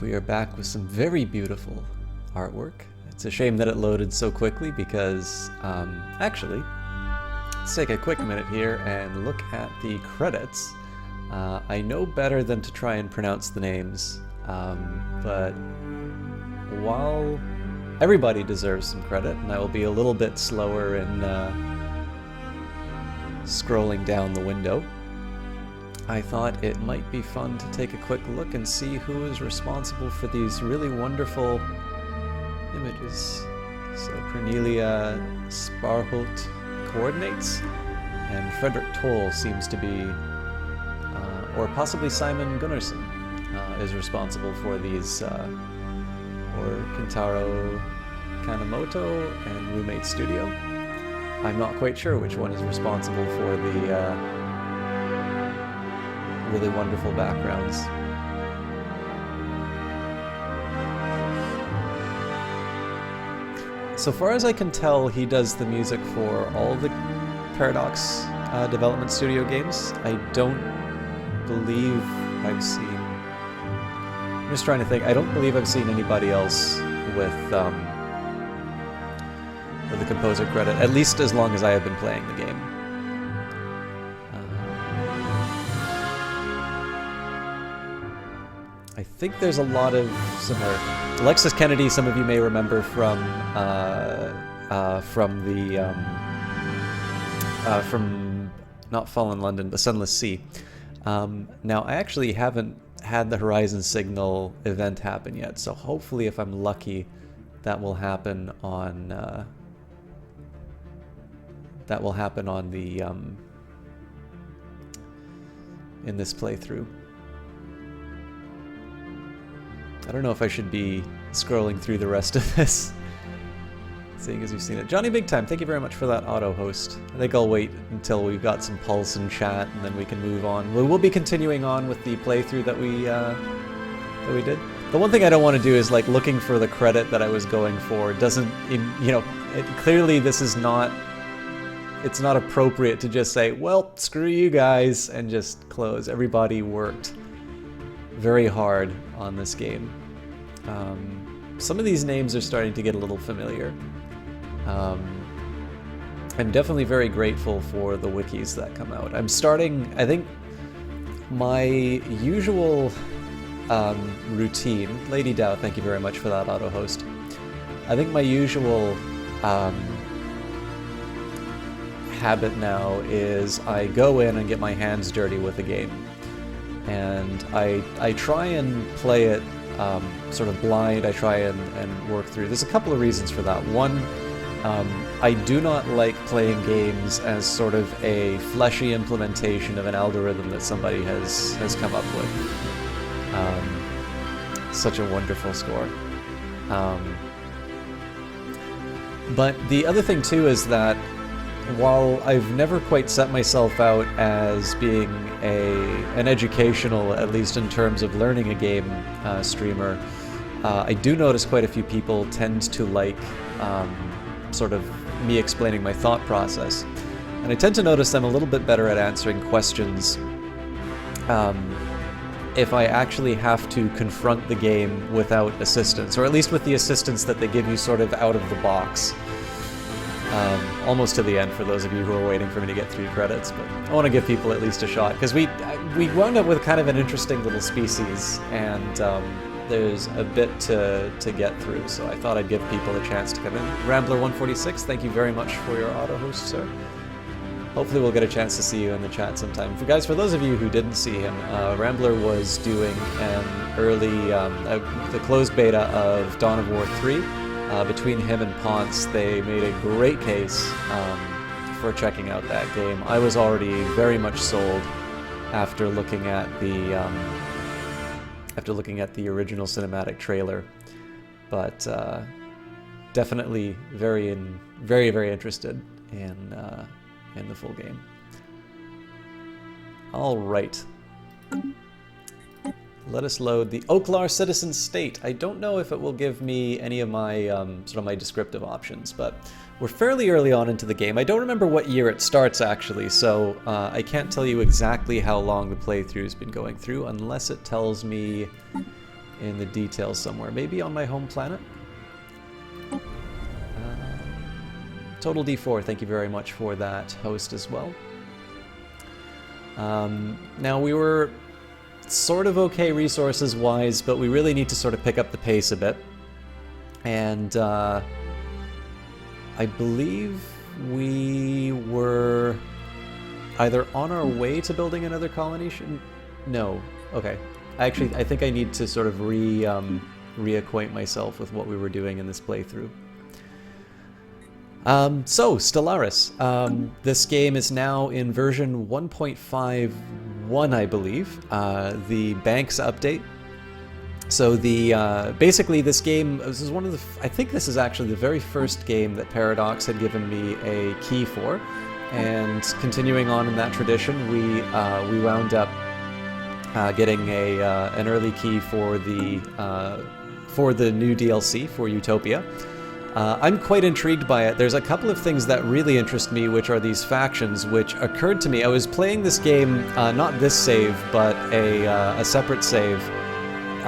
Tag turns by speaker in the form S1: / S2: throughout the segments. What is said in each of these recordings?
S1: We are back with some very beautiful artwork. It's a shame that it loaded so quickly because, actually, let's take a quick minute here and look at the credits. I know better than to try and pronounce the names, but while everybody deserves some credit, and I will be a little bit slower in scrolling down the window, I thought it might be fun to take a quick look and see who is responsible for these really wonderful images. So Cornelia Sparholt coordinates, and Frederick Toll seems to be, or possibly Simon Gunnarsson is responsible for these, or Kentaro Kanemoto and Roommate Studio. I'm not quite sure which one is responsible for the really wonderful backgrounds. So far as I can tell, he does the music for all the Paradox Development Studio games. I don't believe I've seen... I'm just trying to think. I don't believe I've seen anybody else with the composer credit, at least as long as I have been playing the game. I think there's a lot of similar... Alexis Kennedy, some of you may remember from not Fallen London, but Sunless Sea. Now, I actually haven't had the Horizon Signal event happen yet, so hopefully, if I'm lucky, that will happen on the in this playthrough. I don't know if I should be scrolling through the rest of this, seeing as you've seen it. Johnny Big Time, thank you very much for that auto host. I think I'll wait until we've got some pulse and chat, and then we can move on. We will be continuing on with the playthrough that we did. The one thing I don't want to do is like looking for the credit that I was going for. Doesn't, you know, clearly this is not. It's not appropriate to just say, well, screw you guys, and just close. Everybody worked very hard on this game. Some of these names are starting to get a little familiar. I'm definitely very grateful for the wikis that come out. I'm starting, I think, my usual routine, Lady Dow, thank you very much for that auto host. I think my usual habit now is I go in and get my hands dirty with a game. And I try and play it sort of blind. I try and work through. There's a couple of reasons for that. One, I do not like playing games as sort of a fleshy implementation of an algorithm that somebody has come up with. Such a wonderful score. But the other thing too is that while I've never quite set myself out as being an educational, at least in terms of learning a game, streamer, I do notice quite a few people tend to like sort of me explaining my thought process. And I tend to notice I'm a little bit better at answering questions if I actually have to confront the game without assistance, or at least with the assistance that they give you sort of out of the box. Almost to the end for those of you who are waiting for me to get through credits, but I want to give people at least a shot, because we wound up with kind of an interesting little species, and there's a bit to get through, so I thought I'd give people a chance to come in. Rambler146, thank you very much for your auto host, sir. Hopefully we'll get a chance to see you in the chat sometime. For those of you who didn't see him, Rambler was doing an early, the closed beta of Dawn of War 3. Between him and Ponce, they made a great case for checking out that game. I was already very much sold after looking at the original cinematic trailer, but definitely very interested in the full game. All right. Let us load the Oklar Citizen State. I don't know if it will give me any of my sort of my descriptive options, but we're fairly early on into the game. I don't remember what year it starts actually, so I can't tell you exactly how long the playthrough's been going through unless it tells me in the details somewhere. Maybe on my home planet? Total D4, thank you very much for that, host, as well. Now, we were sort of okay resources-wise, but we really need to sort of pick up the pace a bit. And I believe we were either on our way to building another colony. No. Okay. I think I need to sort of reacquaint myself with what we were doing in this playthrough. So, Stellaris. This game is now in version 1.51, I believe. The Banks update. So basically this game, this is one of the, I think this is actually the very first game that Paradox had given me a key for. And continuing on in that tradition, we wound up getting an early key for the new DLC for Utopia. I'm quite intrigued by it. There's a couple of things that really interest me, which are these factions, which occurred to me. I was playing this game, not this save, but a separate save,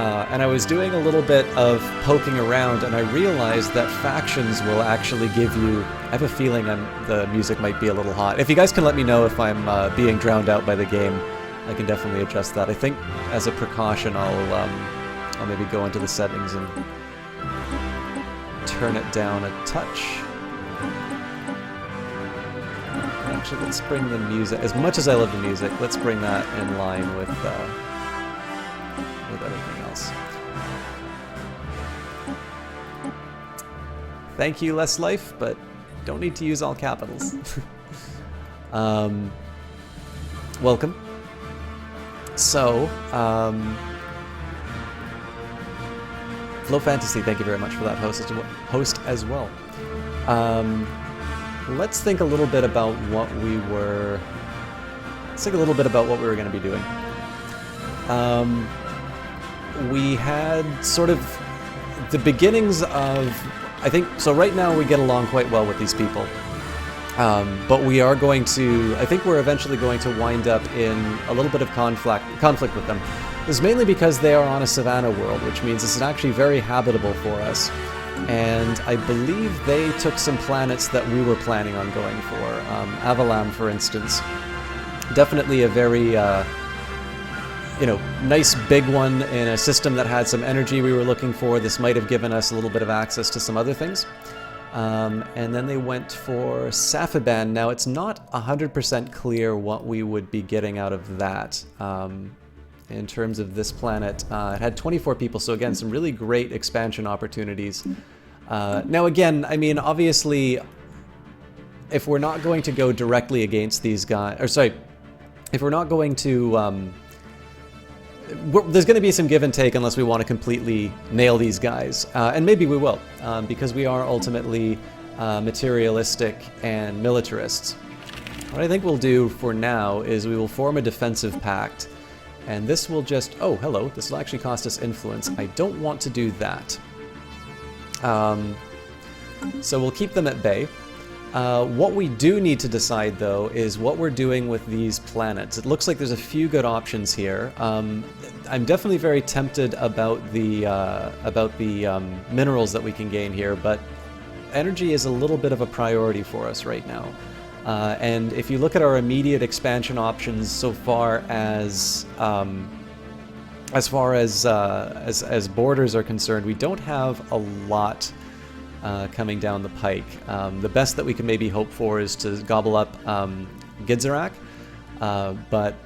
S1: and I was doing a little bit of poking around, and I realized that factions will actually give you... I have a feeling the music might be a little hot. If you guys can let me know if I'm being drowned out by the game, I can definitely adjust that. I think, as a precaution, I'll maybe go into the settings and turn it down a touch. Actually, let's bring the music. As much as I love the music, let's bring that in line with everything else. Thank you, Less Life, but don't need to use all capitals. Welcome. So, Flow Fantasy, thank you very much for that host as well. Let's think a little bit about what we were... Let's think a little bit about what we were going to be doing. We had sort of the beginnings of... I think... So right now we get along quite well with these people. But we are going to... I think we're eventually going to wind up in a little bit of conflict with them. This is mainly because they are on a savanna world, which means this is actually very habitable for us. And I believe they took some planets that we were planning on going for. Avalam, for instance. Definitely a very, nice big one in a system that had some energy we were looking for. This might have given us a little bit of access to some other things. And then they went for Safaban. Now, it's not 100% clear what we would be getting out of that. In terms of this planet, it had 24 people, so again, some really great expansion opportunities. Now again, I mean, obviously, if we're not going to go directly against these guys, or sorry, if we're not going to, there's going to be some give and take unless we want to completely nail these guys, and maybe we will, because we are ultimately materialistic and militarists. What I think we'll do for now is we will form a defensive pact. And this will just... Oh, hello. This will actually cost us influence. I don't want to do that. So we'll keep them at bay. What we do need to decide, though, is what we're doing with these planets. It looks like there's a few good options here. I'm definitely very tempted about the minerals that we can gain here, but energy is a little bit of a priority for us right now. And if you look at our immediate expansion options so far as borders are concerned, we don't have a lot coming down the pike. The best that we can maybe hope for is to gobble up Gidzarak, but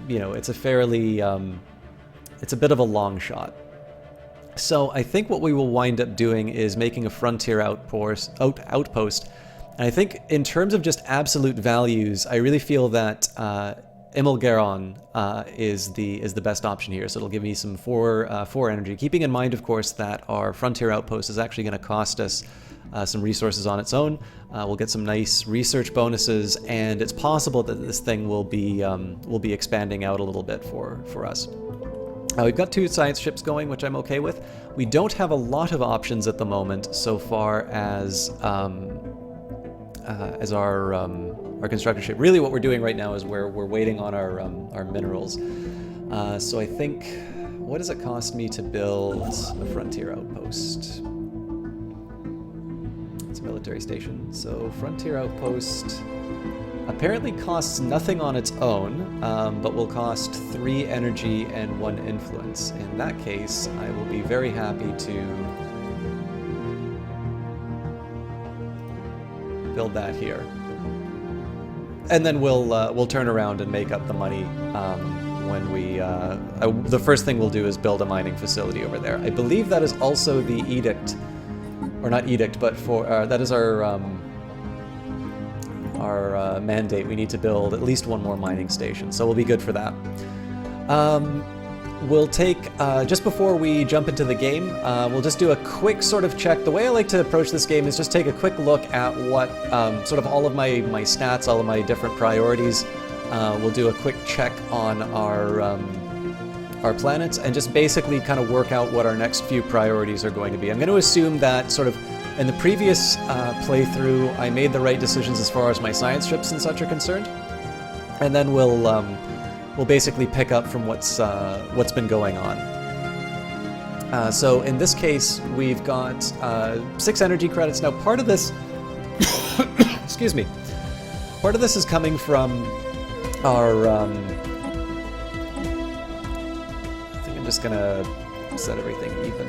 S1: it's a fairly it's a bit of a long shot. So I think what we will wind up doing is making a frontier outpost. And I think in terms of just absolute values, I really feel that Immelgaron is the best option here. So it'll give me some 4 energy. Keeping in mind, of course, that our frontier outpost is actually going to cost us some resources on its own. We'll get some nice research bonuses, and it's possible that this thing will be expanding out a little bit for us. We've got 2 science ships going, which I'm okay with. We don't have a lot of options at the moment so far as our constructor ship. Really what we're doing right now is we're waiting on our minerals. So I think what does it cost me to build a frontier outpost? It's a military station. So frontier outpost apparently costs nothing on its own, but will cost 3 energy and 1 influence. In that case, I will be very happy to build that here. And then we'll turn around and make up the money when we... the first thing we'll do is build a mining facility over there. I believe that is also the edict, or not edict, but for that is our mandate. We need to build at least 1 more mining station, so we'll be good for that. We'll take, just before we jump into the game, we'll just do a quick sort of check. The way I like to approach this game is just take a quick look at what, sort of all of my stats, all of my different priorities. We'll do a quick check on our planets and just basically kind of work out what our next few priorities are going to be. I'm going to assume that sort of in the previous playthrough, I made the right decisions as far as my science ships and such are concerned. And then we'll basically pick up from what's been going on. So in this case, we've got 6 energy credits. Now part of this, excuse me, part of this is coming from our, I think I'm just gonna set everything even.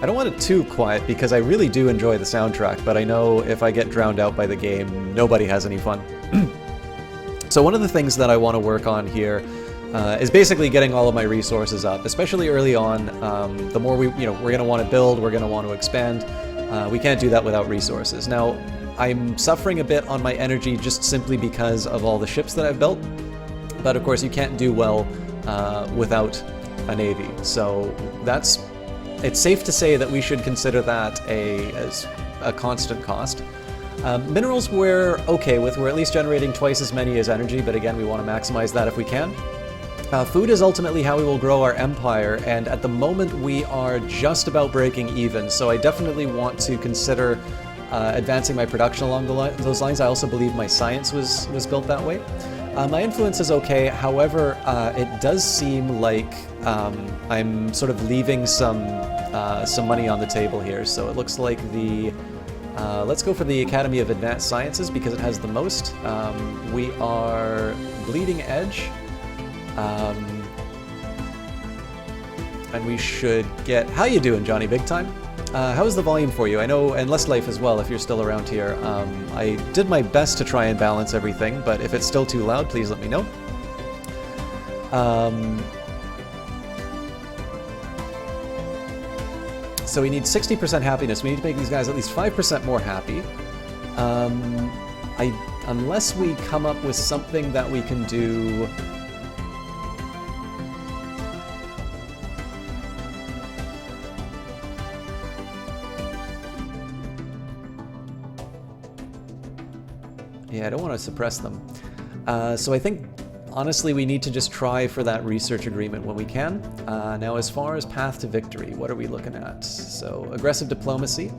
S1: I don't want it too quiet because I really do enjoy the soundtrack, but I know if I get drowned out by the game, nobody has any fun. So one of the things that I want to work on here is basically getting all of my resources up, especially early on. The more we're going to want to build, we're going to want to expand. We can't do that without resources. Now, I'm suffering a bit on my energy just simply because of all the ships that I've built, but of course you can't do well without a navy. So it's safe to say that we should consider that as a constant cost. Minerals we're okay with. We're at least generating twice as many as energy, but again, we want to maximize that if we can. Food is ultimately how we will grow our empire, and at the moment we are just about breaking even, so I definitely want to consider advancing my production along those lines. I also believe my science was built that way. My influence is okay, however, it does seem like I'm sort of leaving some money on the table here, so it looks like let's go for the Academy of Advanced Sciences because it has the most. We are bleeding edge. And we should get... How you doing, Johnny Big Time? How's the volume for you? I know, and Less Life as well, if you're still around here. I did my best to try and balance everything, but if it's still too loud, please let me know. So we need 60% happiness. We need to make these guys at least 5% more happy. Unless we come up with something that we can do... Yeah, I don't want to suppress them. So I think, honestly, we need to just try for that research agreement when we can. Now, as far as path to victory, what are we looking at? So, aggressive diplomacy.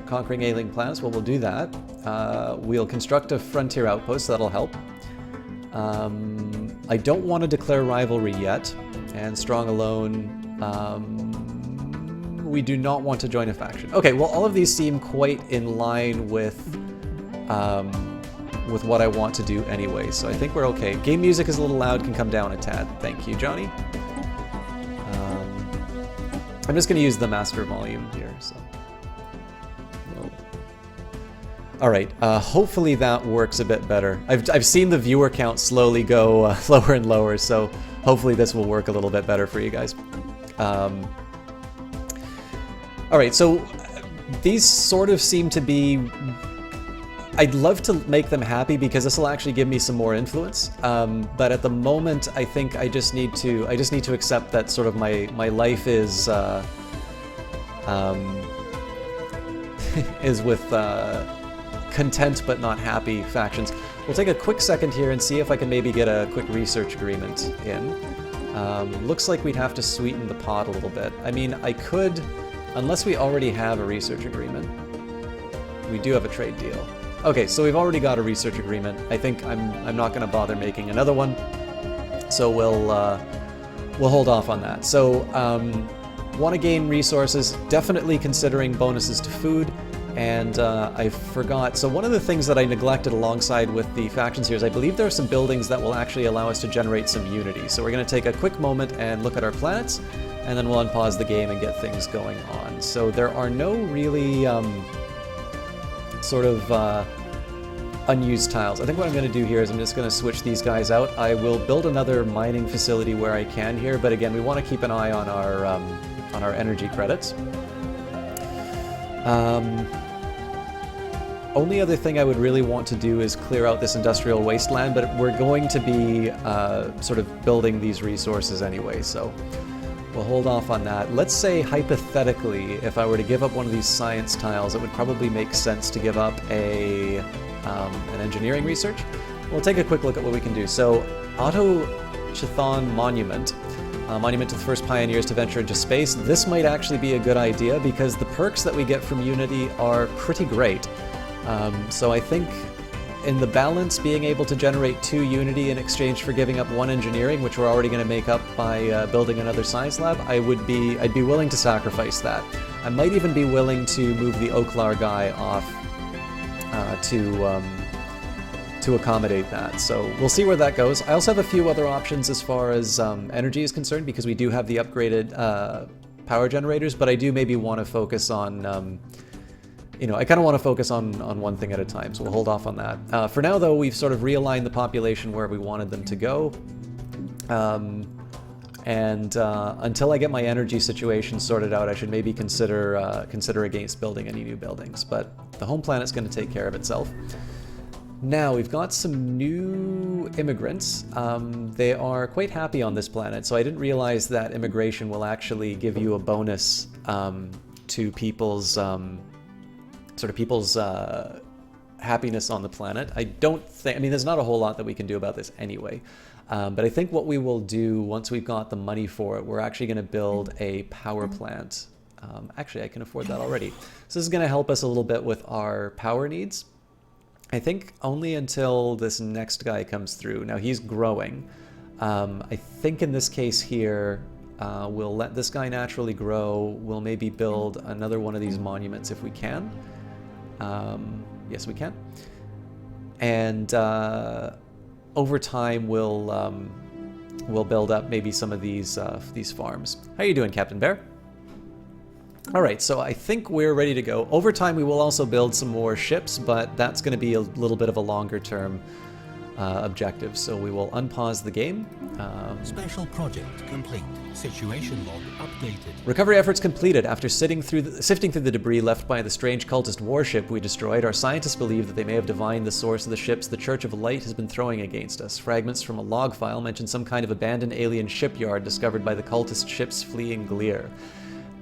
S1: Conquering alien planets, well, we'll do that. We'll construct a frontier outpost, that'll help. I don't want to declare rivalry yet. And strong alone... we do not want to join a faction. Okay, well, all of these seem quite in line with what I want to do anyway, so I think we're okay. Game music is a little loud, can come down a tad. Thank you, Johnny. I'm just going to use the master volume here, so... Alright, hopefully that works a bit better. I've seen the viewer count slowly go lower and lower, so hopefully this will work a little bit better for you guys. Alright, so these sort of seem to be... I'd love to make them happy because this will actually give me some more influence, but at the moment I think I just need to accept that sort of my life is is with content but not happy factions. We'll take a quick second here and see if I can maybe get a quick research agreement in. Looks like we'd have to sweeten the pot a little bit. I mean, I could... Unless we already have a research agreement. We do have a trade deal. Okay, so we've already got a research agreement. I think I'm not going to bother making another one, so we'll hold off on that. So, want to gain resources, definitely considering bonuses to food, and I forgot. So one of the things that I neglected alongside with the factions here is I believe there are some buildings that will actually allow us to generate some unity. So we're going to take a quick moment and look at our planets, and then we'll unpause the game and get things going on. So there are no really unused tiles. I think what I'm going to do here is I'm just going to switch these guys out. I will build another mining facility where I can here, but again, we want to keep an eye on our energy credits. Only other thing I would really want to do is clear out this industrial wasteland, but we're going to be sort of building these resources anyway, so we'll hold off on that. Let's say, hypothetically, if I were to give up one of these science tiles, it would probably make sense to give up an engineering research. We'll take a quick look at what we can do. So, Otto Chthon Monument. Monument to the first pioneers to venture into space. This might actually be a good idea because the perks that we get from Unity are pretty great. So I think in the balance, being able to generate 2 Unity in exchange for giving up 1 engineering, which we're already going to make up by building another science lab, I'd be willing to sacrifice that. I might even be willing to move the Oklar guy off to accommodate that. So we'll see where that goes. I also have a few other options as far as energy is concerned, because we do have the upgraded power generators, but I do maybe want to focus on, I kind of want to focus on one thing at a time, so we'll hold off on that. For now, though, we've sort of realigned the population where we wanted them to go. Until I get my energy situation sorted out, I should maybe consider against building any new buildings, but the home planet's going to take care of itself. Now, we've got some new immigrants. They are quite happy on this planet, so I didn't realize that immigration will actually give you a bonus to people's happiness on the planet. There's not a whole lot that we can do about this anyway. But I think what we will do once we've got the money for it, we're actually going to build a power plant. Actually, I can afford that already. So this is going to help us a little bit with our power needs. I think only until this next guy comes through. Now he's growing. I think in this case here, we'll let this guy naturally grow. We'll maybe build another one of these monuments if we can. Yes, we can. And over time, we'll build up maybe some of these farms. How you doing, Captain Bear? All right, so I think we're ready to go. Over time, we will also build some more ships, but that's going to be a little bit of a longer-term objective. So we will unpause the game.
S2: Special project complete. Situation log updated.
S1: Recovery efforts completed. After sifting through the debris left by the strange cultist warship we destroyed, our scientists believe that they may have divined the source of the ships the Church of Light has been throwing against us. Fragments from a log file mention some kind of abandoned alien shipyard discovered by the cultist ships fleeing Glear.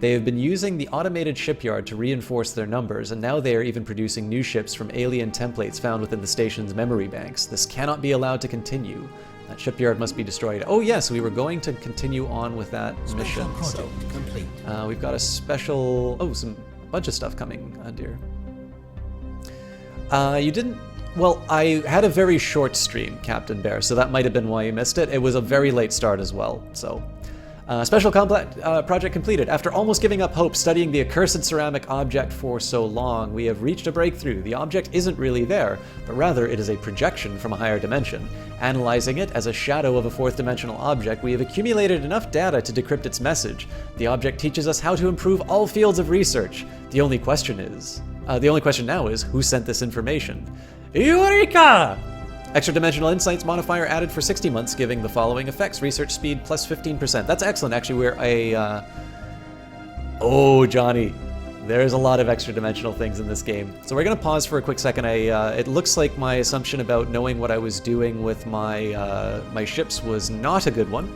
S1: They have been using the automated shipyard to reinforce their numbers, and now they are even producing new ships from alien templates found within the station's memory banks. This cannot be allowed to continue. That shipyard must be destroyed. Oh yes, we were going to continue on with that mission. So
S2: complete.
S1: We've got a special... bunch of stuff coming, dear. You didn't... Well, I had a very short stream, Captain Bear, so that might have been why you missed it. It was a very late start as well, so... Special project completed. After almost giving up hope studying the accursed ceramic object for so long, we have reached a breakthrough. The object isn't really there, but rather it is a projection from a higher dimension. Analyzing it as a shadow of a fourth dimensional object, we have accumulated enough data to decrypt its message. The object teaches us how to improve all fields of research. The only question now is, who sent this information? Eureka! Extra dimensional insights modifier added for 60 months, giving the following effects. Research speed plus 15%. That's excellent, actually. We're Oh, Johnny. There's a lot of extra dimensional things in this game. So we're going to pause for a quick second. It looks like my assumption about knowing what I was doing with my ships was not a good one.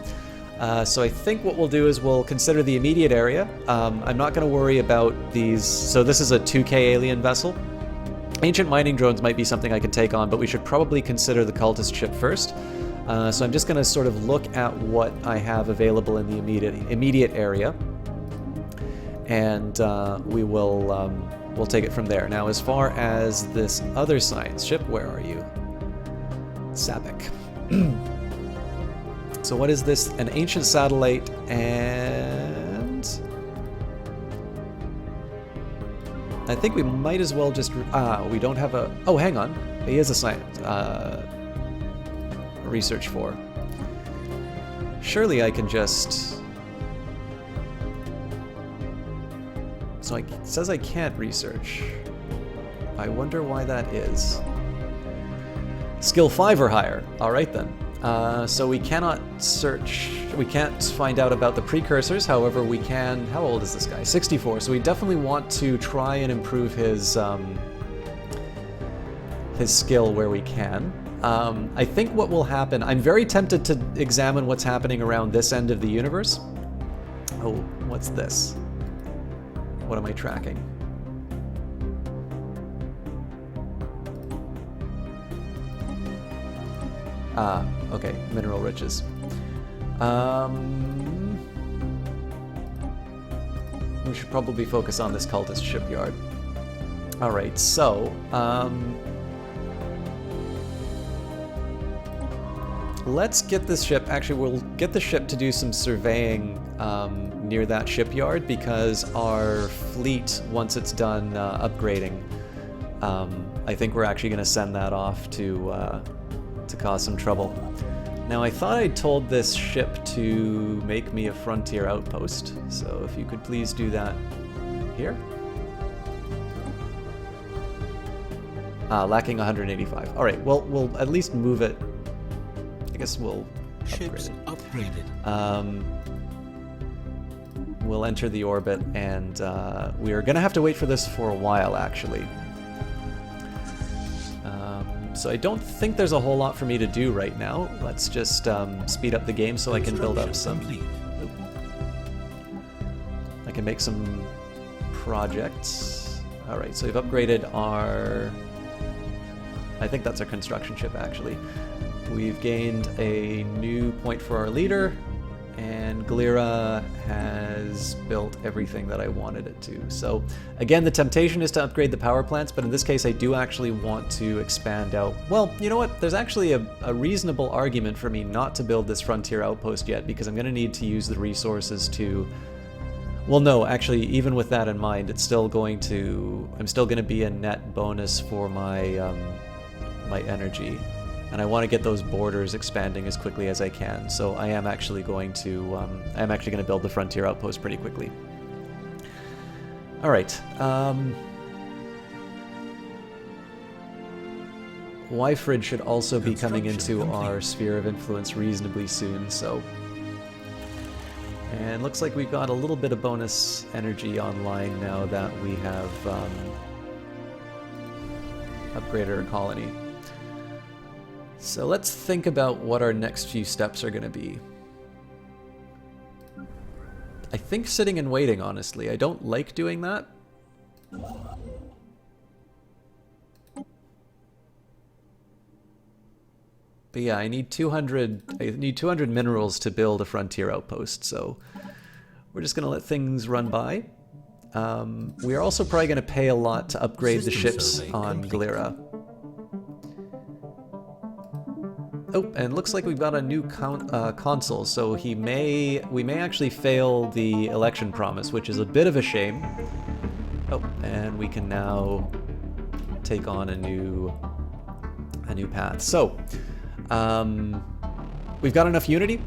S1: So I think what we'll do is we'll consider the immediate area. I'm not going to worry about these. So this is a 2K alien vessel. Ancient mining drones might be something I can take on, but we should probably consider the cultist ship first. So I'm just going to sort of look at what I have available in the immediate area, and we will we'll take it from there. Now, as far as this other science ship, where are you? Sabek. So what is this? An ancient satellite, and I think we might as well just... we don't have a... Oh, hang on. He is a science... research for. Surely I can just... So it says I can't research. I wonder why that is. Skill 5 or higher. Alright then. So we cannot search, we can't find out about the precursors, however we can... How old is this guy? 64, so we definitely want to try and improve his skill where we can. I think what will happen... I'm very tempted to examine what's happening around this end of the universe. Oh, what's this? What am I tracking? Ah, okay, mineral riches. We should probably focus on this cultist shipyard. Alright, so, let's get this ship, actually we'll get the ship to do some surveying near that shipyard, because our fleet, once it's done upgrading, I think we're actually going to send that off to cause some trouble. Now I thought I told this ship to make me a frontier outpost, so if you could please do that here. Lacking 185. Alright, well we'll at least move it. I guess we'll
S2: Ships upgraded.
S1: We'll enter the orbit, and we are going to have to wait for this for a while actually. So I don't think there's a whole lot for me to do right now. Let's just speed up the game so I can build up some... I can make some projects. Alright, so we've upgraded our... I think that's our construction ship, actually. We've gained a new point for our leader, and Glira has built everything that I wanted it to. So again, the temptation is to upgrade the power plants, but in this case I do actually want to expand out. Well, you know what? There's actually a reasonable argument for me not to build this frontier outpost yet, because I'm going to need to use the resources to... Well, no, actually, even with that in mind, it's still going to... I'm still going to be a net bonus for my, my energy. And I want to get those borders expanding as quickly as I can, so I am actually going to build the frontier outpost pretty quickly. All right. Wyfrid should also be coming into our sphere of influence reasonably soon, so. And looks like we've got a little bit of bonus energy online now that we have upgraded our colony. So let's think about what our next few steps are going to be. I think sitting and waiting, honestly. I don't like doing that. But yeah, I need 200 minerals to build a frontier outpost, so we're just going to let things run by. We are also probably going to pay a lot to upgrade the ships on Glira. Oh, and looks like we've got a new consul, so we may actually fail the election promise, which is a bit of a shame. Oh, and we can now take on a new path. So, we've got enough unity.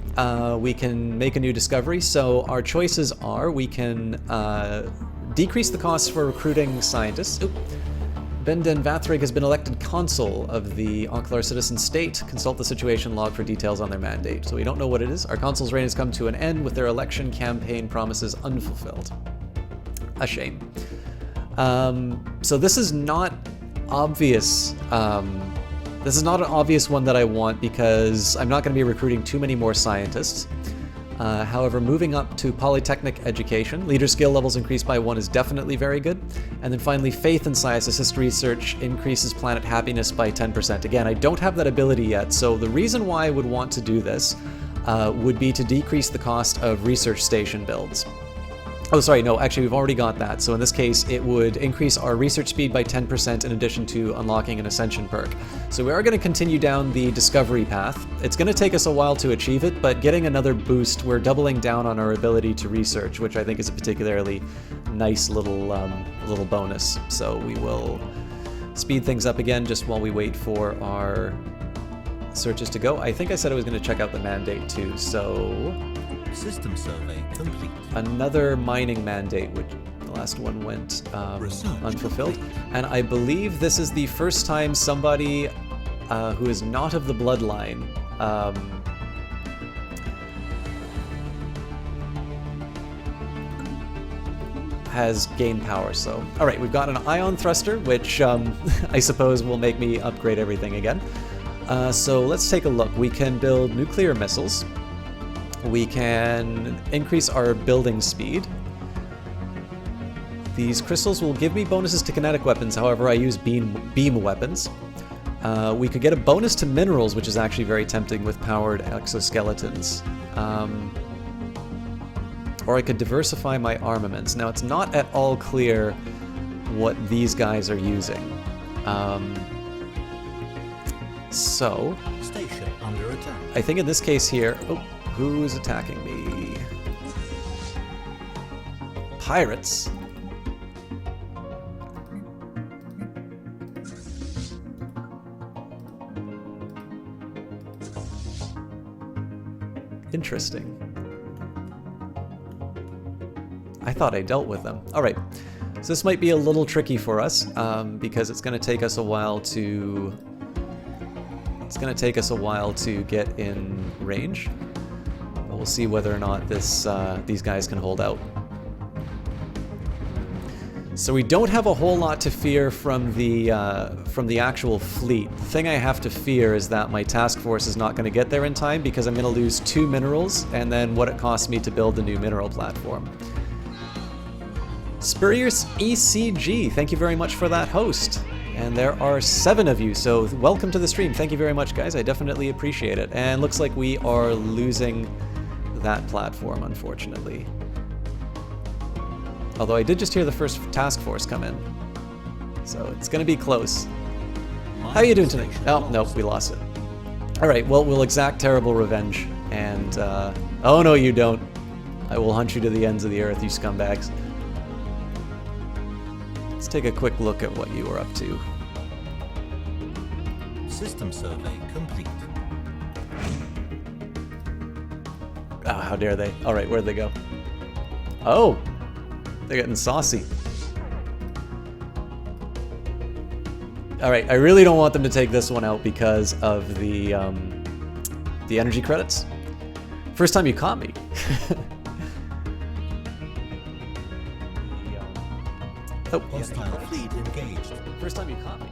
S1: We can make a new discovery. So our choices are: we can decrease the costs for recruiting scientists. Oop. Benden Vathrig has been elected consul of the Oklar citizen state. Consult the situation log for details on their mandate. So we don't know what it is. Our consul's reign has come to an end with their election campaign promises unfulfilled. A shame. So this is not obvious. This is not an obvious one that I want, because I'm not going to be recruiting too many more scientists. However, moving up to polytechnic education, leader skill levels increased by 1 is definitely very good. And then finally, faith in science assist research increases planet happiness by 10%. Again, I don't have that ability yet, so the reason why I would want to do this would be to decrease the cost of research station builds. Oh, sorry, no, actually we've already got that. So in this case, it would increase our research speed by 10% in addition to unlocking an ascension perk. So we are going to continue down the discovery path. It's going to take us a while to achieve it, but getting another boost, we're doubling down on our ability to research, which I think is a particularly nice little bonus. So we will speed things up again just while we wait for our searches to go. I think I said I was going to check out the mandate too, so...
S2: System survey complete.
S1: Another mining mandate, which the last one went unfulfilled.
S2: complete.
S1: And I believe this is the first time somebody who is not of the bloodline has gained power. So, all right, we've got an ion thruster, which I suppose will make me upgrade everything again. So let's take a look. We can build nuclear missiles. We can increase our building speed. These crystals will give me bonuses to kinetic weapons, however I use beam weapons. We could get a bonus to minerals, which is actually very tempting with powered exoskeletons. Or I could diversify my armaments. Now it's not at all clear what these guys are using. So...
S2: Station under attack.
S1: I think in this case here... Oh, who's attacking me? Pirates? Interesting. I thought I dealt with them. Alright, so this might be a little tricky for us, because it's going to take us a while to... It's going to take us a while to get in range. We'll see whether or not these guys can hold out. So we don't have a whole lot to fear from the actual fleet. The thing I have to fear is that my task force is not going to get there in time because I'm going to lose 2 minerals and then what it costs me to build the new mineral platform. Spurious ECG, thank you very much for that host. And there are 7 of you, so welcome to the stream. Thank you very much, guys. I definitely appreciate it. And looks like we are losing that platform, unfortunately. Although I did just hear the first task force come in. So it's going to be close. How are you doing tonight? Oh, nope, we lost it. Alright, well, we'll exact terrible revenge. And, oh no, you don't. I will hunt you to the ends of the earth, you scumbags. Let's take a quick look at what you are up to.
S2: System survey complete.
S1: Oh, how dare they. Alright, where'd they go? Oh! They're getting saucy. Alright, I really don't want them to take this one out because of the energy credits. First time you caught me. Oh.
S2: Hostile fleet engaged.
S1: First time you caught me.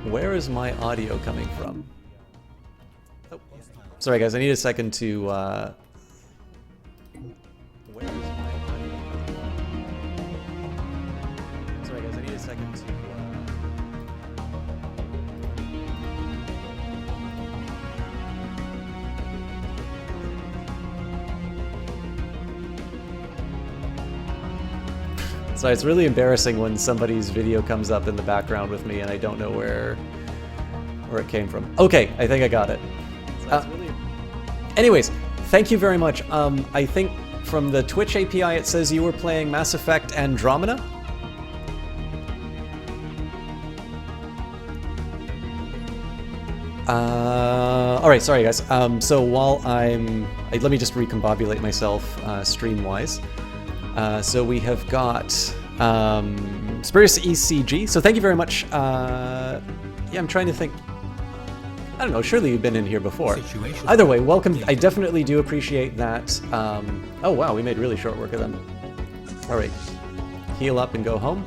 S1: Where is my audio coming from? Oh. Sorry guys, I need a second to where is my audio? Sorry guys, I need a second to So it's really embarrassing when somebody's video comes up in the background with me and I don't know where it came from. Okay, I think I got it. Anyways, thank you very much. I think from the Twitch API it says you were playing Mass Effect Andromeda? Alright, sorry guys. So while let me just recombobulate myself stream-wise. So we have got Spurious ECG. So thank you very much. Yeah, I'm trying to think. I don't know, surely you've been in here before. Either way, welcome. I definitely do appreciate that. Oh wow, we made really short work of them. Alright, heal up and go home.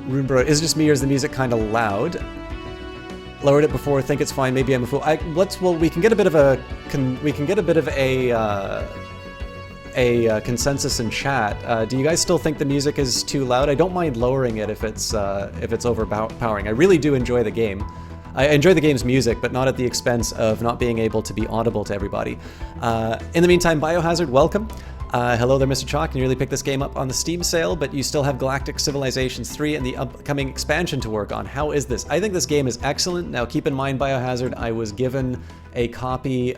S1: Runebro, is it just me or is the music kind of loud? Lowered it before, think it's fine, maybe I'm a fool. We can get a bit of a consensus in chat. Do you guys still think the music is too loud? I don't mind lowering it if it's overpowering. I really do enjoy the game. I enjoy the game's music, but not at the expense of not being able to be audible to everybody. In the meantime, Biohazard, welcome. Hello there, Mr. Chalk. You nearly picked this game up on the Steam sale, but you still have Galactic Civilizations 3 and the upcoming expansion to work on. How is this? I think this game is excellent. Now, keep in mind, Biohazard, I was given a copy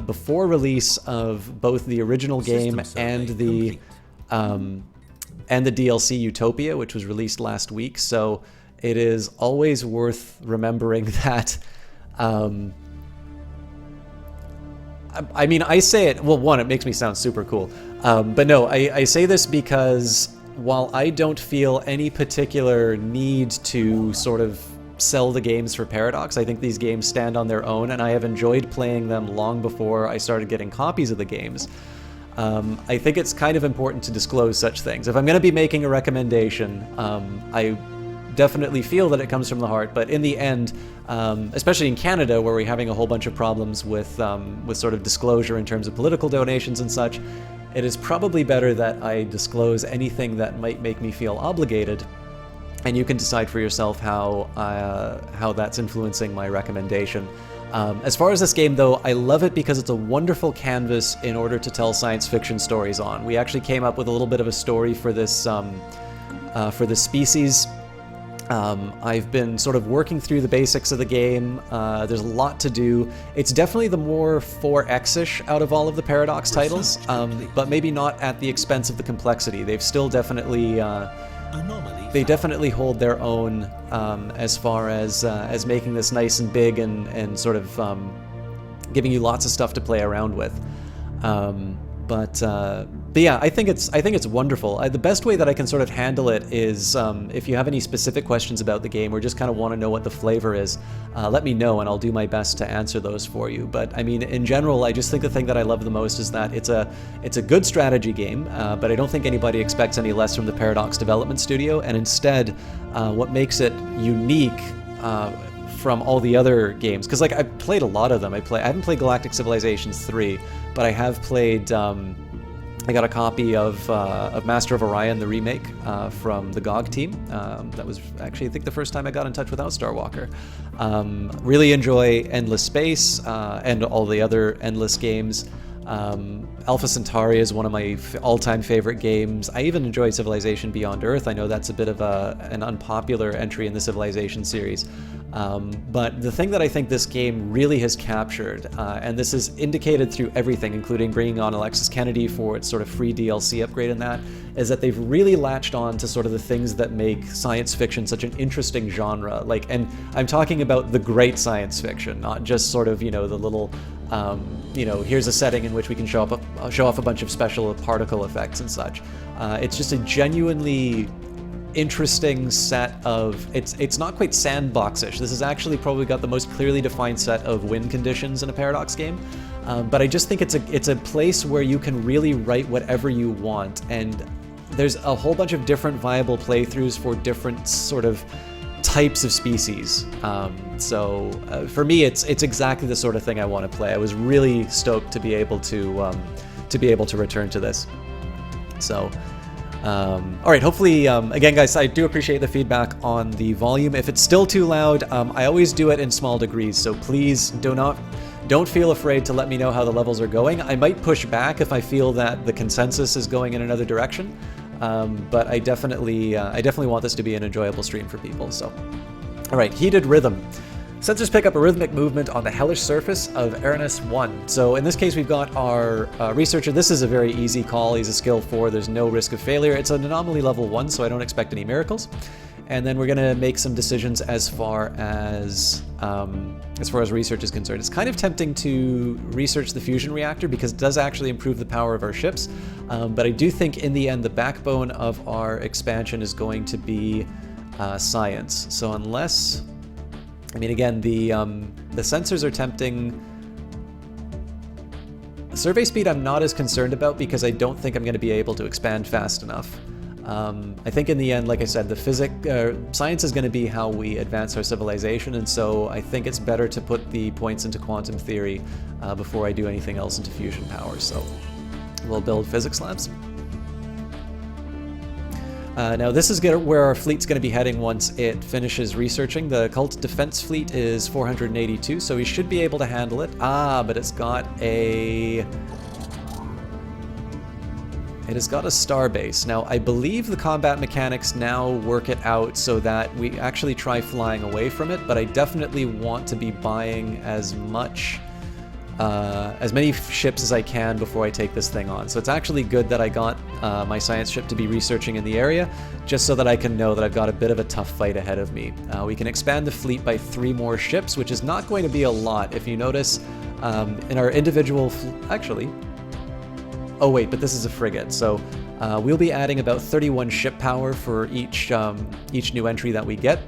S1: before release of both the original game and the DLC Utopia, which was released last week. So it is always worth remembering that. I mean, I say it, well, one, it makes me sound super cool. But no, I say this because while I don't feel any particular need to sort of sell the games for Paradox, I think these games stand on their own, and I have enjoyed playing them long before I started getting copies of the games. I think it's kind of important to disclose such things. If I'm going to be making a recommendation, I definitely feel that it comes from the heart, but in the end, especially in Canada, where we're having a whole bunch of problems with sort of disclosure in terms of political donations and such, it is probably better that I disclose anything that might make me feel obligated, and you can decide for yourself how that's influencing my recommendation. As far as this game, though, I love it because it's a wonderful canvas in order to tell science fiction stories on. We actually came up with a little bit of a story for this species. I've been sort of working through the basics of the game. There's a lot to do. It's definitely the more 4X-ish out of all of the Paradox titles, but maybe not at the expense of the complexity. They've still definitely definitely hold their own as far as making this nice and big and sort of giving you lots of stuff to play around with. But yeah, I think it's wonderful. The best way that I can sort of handle it is if you have any specific questions about the game or just kind of want to know what the flavor is, let me know and I'll do my best to answer those for you. But I mean, in general, I just think the thing that I love the most is that it's a good strategy game, but I don't think anybody expects any less from the Paradox Development Studio. And instead, what makes it unique from all the other games, because like I've played a lot of them. I haven't played Galactic Civilizations 3, but I have played. I got a copy of Master of Orion, the remake, from the GOG team. That was actually, I think, the first time I got in touch with Outstar Walker. Really enjoy Endless Space and all the other Endless games. Alpha Centauri is one of my all-time favorite games. I even enjoy Civilization Beyond Earth. I know that's a bit of an unpopular entry in the Civilization series. But the thing that I think this game really has captured, and this is indicated through everything, including bringing on Alexis Kennedy for its sort of free DLC upgrade in that, is that they've really latched on to sort of the things that make science fiction such an interesting genre. Like, and I'm talking about the great science fiction, not just sort of, the little, here's a setting in which we can show off a bunch of special particle effects and such. It's just a genuinely interesting set of, it's not quite sandboxish. This has actually probably got the most clearly defined set of win conditions in a Paradox game. But I just think it's a place where you can really write whatever you want, and there's a whole bunch of different viable playthroughs for different sort of types of species. So for me, it's exactly the sort of thing I want to play. I was really stoked to be able to return to this. So. All right, hopefully, again, guys, I do appreciate the feedback on the volume. If it's still too loud, I always do it in small degrees, so please don't feel afraid to let me know how the levels are going. I might push back if I feel that the consensus is going in another direction, but I definitely want this to be an enjoyable stream for people. So, all right, Heated Rhythm. Sensors pick up a rhythmic movement on the hellish surface of Aranus 1. So in this case, we've got our researcher. This is a very easy call. He's a skill 4. There's no risk of failure. It's an anomaly level 1, so I don't expect any miracles. And then we're going to make some decisions as far as research is concerned. It's kind of tempting to research the fusion reactor because it does actually improve the power of our ships. But I do think in the end, the backbone of our expansion is going to be science. So unless... I mean, again, the sensors are tempting. Survey speed I'm not as concerned about because I don't think I'm going to be able to expand fast enough. I think in the end, like I said, science is going to be how we advance our civilization, and so I think it's better to put the points into quantum theory before I do anything else into fusion power. So we'll build physics labs. Now this is where our fleet's going to be heading once it finishes researching. The cult defense fleet is 482, so we should be able to handle it. But it's got a... It has got a star base. Now, I believe the combat mechanics now work it out so that we actually try flying away from it, but I definitely want to be buying as many ships as I can before I take this thing on. So it's actually good that I got my science ship to be researching in the area, just so that I can know that I've got a bit of a tough fight ahead of me. We can expand the fleet by 3 more ships, which is not going to be a lot. If you notice, in our individual... Actually... Oh wait, but this is a frigate, so we'll be adding about 31 ship power for each new entry that we get.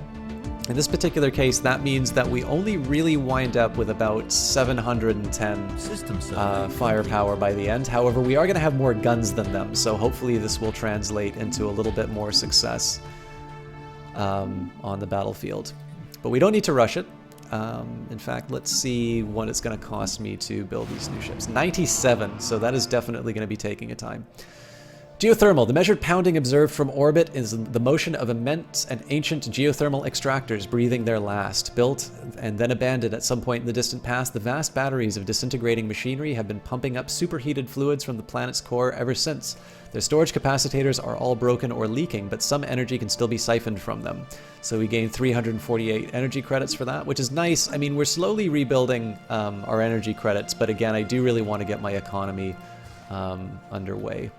S1: In this particular case, that means that we only really wind up with about 710 firepower by the end. However, we are going to have more guns than them, so hopefully this will translate into a little bit more success on the battlefield. But we don't need to rush it. In fact, let's see what it's going to cost me to build these new ships. 97, so that is definitely going to be taking a time. Geothermal. The measured pounding observed from orbit is the motion of immense and ancient geothermal extractors breathing their last. Built and then abandoned at some point in the distant past, the vast batteries of disintegrating machinery have been pumping up superheated fluids from the planet's core ever since. Their storage capacitors are all broken or leaking, but some energy can still be siphoned from them. So we gain 348 energy credits for that, which is nice. I mean, we're slowly rebuilding our energy credits, but again, I do really want to get my economy underway.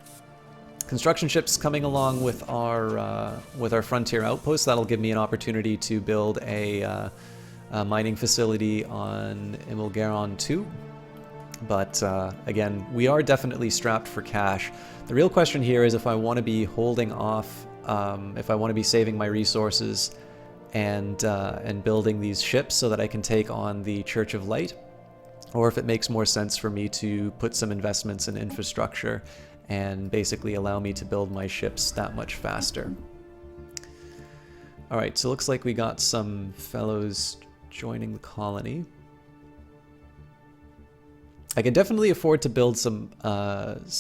S1: Construction ships coming along with our frontier outpost. That'll give me an opportunity to build a mining facility on Imilgaron 2. But again, we are definitely strapped for cash. The real question here is if I want to be holding off, if I want to be saving my resources and building these ships so that I can take on the Church of Light, or if it makes more sense for me to put some investments in infrastructure and basically allow me to build my ships that much faster. Alright, so looks like we got some fellows joining the colony. I can definitely afford to build some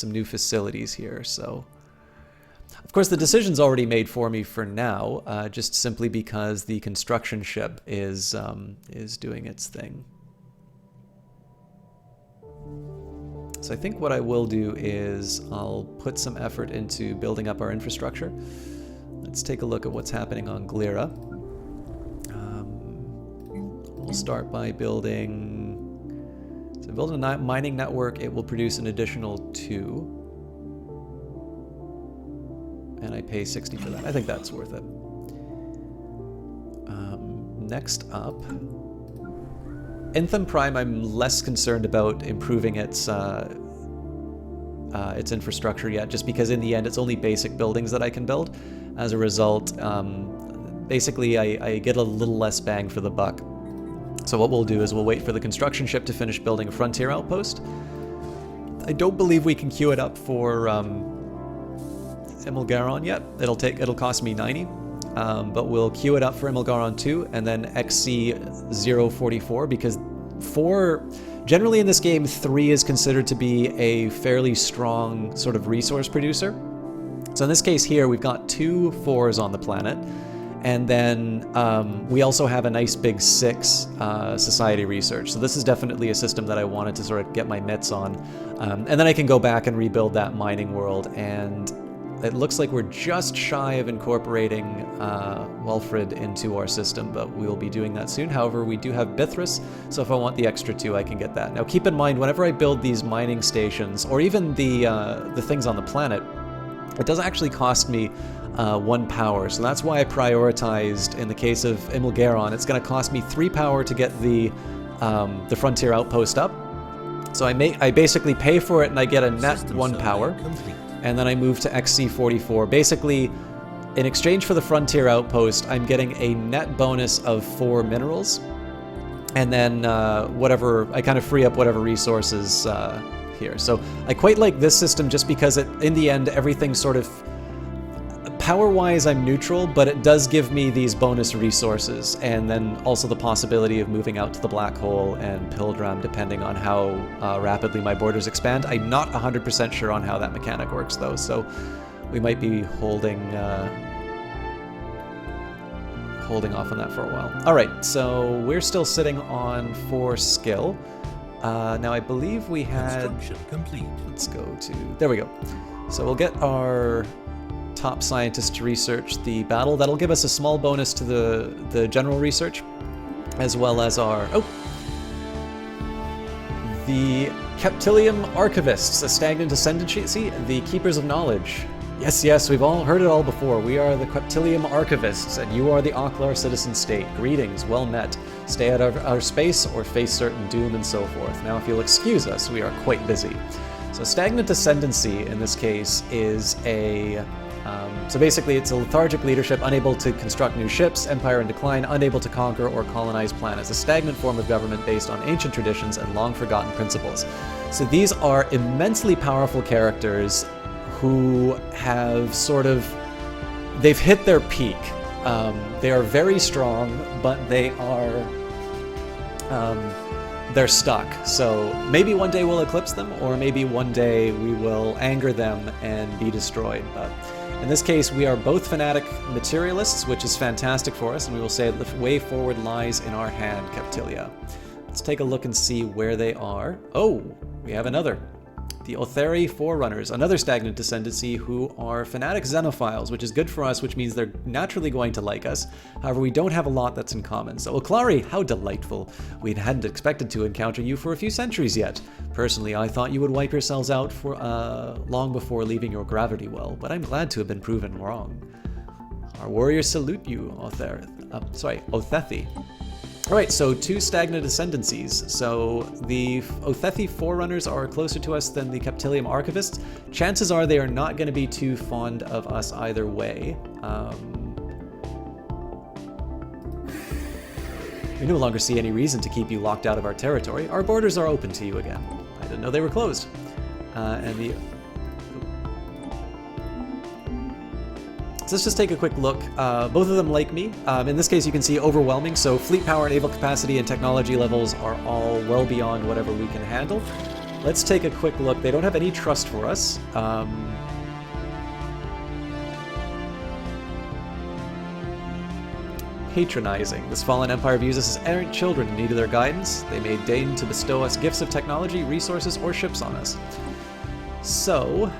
S1: new facilities here, so... Of course, the decision's already made for me for now, just simply because the construction ship is doing its thing. So I think what I will do is I'll put some effort into building up our infrastructure. Let's take a look at what's happening on Glira. We'll start by building... So building a mining network, it will produce an additional 2. And I pay 60 for that. I think that's worth it. Next up... Intham Prime, I'm less concerned about improving its infrastructure yet, just because in the end it's only basic buildings that I can build. As a result, basically I get a little less bang for the buck. So what we'll do is we'll wait for the construction ship to finish building a frontier outpost. I don't believe we can queue it up for Imilgaron yet. It'll cost me 90. But we'll queue it up for Imilgaron 2 and then XC044 because 4... Generally in this game, 3 is considered to be a fairly strong sort of resource producer. So in this case here, we've got 2 4s on the planet. And then we also have a nice big 6 society research. So this is definitely a system that I wanted to sort of get my mitts on. And then I can go back and rebuild that mining world. And it looks like we're just shy of incorporating Welfred into our system, but we'll be doing that soon. However, we do have Bithris, so if I want the extra 2, I can get that. Now keep in mind, whenever I build these mining stations, or even the things on the planet, it does actually cost me 1 power, so that's why I prioritized, in the case of Imilgaron, it's going to cost me 3 power to get the frontier outpost up. So I basically pay for it and I get a net 1 power. And then I move to XC44. Basically, in exchange for the frontier outpost, I'm getting a net bonus of 4 minerals. And then whatever, I kind of free up whatever resources here. So I quite like this system just because in the end, everything sort of... Power-wise, I'm neutral, but it does give me these bonus resources, and then also the possibility of moving out to the Black Hole and Pilgrim, depending on how rapidly my borders expand. I'm not 100% sure on how that mechanic works, though, so we might be holding off on that for a while. All right, so we're still sitting on 4 skill. Now I believe we had.
S2: Construction complete.
S1: Let's go to. There we go. So we'll get our top scientist to research the battle. That'll give us a small bonus to the general research, as well as our the Captilium Archivists, a stagnant ascendancy, the Keepers of Knowledge. Yes, yes, we've all heard it all before. We are the Captilium Archivists, and you are the Oklar Citizen State. Greetings, well met. Stay out of our space or face certain doom and so forth. Now, if you'll excuse us, we are quite busy. So stagnant ascendancy, in this case, is a... so basically, it's a lethargic leadership, unable to construct new ships, empire in decline, unable to conquer or colonize planets. A stagnant form of government based on ancient traditions and long-forgotten principles. So these are immensely powerful characters who have sort of, they've hit their peak. They are very strong, but they are, they're stuck. So maybe one day we'll eclipse them, or maybe one day we will anger them and be destroyed. But in this case, we are both fanatic materialists, which is fantastic for us, and we will say that the way forward lies in our hand, Captilia. Let's take a look and see where they are. Oh, we have another. The Otheri Forerunners, another stagnant ascendancy who are fanatic xenophiles, which is good for us, which means they're naturally going to like us. However, we don't have a lot that's in common. So Oklari, how delightful. We hadn't expected to encounter you for a few centuries yet. Personally, I thought you would wipe yourselves out for long before leaving your gravity well, but I'm glad to have been proven wrong. Our warriors salute you, Othethi. Alright, so 2 stagnant ascendancies. So the Othethi Forerunners are closer to us than the Captilium Archivists. Chances are they are not going to be too fond of us either way. We no longer see any reason to keep you locked out of our territory. Our borders are open to you again. I didn't know they were closed. So let's just take a quick look. Both of them like me. In this case, you can see overwhelming. So fleet power, naval capacity, and technology levels are all well beyond whatever we can handle. Let's take a quick look. They don't have any trust for us. Patronizing. This fallen empire views us as errant children in need of their guidance. They may deign to bestow us gifts of technology, resources, or ships on us. So,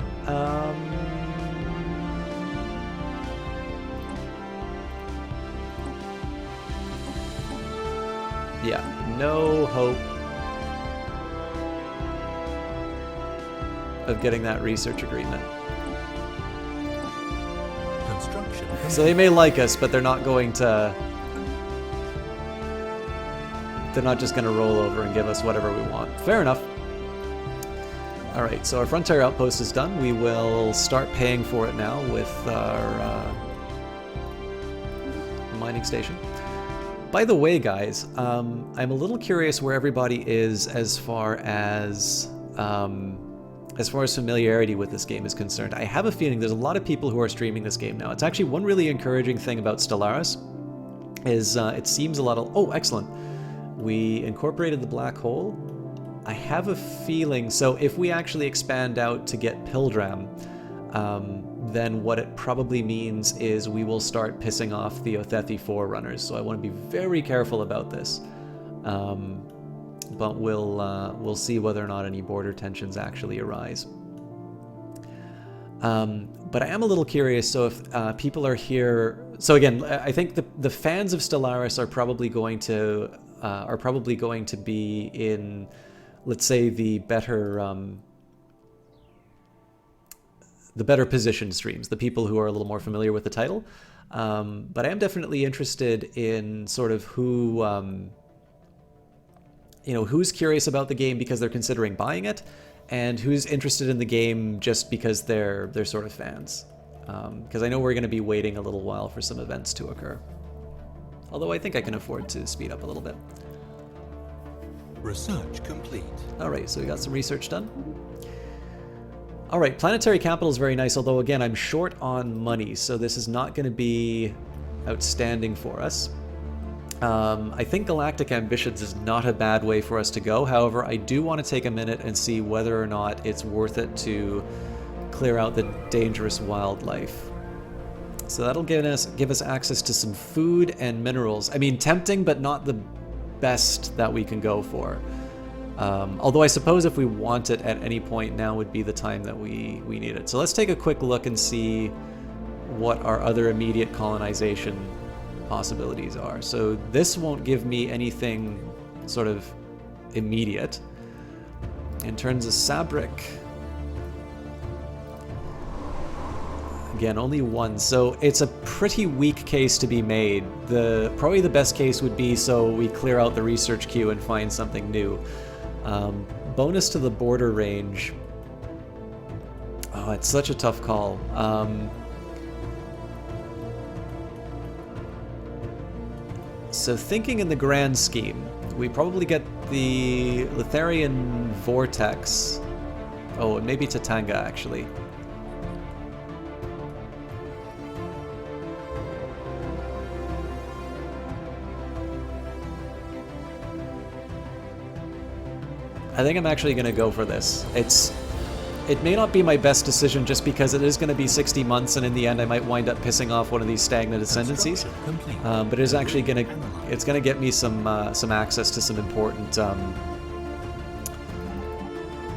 S1: yeah, no hope of getting that research agreement.
S2: Construction.
S1: So they may like us, but they're not going to... They're not just going to roll over and give us whatever we want. Fair enough. Alright, so our frontier outpost is done. We will start paying for it now with our mining station. By the way, guys, I'm a little curious where everybody is as far as familiarity with this game is concerned. I have a feeling there's a lot of people who are streaming this game now. It's actually one really encouraging thing about Stellaris is it seems a lot of... Oh, excellent. We incorporated the black hole. I have a feeling... So if we actually expand out to get Pildram, then what it probably means is we will start pissing off the Othethi Forerunners. So I want to be very careful about this. But we'll see whether or not any border tensions actually arise. But I am a little curious. So if people are here, so again, I think the fans of Stellaris are probably going to be in, let's say, the better positioned streams, the people who are a little more familiar with the title. But I am definitely interested in sort of who, who's curious about the game because they're considering buying it, and who's interested in the game just because they're sort of fans. Because I know we're going to be waiting a little while for some events to occur. Although I think I can afford to speed up a little bit.
S2: Research complete.
S1: Alright, so we got some research done. Alright, planetary capital is very nice, although again, I'm short on money, so this is not going to be outstanding for us. I think Galactic Ambitions is not a bad way for us to go. However, I do want to take a minute and see whether or not it's worth it to clear out the dangerous wildlife. So that'll give us access to some food and minerals. I mean, tempting, but not the best that we can go for. Although I suppose if we want it at any point, now would be the time that we need it. So let's take a quick look and see what our other immediate colonization possibilities are. So this won't give me anything sort of immediate. In terms of Sabric, again, only one, so it's a pretty weak case to be made. Probably the best case would be so we clear out the research queue and find something new. Bonus to the border range. Oh, it's such a tough call. So thinking in the grand scheme, we probably get the Litharian Vortex. Oh, and maybe Tatanga, actually. I think I'm actually going to go for this. It may not be my best decision just because it is going to be 60 months, and in the end I might wind up pissing off one of these stagnant ascendancies. But it is actually going to get me some access to some important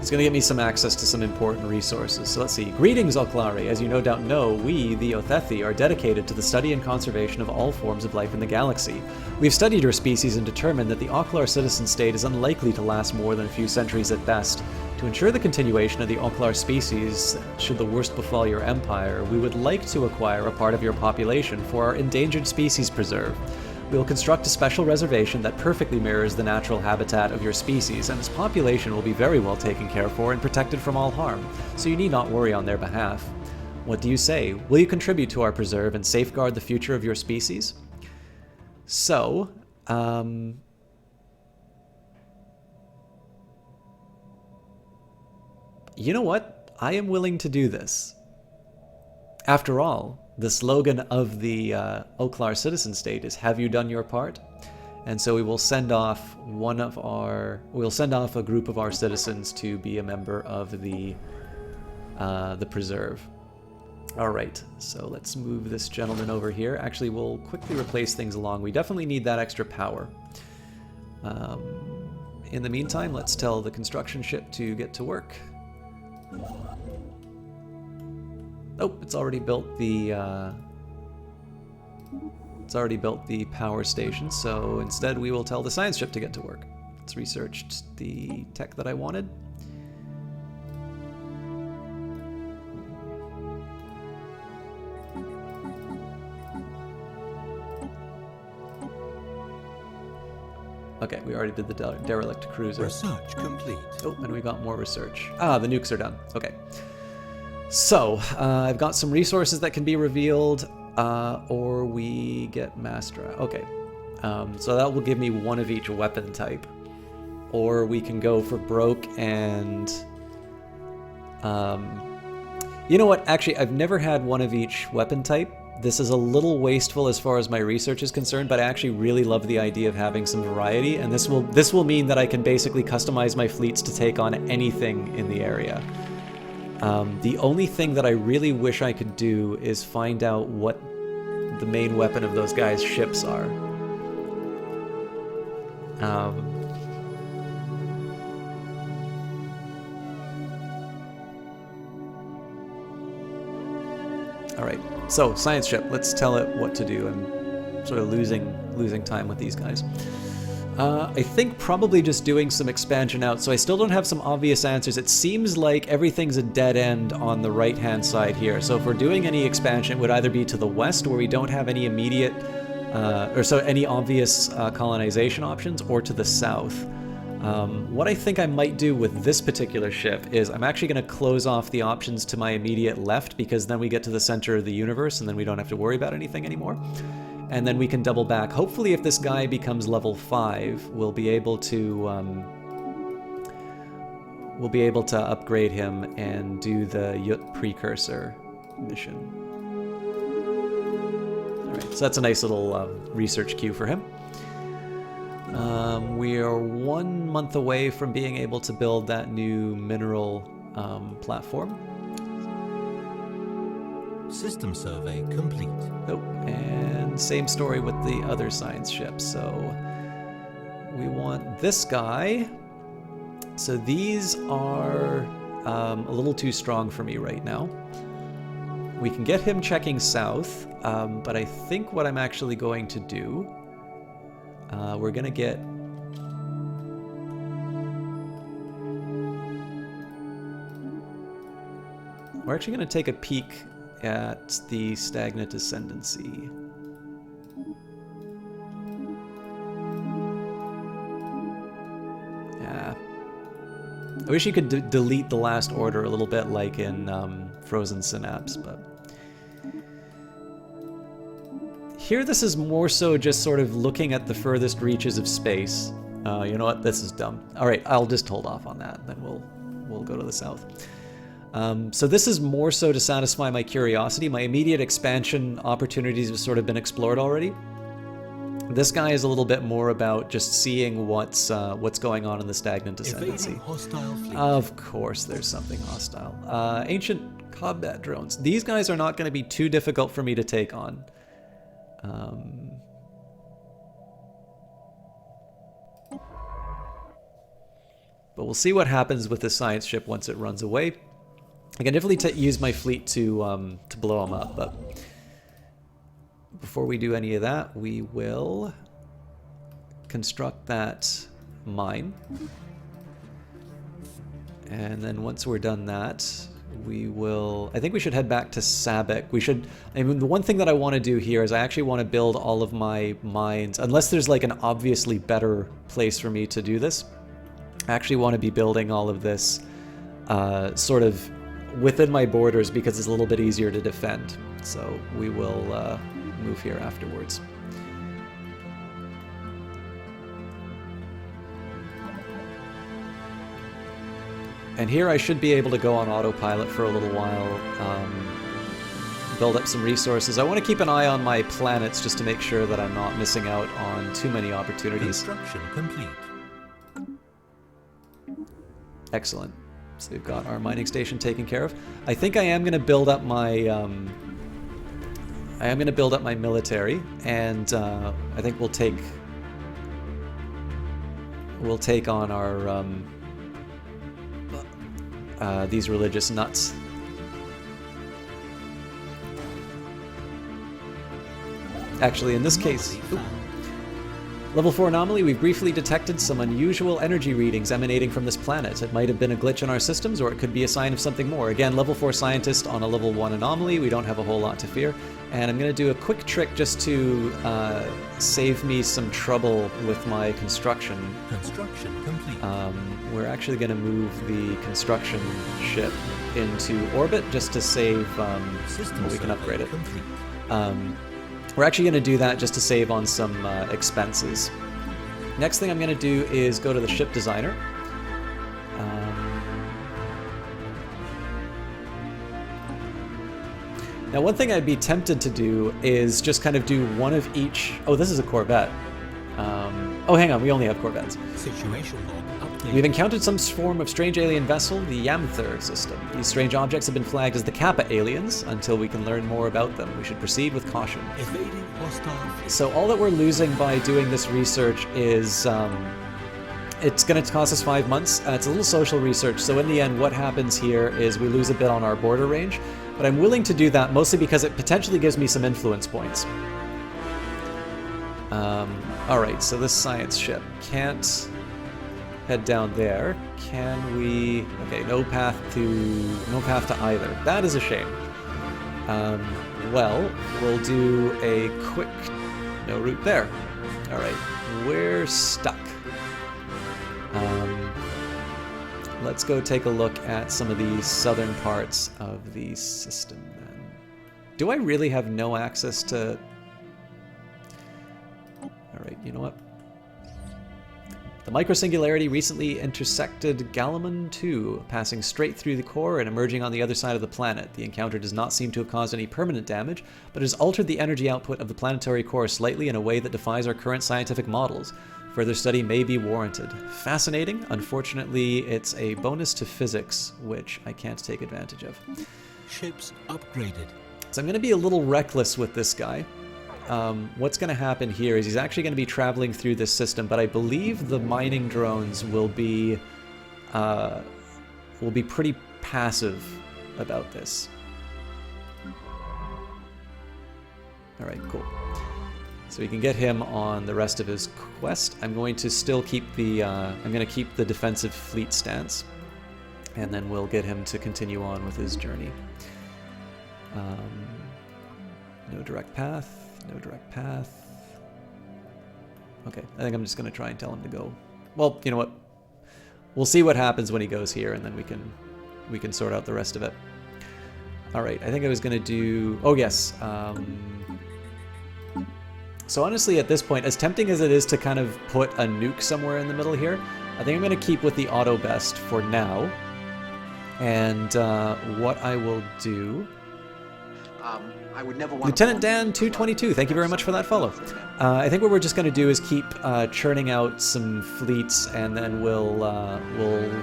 S1: It's going to get me some access to some important resources. So let's see. Greetings, Oklari. As you no doubt know, we, the Othethi, are dedicated to the study and conservation of all forms of life in the galaxy. We've studied your species and determined that the Oklar citizen state is unlikely to last more than a few centuries at best. To ensure the continuation of the Oklar species, should the worst befall your empire, we would like to acquire a part of your population for our endangered species preserve. We will construct a special reservation that perfectly mirrors the natural habitat of your species, and its population will be very well taken care for and protected from all harm, so you need not worry on their behalf. What do you say? Will you contribute to our preserve and safeguard the future of your species? So, you know what? I am willing to do this. After all, the slogan of the Oklar citizen state is "Have you done your part?" And so we will send off a group of our citizens to be a member of the preserve. All right, so let's move this gentleman over here. Actually, we'll quickly replace things along. We definitely need that extra power. In the meantime, let's tell the construction ship to get to work. Oh, it's already built the power station, so instead we will tell the science ship to get to work. It's researched the tech that I wanted. Okay, we already did the derelict cruiser.
S2: Research complete.
S1: Oh, and we got more research. Ah, the nukes are done. Okay. So, I've got some resources that can be revealed, or we get Mastra. Okay. So that will give me one of each weapon type. Or we can go for Broke and... you know what? Actually, I've never had one of each weapon type. This is a little wasteful as far as my research is concerned, but I actually really love the idea of having some variety, and this will mean that I can basically customize my fleets to take on anything in the area. The only thing that I really wish I could do is find out what the main weapon of those guys' ships are. Alright, so science ship, let's tell it what to do. I'm sort of losing time with these guys. I think probably just doing some expansion out, so I still don't have some obvious answers. It seems like everything's a dead end on the right-hand side here. So if we're doing any expansion, it would either be to the west, where we don't have any immediate, any obvious colonization options, or to the south. What I think I might do with this particular ship is I'm actually going to close off the options to my immediate left, because then we get to the center of the universe, and then we don't have to worry about anything anymore. And then we can double back. Hopefully, if this guy becomes level 5, we'll be able to upgrade him and do the Yut Precursor mission. All right, so that's a nice little research queue for him. We are 1 month away from being able to build that new mineral platform.
S2: System survey complete.
S1: Oh, and same story with the other science ship. So we want this guy. So these are a little too strong for me right now. We can get him checking south, but I think what I'm actually going to do, we're going to get... We're actually going to take a peek at the stagnant ascendancy. Yeah. I wish you could delete the last order a little bit like in Frozen Synapse, but... Here this is more so just sort of looking at the furthest reaches of space. You know what? This is dumb. Alright, I'll just hold off on that, then we'll go to the south. So this is more so to satisfy my curiosity. My immediate expansion opportunities have sort of been explored already. This guy is a little bit more about just seeing what's going on in the stagnant ascendancy. Of course there's something hostile. Ancient combat drones. These guys are not going to be too difficult for me to take on. But we'll see what happens with the science ship once it runs away. I can definitely use my fleet to blow them up, but before we do any of that, we will construct that mine. And then once we're done that, we will... I think we should head back to Sabek. We should... I mean, the one thing that I want to do here is I actually want to build all of my mines, unless there's like an obviously better place for me to do this. I actually want to be building all of this sort of within my borders because it's a little bit easier to defend. So we will move here afterwards. And here I should be able to go on autopilot for a little while, build up some resources. I want to keep an eye on my planets just to make sure that I'm not missing out on too many opportunities.
S2: Construction complete.
S1: Excellent. So we've got our mining station taken care of. I think I am going to build up my military, and I think we'll take on our these religious nuts. Actually, in this case, Level 4 anomaly, we've briefly detected some unusual energy readings emanating from this planet. It might have been a glitch in our systems, or it could be a sign of something more. Again, Level 4 scientist on a Level 1 anomaly. We don't have a whole lot to fear. And I'm going to do a quick trick just to save me some trouble with my construction.
S2: Construction complete.
S1: We're actually going to move the construction ship into orbit just to save... we can upgrade it. We're actually going to do that just to save on some expenses. Next thing I'm going to do is go to the ship designer. Now, one thing I'd be tempted to do is just kind of do one of each... Oh, this is a Corvette. Oh, hang on, we only have Corvettes.
S2: Situation log update.
S1: We've encountered some form of strange alien vessel, the Yamther system. These strange objects have been flagged as the Kappa aliens. Until we can learn more about them, we should proceed with caution.
S2: Evading hostile.
S1: So all that we're losing by doing this research is it's going to cost us 5 months. It's a little social research, so in the end what happens here is we lose a bit on our border range, but I'm willing to do that mostly because it potentially gives me some influence points. Alright, so this science ship can't head down there. Can we... Okay, no path to either. That is a shame. Well, we'll do a quick... No route there. Alright, we're stuck. Let's go take a look at some of the southern parts of the system then. Do I really have no access to... Alright, you know what? The microsingularity recently intersected Galamon 2, passing straight through the core and emerging on the other side of the planet. The encounter does not seem to have caused any permanent damage, but has altered the energy output of the planetary core slightly in a way that defies our current scientific models. Further study may be warranted. Fascinating. Unfortunately, it's a bonus to physics, which I can't take advantage of.
S2: Ships upgraded.
S1: So I'm going to be a little reckless with this guy. What's going to happen here is he's actually going to be traveling through this system, but I believe the mining drones will be pretty passive about this. All right, cool. So we can get him on the rest of his quest. I'm going to still keep the keep the defensive fleet stance, and then we'll get him to continue on with his journey. No direct path. No direct path. Okay, I think I'm just going to try and tell him to go. Well, you know what? We'll see what happens when he goes here, and then we can sort out the rest of it. All right, I think I was going to do. Oh yes. So honestly, at this point, as tempting as it is to kind of put a nuke somewhere in the middle here, I think I'm going to keep with the auto best for now. And what I will do...
S3: I would never want
S1: Lieutenant Dan 222, thank you very much for that follow. I think what we're just going to do is keep churning out some fleets, and then we'll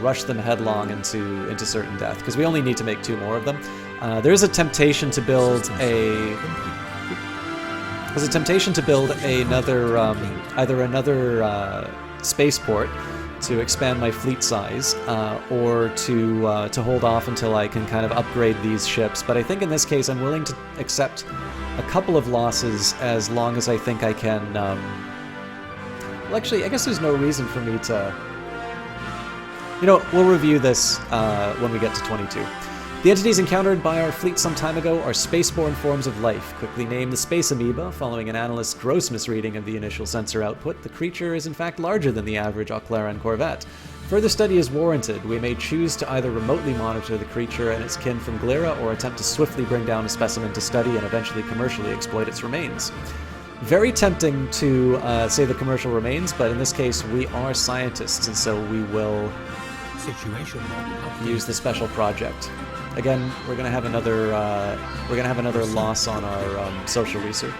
S1: rush them headlong into certain death, because we only need to make 2 more of them. There is a temptation to build another either another spaceport to expand my fleet size, or to hold off until I can kind of upgrade these ships. But I think in this case I'm willing to accept a couple of losses as long as I think I can... Well, actually, I guess there's no reason for me to... You know, we'll review this when we get to 22. The entities encountered by our fleet some time ago are spaceborne forms of life, quickly named the space amoeba. Following an analyst's gross misreading of the initial sensor output, the creature is in fact larger than the average Oklaran corvette. Further study is warranted. We may choose to either remotely monitor the creature and its kin from Glera, or attempt to swiftly bring down a specimen to study and eventually commercially exploit its remains. Very tempting to say the commercial remains, but in this case we are scientists, and so we will use the special project. Again, we're gonna have another loss on our social research.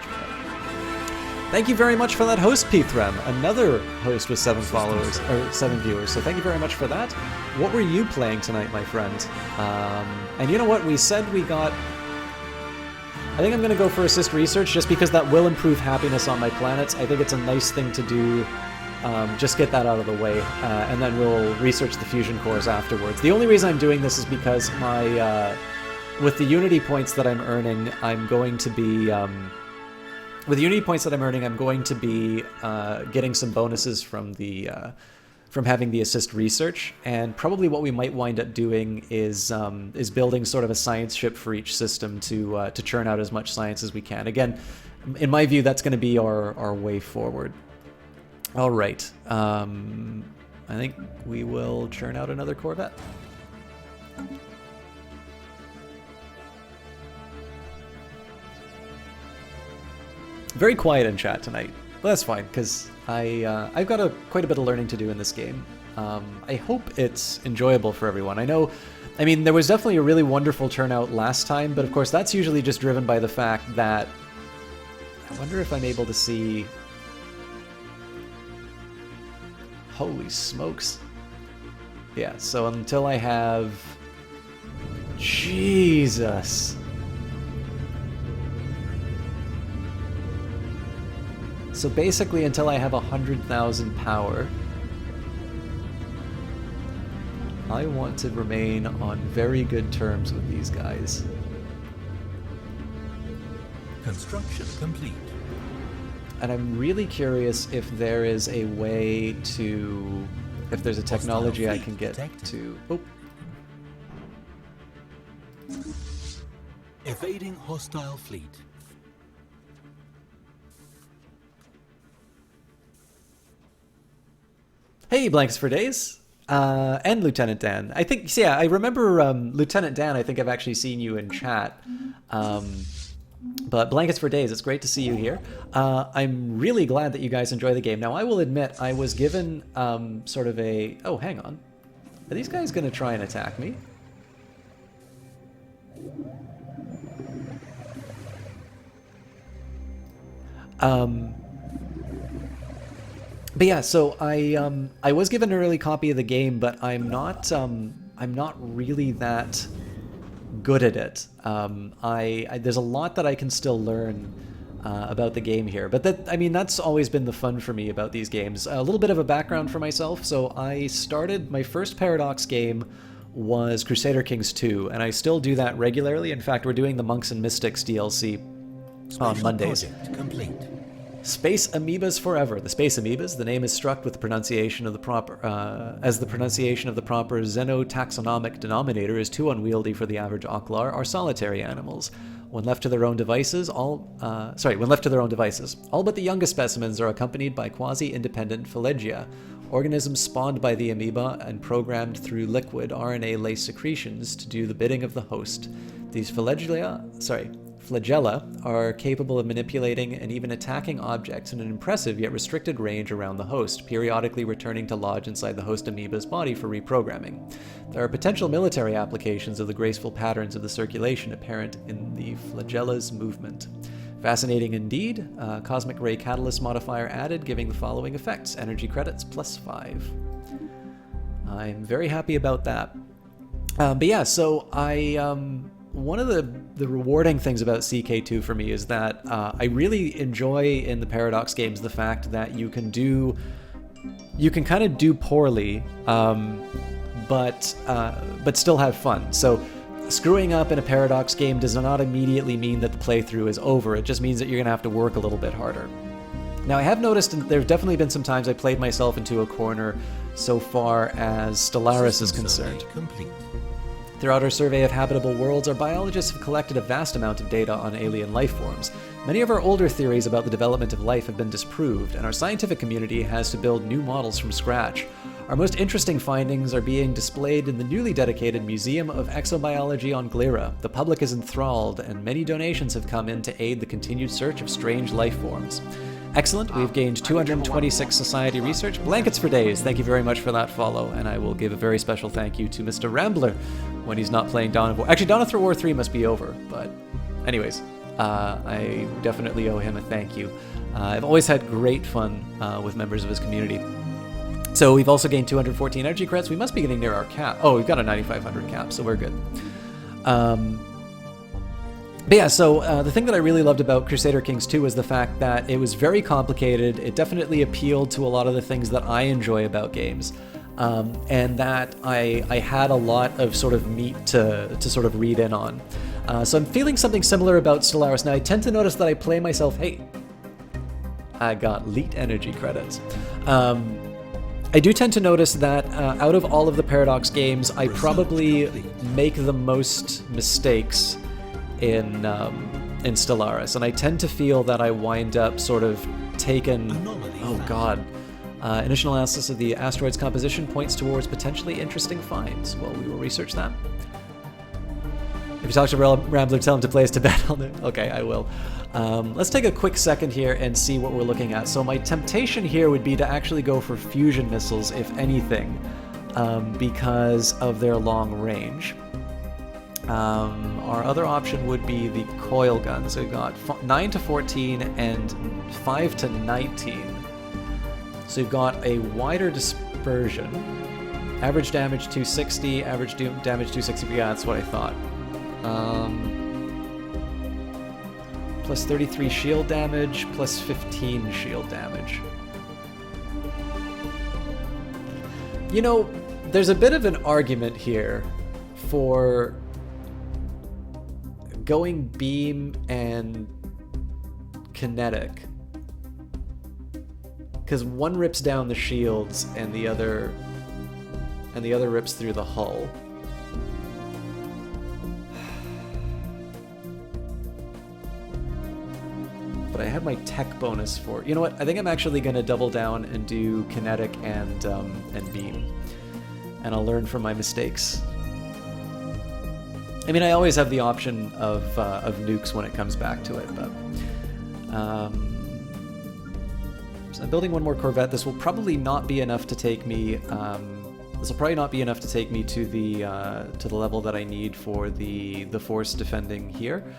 S1: Thank you very much for that host, P-Threm. Another host with 7 followers or 7 viewers. So thank you very much for that. What were you playing tonight, my friend? And you know what? We said we got. I think I'm gonna go for assist research just because that will improve happiness on my planets. I think it's a nice thing to do. Just get that out of the way, and then we'll research the fusion cores afterwards. The only reason I'm doing this is because with the Unity points that I'm earning, I'm going to be getting some bonuses from from having the assist research, and probably what we might wind up doing is building sort of a science ship for each system to churn out as much science as we can. Again, in my view, that's going to be our way forward. All right, I think we will churn out another Corvette. Very quiet in chat tonight, but that's fine, because I've got quite a bit of learning to do in this game. I hope it's enjoyable for everyone. I mean, there was definitely a really wonderful turnout last time, but of course that's usually just driven by the fact that... I wonder if I'm able to see... Holy smokes. Yeah, so until I have... Jesus. So basically until I have 100,000 power, I want to remain on very good terms with these guys.
S2: Construction complete.
S1: And I'm really curious if there is a way to... if there's a technology I can get to... Oh.
S2: Evading hostile fleet.
S1: Hey, Blanks for Days. And Lieutenant Dan. I think, yeah, I remember Lieutenant Dan, I think I've actually seen you in chat. But Blankets for Days, it's great to see you here. I'm really glad that you guys enjoy the game. Now, I will admit, I was given sort of a... Oh, hang on. Are these guys going to try and attack me? But yeah, so I was given an early copy of the game, but I'm not really that good at it. There's a lot that I can still learn about the game here, but that's always been the fun for me about these games. A little bit of a background for myself. So I started my first Paradox game was Crusader Kings 2, and I still do that regularly. In fact, we're doing the Monks and Mystics DLC on Mondays.
S2: Project complete.
S1: Space Amoebas Forever. The Space Amoebas, the name is struck with the pronunciation of the proper, as the pronunciation of the proper xenotaxonomic denominator is too unwieldy for the average Oklar, are solitary animals. When left to their own devices, all but the youngest specimens are accompanied by quasi-independent phalangia, organisms spawned by the amoeba and programmed through liquid RNA-laced secretions to do the bidding of the host. These flagella are capable of manipulating and even attacking objects in an impressive yet restricted range around the host, periodically returning to lodge inside the host amoeba's body for reprogramming. There are potential military applications of the graceful patterns of the circulation apparent in the flagella's movement. Fascinating indeed. Cosmic ray catalyst modifier added, giving the following effects: energy credits +5. I'm very happy about that. But yeah, so one of the rewarding things about CK2 for me is that I really enjoy in the Paradox games the fact that you can kind of do poorly, but still have fun. So screwing up in a Paradox game does not immediately mean that the playthrough is over. It just means that you're going to have to work a little bit harder. Now, I have noticed that there's definitely been some times I played myself into a corner so far as Stellaris is concerned.
S2: Complete.
S1: Throughout our survey of habitable worlds, our biologists have collected a vast amount of data on alien life forms. Many of our older theories about the development of life have been disproved, and our scientific community has to build new models from scratch. Our most interesting findings are being displayed in the newly dedicated Museum of Exobiology on Glera. The public is enthralled, and many donations have come in to aid the continued search of strange life forms. Excellent, we've gained 226 society research. Blankets for days, thank you very much for that follow, and I will give a very special thank you to Mr. Rambler when he's not playing Dawn of War. Actually, Dawn of War 3 must be over, but anyways, I definitely owe him a thank you. I've always had great fun with members of his community. So we've also gained 214 energy credits. We must be getting near our cap. Oh, we've got a 9,500 cap, so we're good. But yeah, so the thing that I really loved about Crusader Kings 2 was the fact that it was very complicated. It definitely appealed to a lot of the things that I enjoy about games. And that I had a lot of sort of meat to sort of read in on. So I'm feeling something similar about Stellaris. Now, I tend to notice that I play myself, hey, I got Leet energy credits. I do tend to notice that out of all of the Paradox games, I probably make the most mistakes in Stellaris, and I tend to feel that I wind up sort of taken. Oh God! Initial analysis of the asteroid's composition points towards potentially interesting finds. Well, we will research that. If you talk to Rambler, tell him to play his Tibet on there. Okay, I will. Let's take a quick second here and see what we're looking at. So my temptation here would be to actually go for fusion missiles, if anything, because of their long range. Our other option would be the coil guns. So we've got 9 to 14 and 5 to 19. So you've got a wider dispersion. Average damage 260, average damage 260. Yeah, that's what I thought. Plus 33 shield damage, plus 15 shield damage. You know, there's a bit of an argument here for going beam and kinetic, because one rips down the shields and the other rips through the hull. But I have my tech bonus for, you know what, I think I'm actually going to double down and do kinetic and beam, and I'll learn from my mistakes. I mean, I always have the option of nukes when it comes back to it, but so I'm building one more Corvette. This will probably not be enough to take me. This will probably not be enough to take me to the level that I need for the force defending here.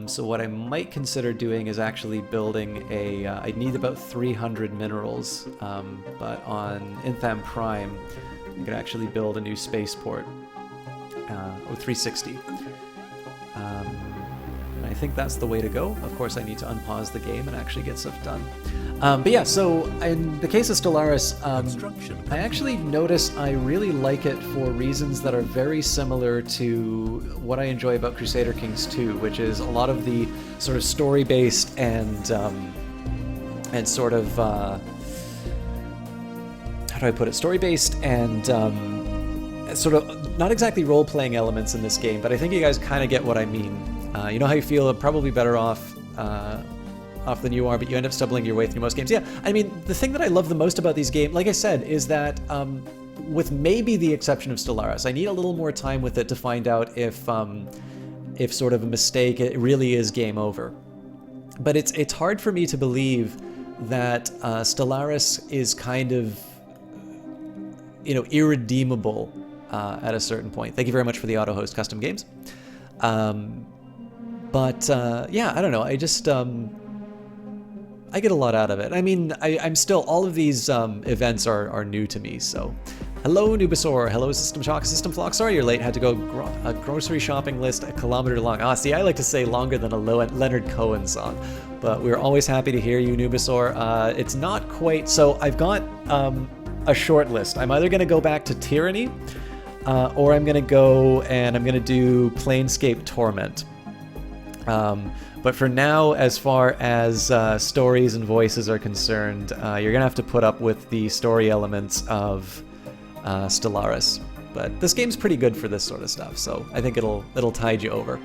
S1: So what I might consider doing is actually building a. I need about 300 minerals, but on Intham Prime, I could actually build a new spaceport. 360. I think that's the way to go. Of course, I need to unpause the game and actually get stuff done. But yeah, so in the case of Stellaris, I actually notice I really like it for reasons that are very similar to what I enjoy about Crusader Kings 2, which is a lot of the sort of story-based and sort of how do I put it? Story-based and sort of not exactly role-playing elements in this game, but I think you guys kind of get what I mean. You know how you feel probably better off than you are, but you end up stumbling your way through most games. Yeah, I mean, the thing that I love the most about these games, like I said, is that with maybe the exception of Stellaris, I need a little more time with it to find out if sort of a mistake, it really is game over. But it's hard for me to believe that Stellaris is kind of, you know, irredeemable at a certain point. Thank you very much for the auto-host custom games. But yeah, I don't know. I just I get a lot out of it. I mean, I'm still, all of these events are new to me. So, hello Nubasaur, hello System Shock, System Flock. Sorry you're late. Had to go a grocery shopping list a kilometer long. Ah, see, I like to say longer than a Leonard Cohen song. But we're always happy to hear you, Nubasaur. It's not quite. So I've got a short list. I'm either going to go back to Tyranny, or I'm going to go and I'm going to do Planescape Torment. But for now, as far as stories and voices are concerned, you're gonna have to put up with the story elements of Stellaris. But this game's pretty good for this sort of stuff, so I think it'll tide you over.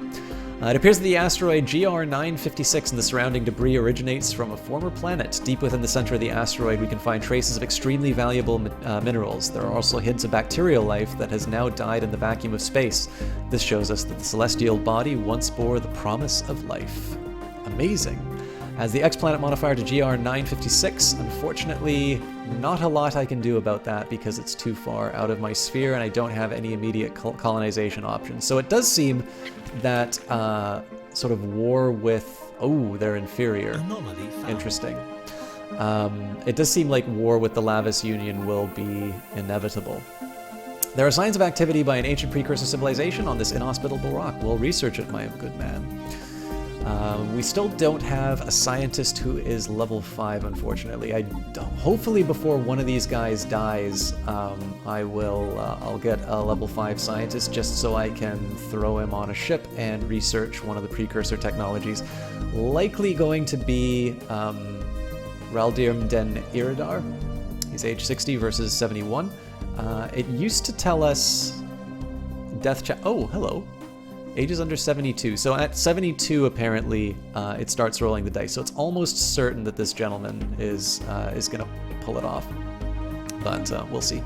S1: It appears that the asteroid GR956 and the surrounding debris originates from a former planet. Deep within the center of the asteroid, we can find traces of extremely valuable minerals. There are also hints of bacterial life that has now died in the vacuum of space. This shows us that the celestial body once bore the promise of life. Amazing. As the X-Planet modifier to GR956, unfortunately, not a lot I can do about that because it's too far out of my sphere and I don't have any immediate colonization options. So it does seem that sort of war with... Oh, they're inferior.
S2: Anomaly found.
S1: Interesting. It does seem like war with the Lavis Union will be inevitable. There are signs of activity by an ancient precursor civilization on this inhospitable rock. We'll research it, my good man. We still don't have a scientist who is level 5, unfortunately. Hopefully before one of these guys dies, I'll get a level 5 scientist just so I can throw him on a ship and research one of the precursor technologies. Likely going to be Raldirm Den Iridar. He's age 60 versus 71. It used to tell us Oh, hello. Ages under 72. So at 72, apparently, it starts rolling the dice. So it's almost certain that this gentleman is going to pull it off. But we'll see.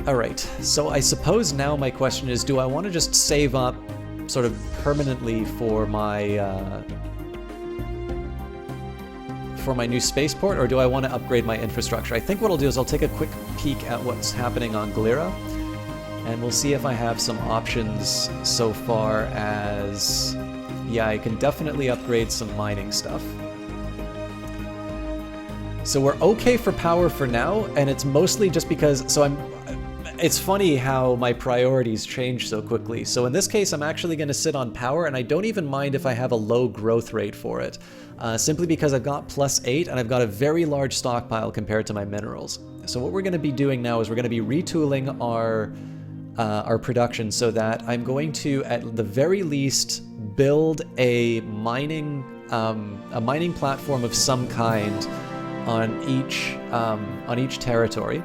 S1: All right. So I suppose now my question is, do I want to just save up sort of permanently for my new spaceport, or do I want to upgrade my infrastructure? I think what I'll do is I'll take a quick peek at what's happening on Glira. And we'll see if I have some options so far as... Yeah, I can definitely upgrade some mining stuff. So we're okay for power for now, and it's mostly just because... It's funny how my priorities change so quickly. So in this case, I'm actually going to sit on power, and I don't even mind if I have a low growth rate for it. Simply because I've got +8, and I've got a very large stockpile compared to my minerals. So what we're going to be doing now is we're going to be retooling our production so that I'm going to, at the very least, build a mining platform of some kind on each territory.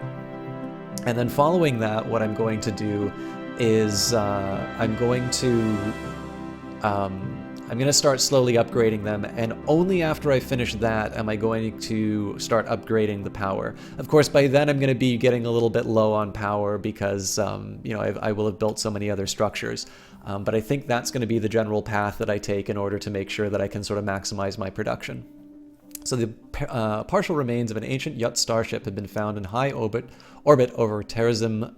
S1: And then following that, what I'm going to do is I'm going to start slowly upgrading them, and only after I finish that am I going to start upgrading the power. Of course, by then I'm going to be getting a little bit low on power because, you know, I will have built so many other structures. But I think that's going to be the general path that I take in order to make sure that I can sort of maximize my production. So the partial remains of an ancient Yut starship have been found in high orbit over Terrazim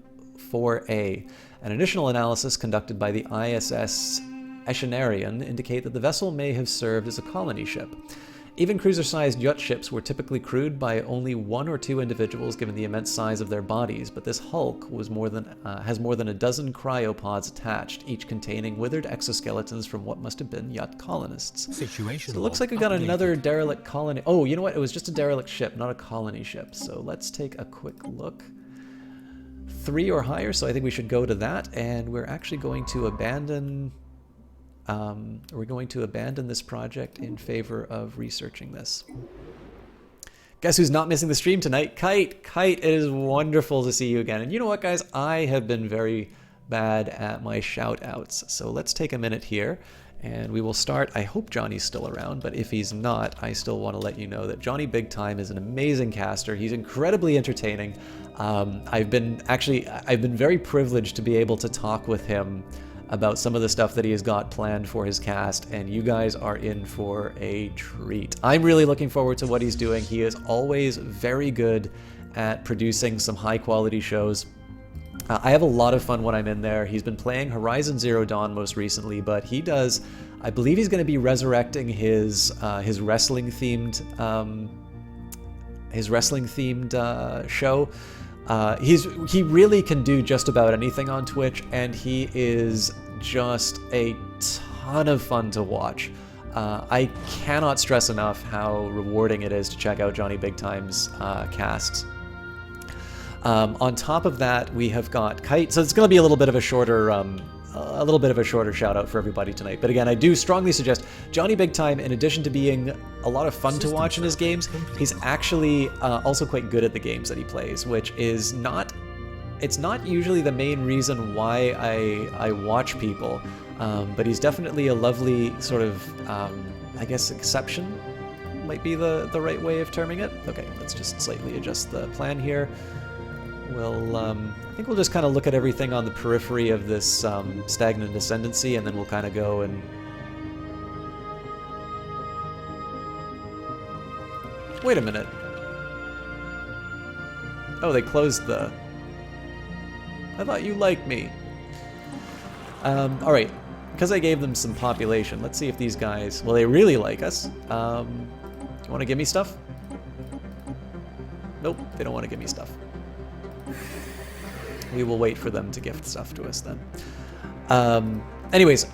S1: 4A. An additional analysis conducted by the ISS Eschenarian indicate that the vessel may have served as a colony ship. Even cruiser-sized yacht ships were typically crewed by only 1 or 2 individuals given the immense size of their bodies, but this hulk has more than a dozen cryopods attached, each containing withered exoskeletons from what must have been yacht colonists.
S2: Situation
S1: So it looks like we
S2: log
S1: got
S2: updated.
S1: another derelict colony. Oh, you know what? It was just a derelict ship, not a colony ship. So let's take a quick look. 3 or higher, so I think we should go to that, and we're actually going to abandon... we're going to abandon this project in favor of researching this. Guess who's not missing the stream tonight? Kite! Kite, it is wonderful to see you again. And you know what, guys? I have been very bad at my shout-outs. So let's take a minute here, and we will start. I hope Johnny's still around, but if he's not, I still want to let you know that Johnny Big Time is an amazing caster. He's incredibly entertaining. I've been very privileged to be able to talk with him about some of the stuff that he has got planned for his cast, and you guys are in for a treat. I'm really looking forward to what he's doing. He is always very good at producing some high-quality shows. I have a lot of fun when I'm in there. He's been playing Horizon Zero Dawn most recently, but he does... I believe he's going to be resurrecting his wrestling-themed show. He really can do just about anything on Twitch, and he is just a ton of fun to watch. I cannot stress enough how rewarding it is to check out Johnny Big Time's casts. On top of that, we have got Kite. So it's going to be a little bit of a shorter shout out for everybody tonight. But again, I do strongly suggest Johnny Big Time, in addition to being a lot of fun to watch in his games, he's actually also quite good at the games that he plays, which is not... It's not usually the main reason why I watch people, but he's definitely a lovely sort of, I guess, exception might be the right way of terming it. Okay, let's just slightly adjust the plan here. We'll, I think we'll just kind of look at everything on the periphery of this stagnant ascendancy, and then we'll kind of go and... Wait a minute. Oh, they closed the... I thought you liked me. Alright, because I gave them some population, let's see if these guys... Well, they really like us. Do you want to give me stuff? Nope, they don't want to give me stuff. We will wait for them to gift stuff to us then. Anyways,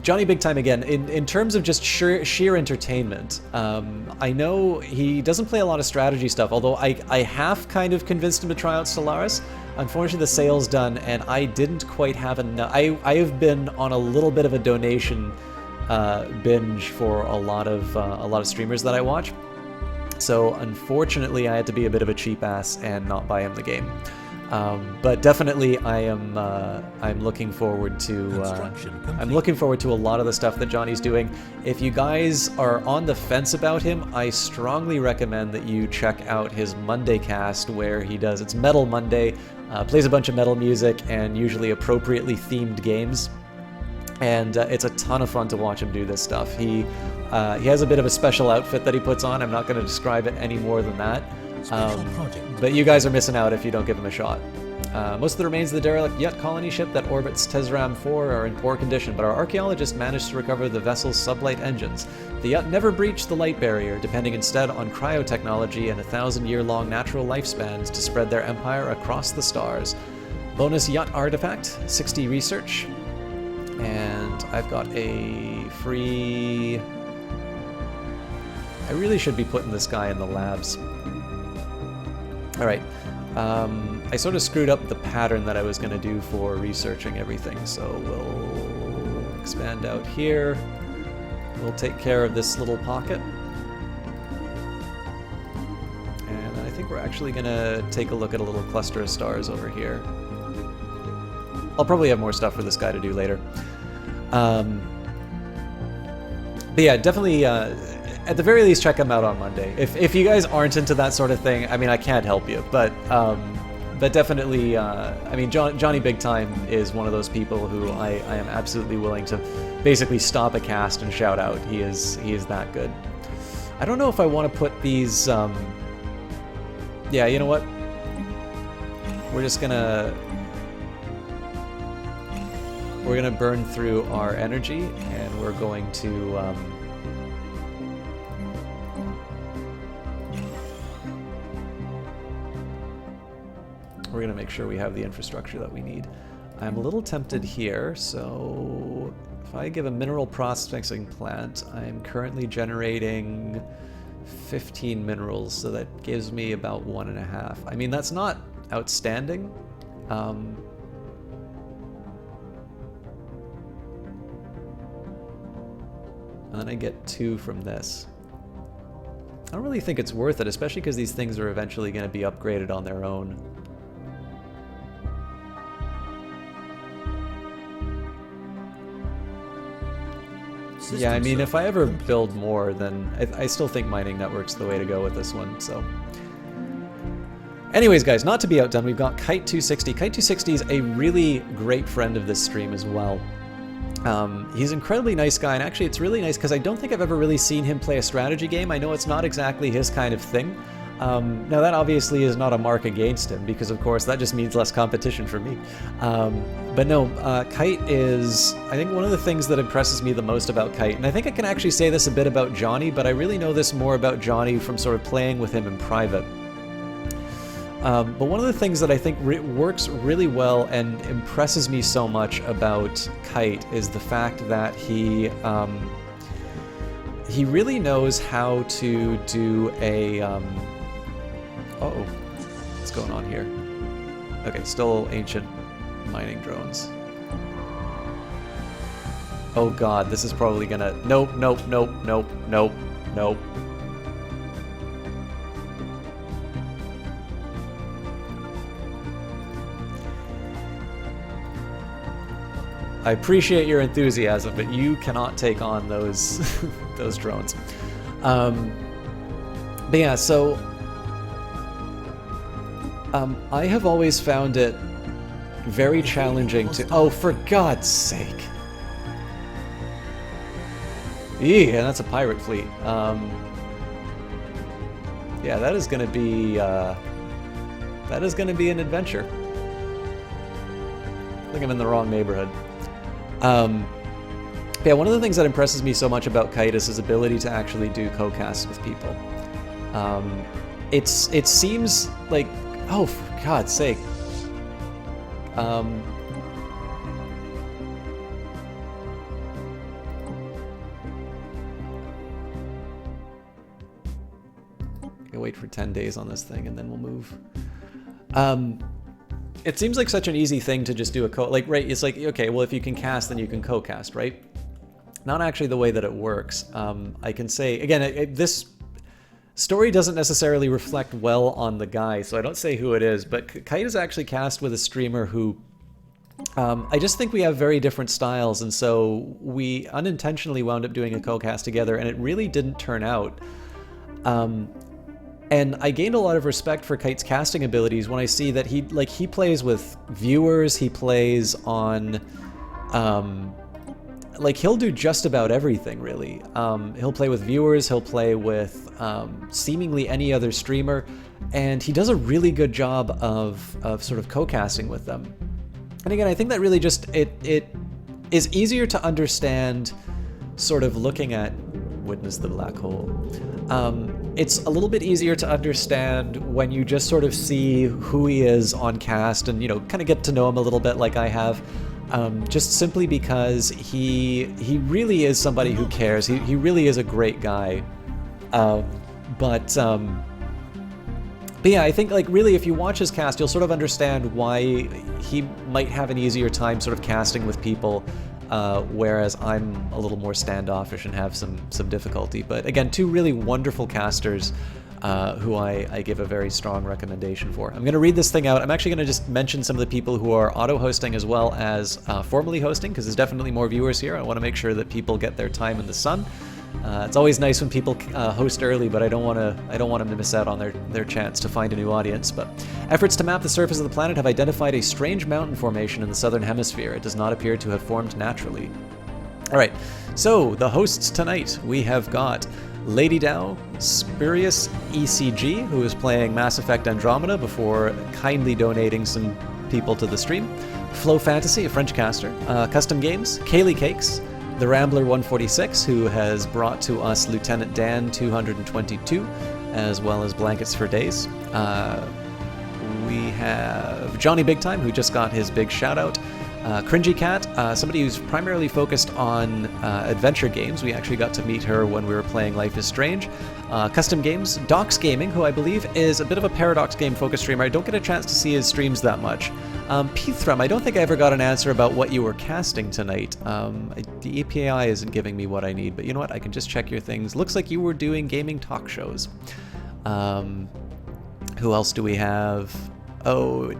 S1: Johnny Big Time again. In terms of just sheer entertainment, I know he doesn't play a lot of strategy stuff, although I have kind of convinced him to try out Stellaris. Unfortunately, the sale's done, and I didn't quite have enough. I have been on a little bit of a donation binge for a lot of streamers that I watch. So unfortunately, I had to be a bit of a cheap ass and not buy him the game. But definitely, I'm looking forward to a lot of the stuff that Johnny's doing. If you guys are on the fence about him, I strongly recommend that you check out his Monday cast, where he does, it's Metal Monday, plays a bunch of metal music and usually appropriately themed games. And it's a ton of fun to watch him do this stuff. He has a bit of a special outfit that he puts on. I'm not going to describe it any more than that. But you guys are missing out if you don't give him a shot. Most of the remains of the derelict yacht colony ship that orbits Tezram 4 are in poor condition, but our archaeologists managed to recover the vessel's sublight engines. The yacht never breached the light barrier, depending instead on cryotechnology and 1,000-year-long natural lifespans to spread their empire across the stars. Bonus yacht artifact, 60 research, and I've got a free... I really should be putting this guy in the labs. Alright, I sort of screwed up the pattern that I was going to do for researching everything, so we'll expand out here. We'll take care of this little pocket. And I think we're actually going to take a look at a little cluster of stars over here. I'll probably have more stuff for this guy to do later. But yeah, definitely... at the very least, check him out on Monday. If you guys aren't into that sort of thing, I mean, I can't help you. But definitely, I mean, Johnny Big Time is one of those people who I am absolutely willing to basically stop a cast and shout out. He is that good. I don't know if I want to put these... yeah, you know what? We're just gonna... We're gonna burn through our energy, and we're going to... We're going to make sure we have the infrastructure that we need. I'm a little tempted here, so if I give a mineral processing plant, I'm currently generating 15 minerals, so that gives me about 1.5. I mean, that's not outstanding. And then I get 2 from this. I don't really think it's worth it, especially because these things are eventually going to be upgraded on their own. Yeah, I mean, if I ever build more, then I still think mining network's the way to go with this one, so. Anyways, guys, not to be outdone, we've got Kite 260. Kite 260 is a really great friend of this stream as well. He's an incredibly nice guy, and actually it's really nice because I don't think I've ever really seen him play a strategy game. I know it's not exactly his kind of thing. Now that obviously is not a mark against him, because of course that just means less competition for me. But no, Kite is, I think, one of the things that impresses me the most about Kite, and I think I can actually say this a bit about Johnny, but I really know this more about Johnny from sort of playing with him in private. But one of the things that I think works really well and impresses me so much about Kite is the fact that he really knows how to do a... Uh-oh, what's going on here? Okay, still ancient mining drones. Oh god, this is probably gonna... Nope, nope, nope, nope, nope, nope. I appreciate your enthusiasm, but you cannot take on those those drones. But yeah, so I have always found it very challenging to... Oh, for God's sake! Yeah, that's a pirate fleet. Yeah, that is going to be an adventure. I think I'm in the wrong neighborhood. Yeah, one of the things that impresses me so much about Kite is his ability to actually do co-casts with people. It seems like... Oh, for God's sake. Wait for 10 days on this thing and then we'll move. It seems like such an easy thing to just do a right, it's like, okay, well, if you can cast, then you can co-cast, right? Not actually the way that it works. I can say, again, this story doesn't necessarily reflect well on the guy, so I don't say who it is, but Kite is actually cast with a streamer who, I just think we have very different styles, and so we unintentionally wound up doing a co-cast together, and it really didn't turn out. And I gained a lot of respect for Kite's casting abilities when I see that he plays with viewers, he plays on, he'll do just about everything, really. He'll play with viewers, he'll play with seemingly any other streamer, and he does a really good job of sort of co-casting with them. And again, I think that really just, it is easier to understand sort of looking at Witness the Black Hole. It's a little bit easier to understand when you just sort of see who he is on cast and, you know, kind of get to know him a little bit like I have. Just simply because he really is somebody who cares. He really is a great guy. But yeah, I think, like, really, if you watch his cast, you'll sort of understand why he might have an easier time sort of casting with people, whereas I'm a little more standoffish and have some difficulty. But again, two really wonderful casters who I give a very strong recommendation for. I'm going to read this thing out. I'm actually going to just mention some of the people who are auto-hosting as well as formally hosting, because there's definitely more viewers here. I want to make sure that people get their time in the sun. It's always nice when people host early, but I don't want them to miss out on their chance to find a new audience. But efforts to map the surface of the planet have identified a strange mountain formation in the southern hemisphere. It does not appear to have formed naturally. All right, so the hosts tonight, we have got Lady Dow, Spurious ECG, who is playing Mass Effect Andromeda before kindly donating some people to the stream, Flow Fantasy, a French caster, Custom Games, Kaylee Cakes, The Rambler 146, who has brought to us Lieutenant Dan 222, as well as Blankets for Days. We have Johnny Big Time, who just got his big shout out. Cringy Cat, somebody who's primarily focused on adventure games. We actually got to meet her when we were playing Life is Strange. Custom Games, Docs Gaming, who I believe is a bit of a Paradox game focused streamer. I don't get a chance to see his streams that much. Pthrum, I don't think I ever got an answer about what you were casting tonight. The API isn't giving me what I need, but you know what? I can just check your things. Looks like you were doing gaming talk shows. Who else do we have? Oh,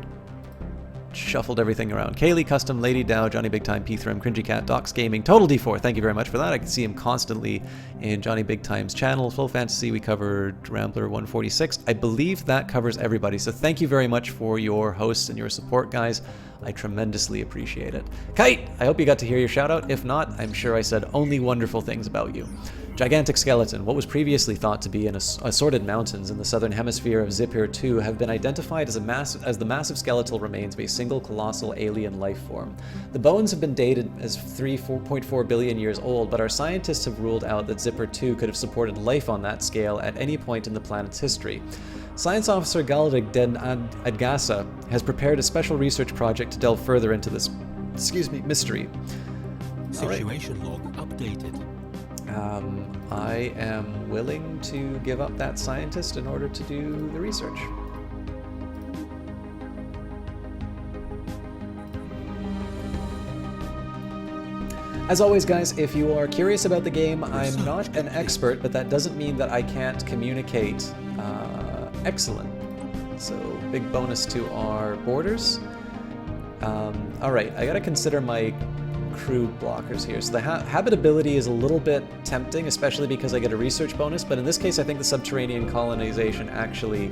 S1: shuffled everything around. Kaylee, Custom, Lady Dow, Johnny Big Time, Pthrum, Cringy Cat, Docs Gaming, Total D4. Thank you very much for that. I can see him constantly in Johnny Big Time's channel. Full Fantasy, we covered Rambler 146. I believe that covers everybody. So thank you very much for your hosts and your support, guys. I tremendously appreciate it. Kite, I hope you got to hear your shout out. If not, I'm sure I said only wonderful things about you. Gigantic Skeleton, what was previously thought to be in assorted mountains in the southern hemisphere of Zipir 2 have been identified as the massive skeletal remains of a single colossal alien life form. The bones have been dated as 4.4 billion years old, but our scientists have ruled out that Zipir 2 could have supported life on that scale at any point in the planet's history. Science Officer Galdig Den Adgasa has prepared a special research project to delve further into this, mystery.
S2: Situation log updated.
S1: I am willing to give up that scientist in order to do the research. As always, guys, if you are curious about the game, I'm not an expert, but that doesn't mean that I can't communicate excellent. So, big bonus to our borders. Alright, I gotta consider my crew blockers here. So the habitability is a little bit tempting, especially because I get a research bonus, but in this case I think the subterranean colonization actually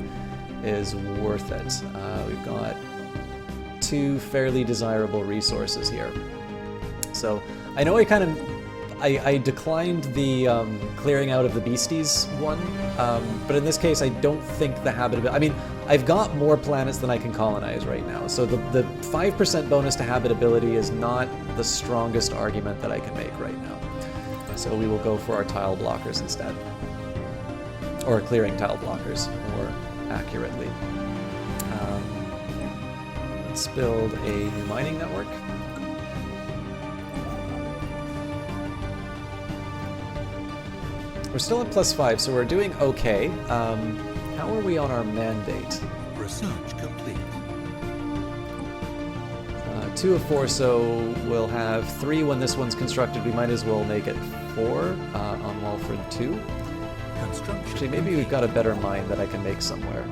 S1: is worth it. We've got two fairly desirable resources here. So I know I declined the clearing out of the beasties one, but in this case I don't think the habitability... I mean, I've got more planets than I can colonize right now, so the 5% bonus to habitability is not the strongest argument that I can make right now. So we will go for our tile blockers instead. Or clearing tile blockers, more accurately. Let's build a new mining network. We're still at +5, so we're doing okay. How are we on our mandate?
S2: Research complete.
S1: 2 of 4, so we'll have 3 when this one's constructed. We might as well make it 4 on Walford 2. Actually, maybe we've got a better mine that I can make somewhere.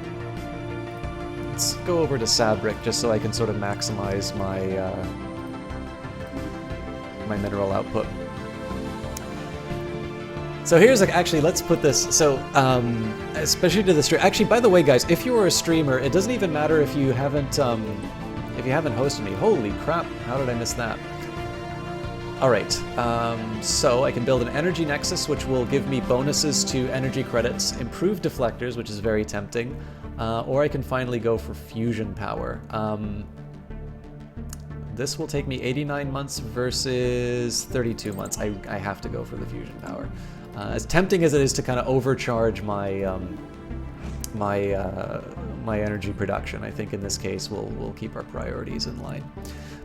S1: Let's go over to Sabrick just so I can sort of maximize my my mineral output. So here's actually, let's put this, so especially to the stream. Actually, by the way, guys, if you are a streamer, it doesn't even matter if you haven't hosted me. Holy crap, how did I miss that? All right, so I can build an energy nexus, which will give me bonuses to energy credits, improved deflectors, which is very tempting, or I can finally go for fusion power. This will take me 89 months versus 32 months. I have to go for the fusion power. As tempting as it is to kind of overcharge my my energy production, I think in this case we'll keep our priorities in line.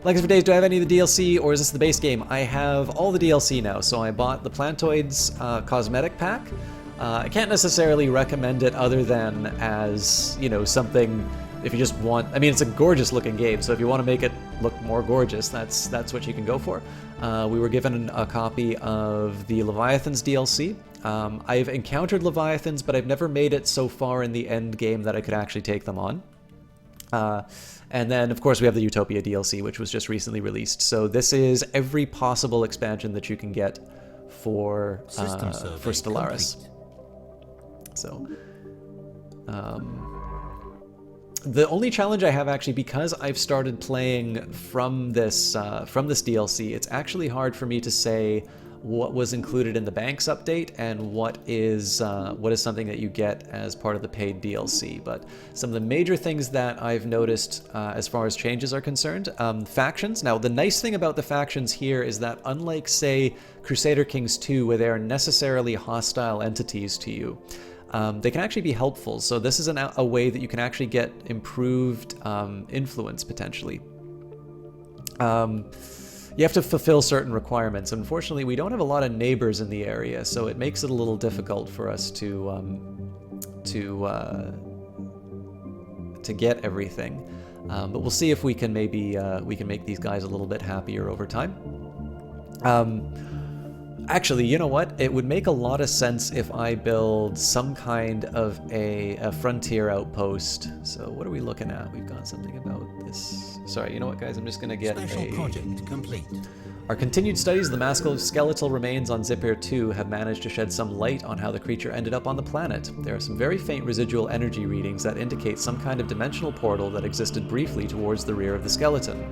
S1: Like for days, do I have any of the DLC, or is this the base game? I have all the DLC now, so I bought the Plantoids cosmetic pack. I can't necessarily recommend it other than as, you know, something if you just want... I mean, it's a gorgeous looking game, so if you want to make it look more gorgeous, that's what you can go for. We were given a copy of the Leviathans DLC. I've encountered Leviathans, but I've never made it so far in the end game that I could actually take them on. And then, of course, we have the Utopia DLC, which was just recently released. So this is every possible expansion that you can get for Stellaris.
S2: Complete.
S1: So, the only challenge I have actually, because I've started playing from this DLC, it's actually hard for me to say what was included in the Banks update and what is something that you get as part of the paid DLC. But some of the major things that I've noticed as far as changes are concerned, factions. Now, the nice thing about the factions here is that unlike, say, Crusader Kings 2, where they are necessarily hostile entities to you, they can actually be helpful. So this is a way that you can actually get improved influence, potentially. You have to fulfill certain requirements. Unfortunately, we don't have a lot of neighbors in the area, so it makes it a little difficult for us to get everything. But we'll see if we can maybe we can make these guys a little bit happier over time. Actually, you know what? It would make a lot of sense if I build some kind of a frontier outpost. So what are we looking at? We've got something about this. Sorry, you know what, guys? I'm just going to get
S2: Special project complete.
S1: Our continued studies of the musculoskeletal remains on Zipir 2 have managed to shed some light on how the creature ended up on the planet. There are some very faint residual energy readings that indicate some kind of dimensional portal that existed briefly towards the rear of the skeleton.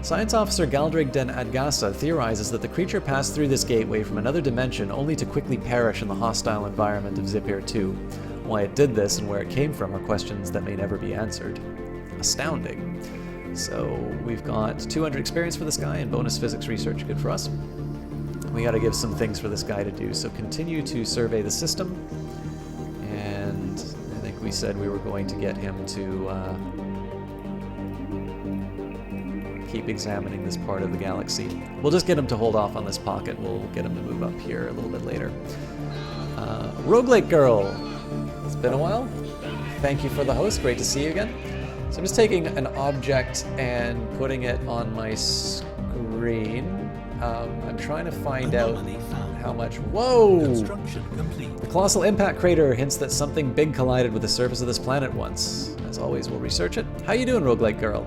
S1: Science officer Galdrig Den Adgasa theorizes that the creature passed through this gateway from another dimension only to quickly perish in the hostile environment of Zipir 2. Why it did this and where it came from are questions that may never be answered. Astounding. So we've got 200 experience for this guy and bonus physics research, good for us. We got to give some things for this guy to do, so continue to survey the system. And I think we said we were going to get him to keep examining this part of the galaxy. We'll just get him to hold off on this pocket. We'll get him to move up here a little bit later. Roguelike Girl, it's been a while. Thank you for the host, great to see you again. So I'm just taking an object and putting it on my screen. I'm trying to find out how much... Whoa! The colossal impact crater hints that something big collided with the surface of this planet once. As always, we'll research it. How you doing, Roguelike Girl?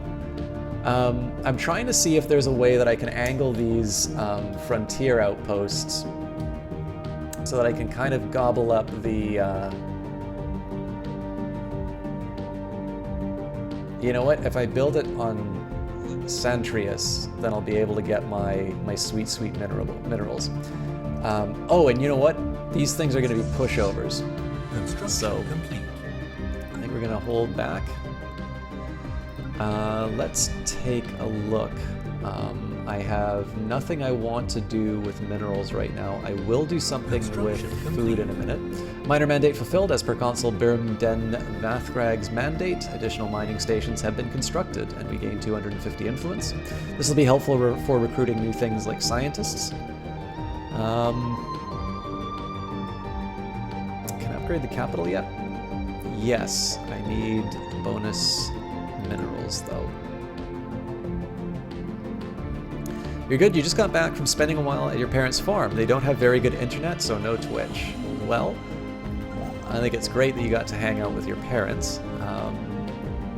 S1: I'm trying to see if there's a way that I can angle these frontier outposts so that I can kind of gobble up the... You know what? If I build it on Santrius, then I'll be able to get my sweet, sweet minerals. Oh, and you know what? These things are going to be pushovers. So I think we're going to hold back. Let's take a look. I have nothing I want to do with minerals right now. I will do something with food in a minute. Minor mandate fulfilled as per Consul Birm Den Vathrag's mandate. Additional mining stations have been constructed and we gain 250 influence. This will be helpful for recruiting new things like scientists. Can I upgrade the capital yet? Yes, I need bonus minerals though. You're good, you just got back from spending a while at your parents' farm. They don't have very good internet, so no Twitch. Well, I think it's great that you got to hang out with your parents,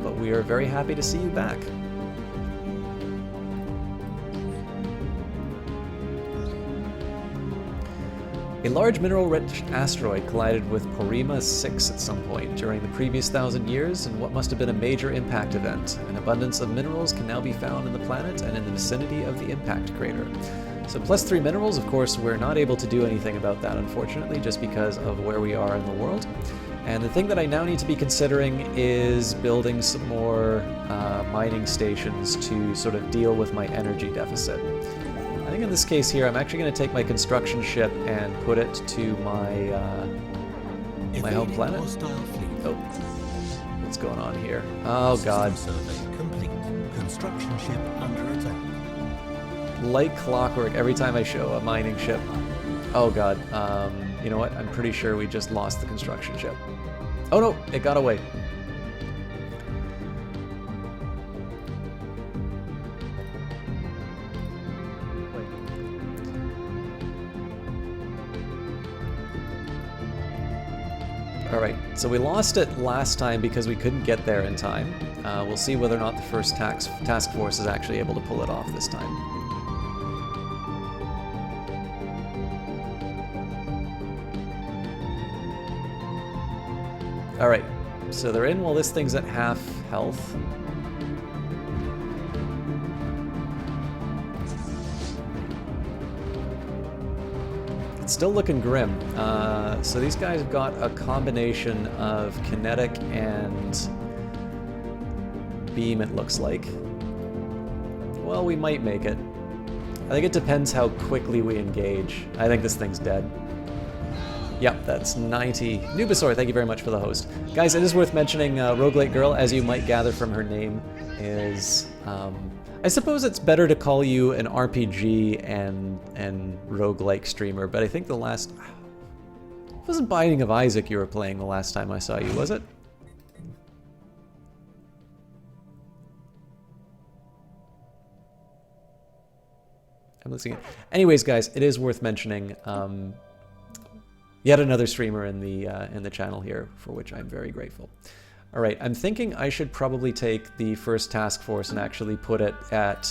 S1: but we are very happy to see you back. A large mineral-rich asteroid collided with Porrima 6 at some point during the previous 1,000 years in what must have been a major impact event. An abundance of minerals can now be found in the planet and in the vicinity of the impact crater. So +3 minerals, of course, we're not able to do anything about that, unfortunately, just because of where we are in the world. And the thing that I now need to be considering is building some more mining stations to sort of deal with my energy deficit. I think in this case here, I'm actually going to take my construction ship and put it to my my home planet. Oh, what's going on here? Oh God!
S2: Construction ship under attack.
S1: Like clockwork, every time I show a mining ship. Oh God! You know what? I'm pretty sure we just lost the construction ship. Oh no! It got away. Alright, so we lost it last time because we couldn't get there in time. We'll see whether or not the first task force is actually able to pull it off this time. Alright, so they're in while this thing's at half health. It's still looking grim. So these guys have got a combination of kinetic and beam, it looks like. Well, we might make it. I think it depends how quickly we engage. I think this thing's dead. Yep, that's 90. Nubasaur, thank you very much for the host. Guys, it is worth mentioning Roguelite Girl, as you might gather from her name, is... I suppose it's better to call you an RPG and roguelike streamer, but I think the last... It wasn't Binding of Isaac you were playing the last time I saw you, was it? I'm listening. Anyways, guys, it is worth mentioning yet another streamer in the channel here, for which I'm very grateful. All right, I'm thinking I should probably take the first task force and actually put it at...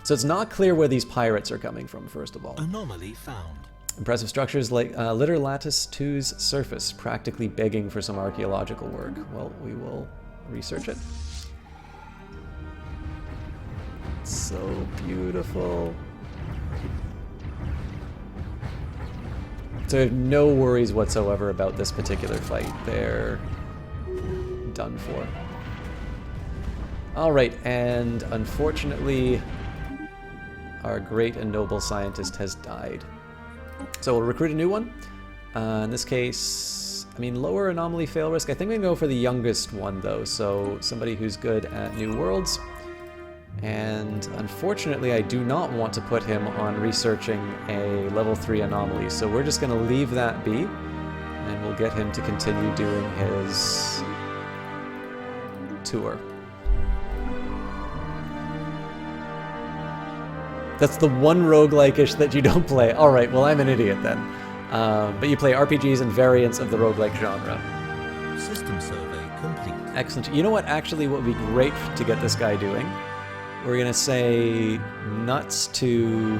S1: So it's not clear where these pirates are coming from, first of all.
S2: Anomaly found.
S1: Impressive structures like litter lattice 2's surface, practically begging for some archaeological work. Well, we will research it. So beautiful. So I have no worries whatsoever about this particular fight. They're done for. Alright, and unfortunately, our great and noble scientist has died. So we'll recruit a new one. In this case, I mean, lower anomaly fail risk. I think we can go for the youngest one, though. So somebody who's good at new worlds. And unfortunately, I do not want to put him on researching a level 3 anomaly. So we're just going to leave that be. And we'll get him to continue doing his tour. That's the one roguelike-ish that you don't play. Alright, well I'm an idiot then. But you play RPGs and variants of the roguelike genre.
S2: System survey complete.
S1: Excellent. You know what actually would be great to get this guy doing? We're gonna say nuts to...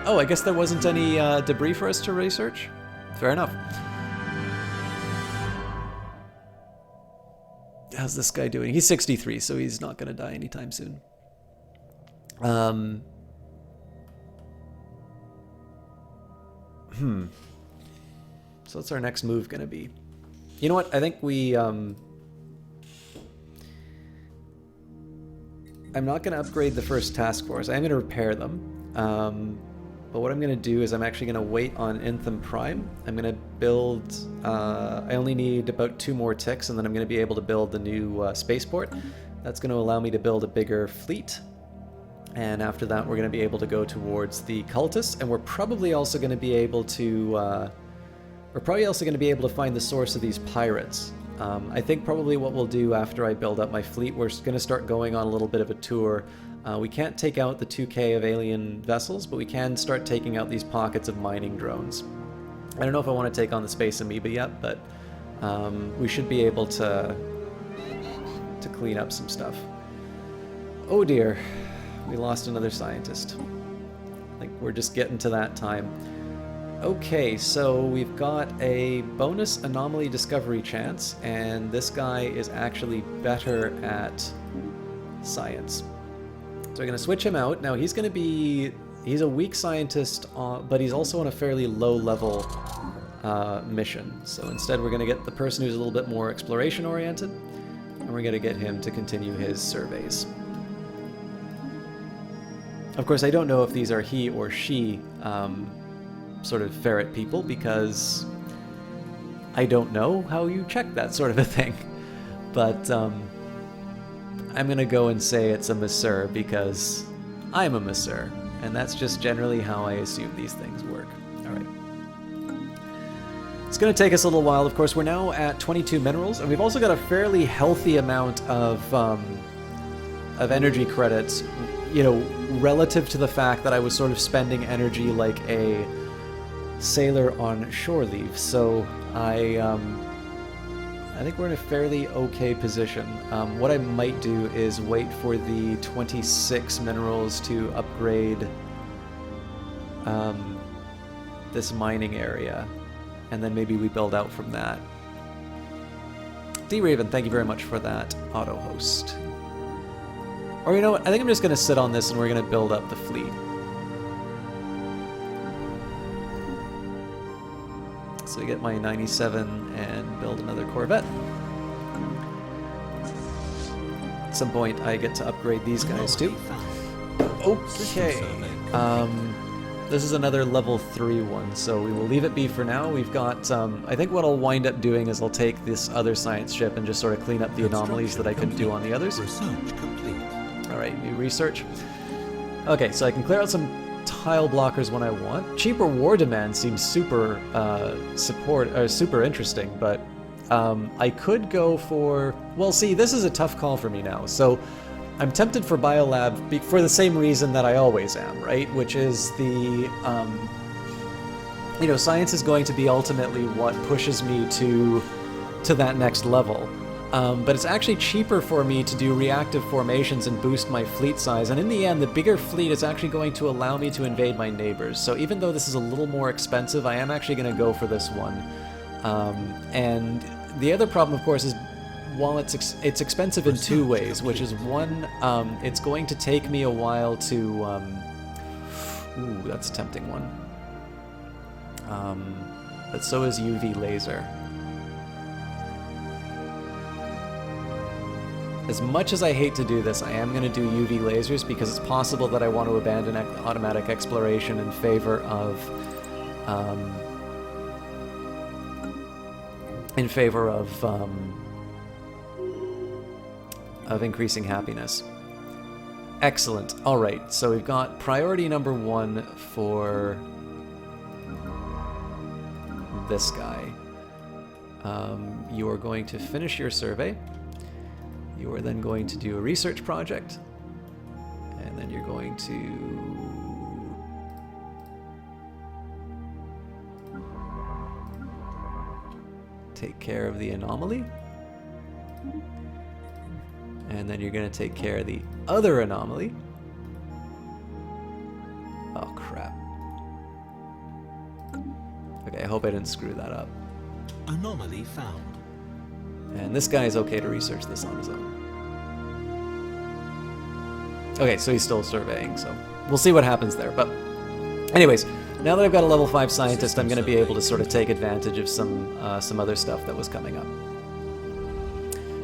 S1: Oh, I guess there wasn't any debris for us to research? Fair enough. How's this guy doing? He's 63, so he's not going to die anytime soon. So what's our next move going to be? You know what? I think we... I'm not going to upgrade the first task force. I'm going to repair them. But what I'm going to do is I'm actually going to wait on Intham Prime. I'm going to build... I only need about 2 more ticks, and then I'm going to be able to build the new spaceport. That's going to allow me to build a bigger fleet. And after that, we're going to be able to go towards the cultists, and we're probably also going to be able to... find the source of these pirates. I think probably what we'll do after I build up my fleet, we're going to start going on a little bit of a tour. We can't take out the 2K of alien vessels, but we can start taking out these pockets of mining drones. I don't know if I want to take on the space amoeba yet, but we should be able to clean up some stuff. Oh dear, we lost another scientist. I think we're just getting to that time. Okay, so we've got a bonus anomaly discovery chance, and this guy is actually better at science. So we're going to switch him out. Now he's going to be... He's a weak scientist, but he's also on a fairly low-level mission. So instead we're going to get the person who's a little bit more exploration-oriented, and we're going to get him to continue his surveys. Of course, I don't know if these are he or she sort of ferret people, because I don't know how you check that sort of a thing. But I'm going to go and say it's a Monsieur because I'm a Monsieur, and that's just generally how I assume these things work. Alright. It's going to take us a little while. Of course, we're now at 22 minerals, and we've also got a fairly healthy amount of energy credits, you know, relative to the fact that I was sort of spending energy like a sailor on shore leave. So I think we're in a fairly okay position. What I might do is wait for the 26 minerals to upgrade this mining area, and then maybe we build out from that. D-Raven, thank you very much for that auto-host. Or you know what, I think I'm just going to sit on this and we're going to build up the fleet. So we get my 97 and build another Corvette. At some point I get to upgrade these guys too. Okay. This is another level 3 one, so we will leave it be for now. We've got, I think what I'll wind up doing is I'll take this other science ship and just sort of clean up the anomalies that I couldn't do on the others.
S2: Research complete.
S1: Alright, new research. Okay, so I can clear out some tile blockers when I want. Cheaper war demand seems super, super interesting, but I could go for... Well, see, this is a tough call for me now, so... I'm tempted for Biolab for the same reason that I always am, right? Which is the, you know, science is going to be ultimately what pushes me to that next level. But it's actually cheaper for me to do reactive formations and boost my fleet size. And in the end, the bigger fleet is actually going to allow me to invade my neighbors. So even though this is a little more expensive, I am actually going to go for this one. And the other problem, of course, is while it's expensive in two ways, which is one, it's going to take me a while to, ooh, that's a tempting one. But so is UV laser. As much as I hate to do this, I am going to do UV lasers because it's possible that I want to abandon automatic exploration in favor of, increasing happiness. Excellent. All right, so we've got priority number 1 for this guy. You are going to finish your survey. You are then going to do a research project, and then you're going to take care of the anomaly. And then you're going to take care of the other anomaly. Oh, crap. Okay, I hope I didn't screw that up.
S2: Anomaly found.
S1: And this guy is okay to research this on his own. Okay, so he's still surveying, so we'll see what happens there. But anyways, now that I've got a level 5 scientist, I'm going to be able to sort of take advantage of some other stuff that was coming up.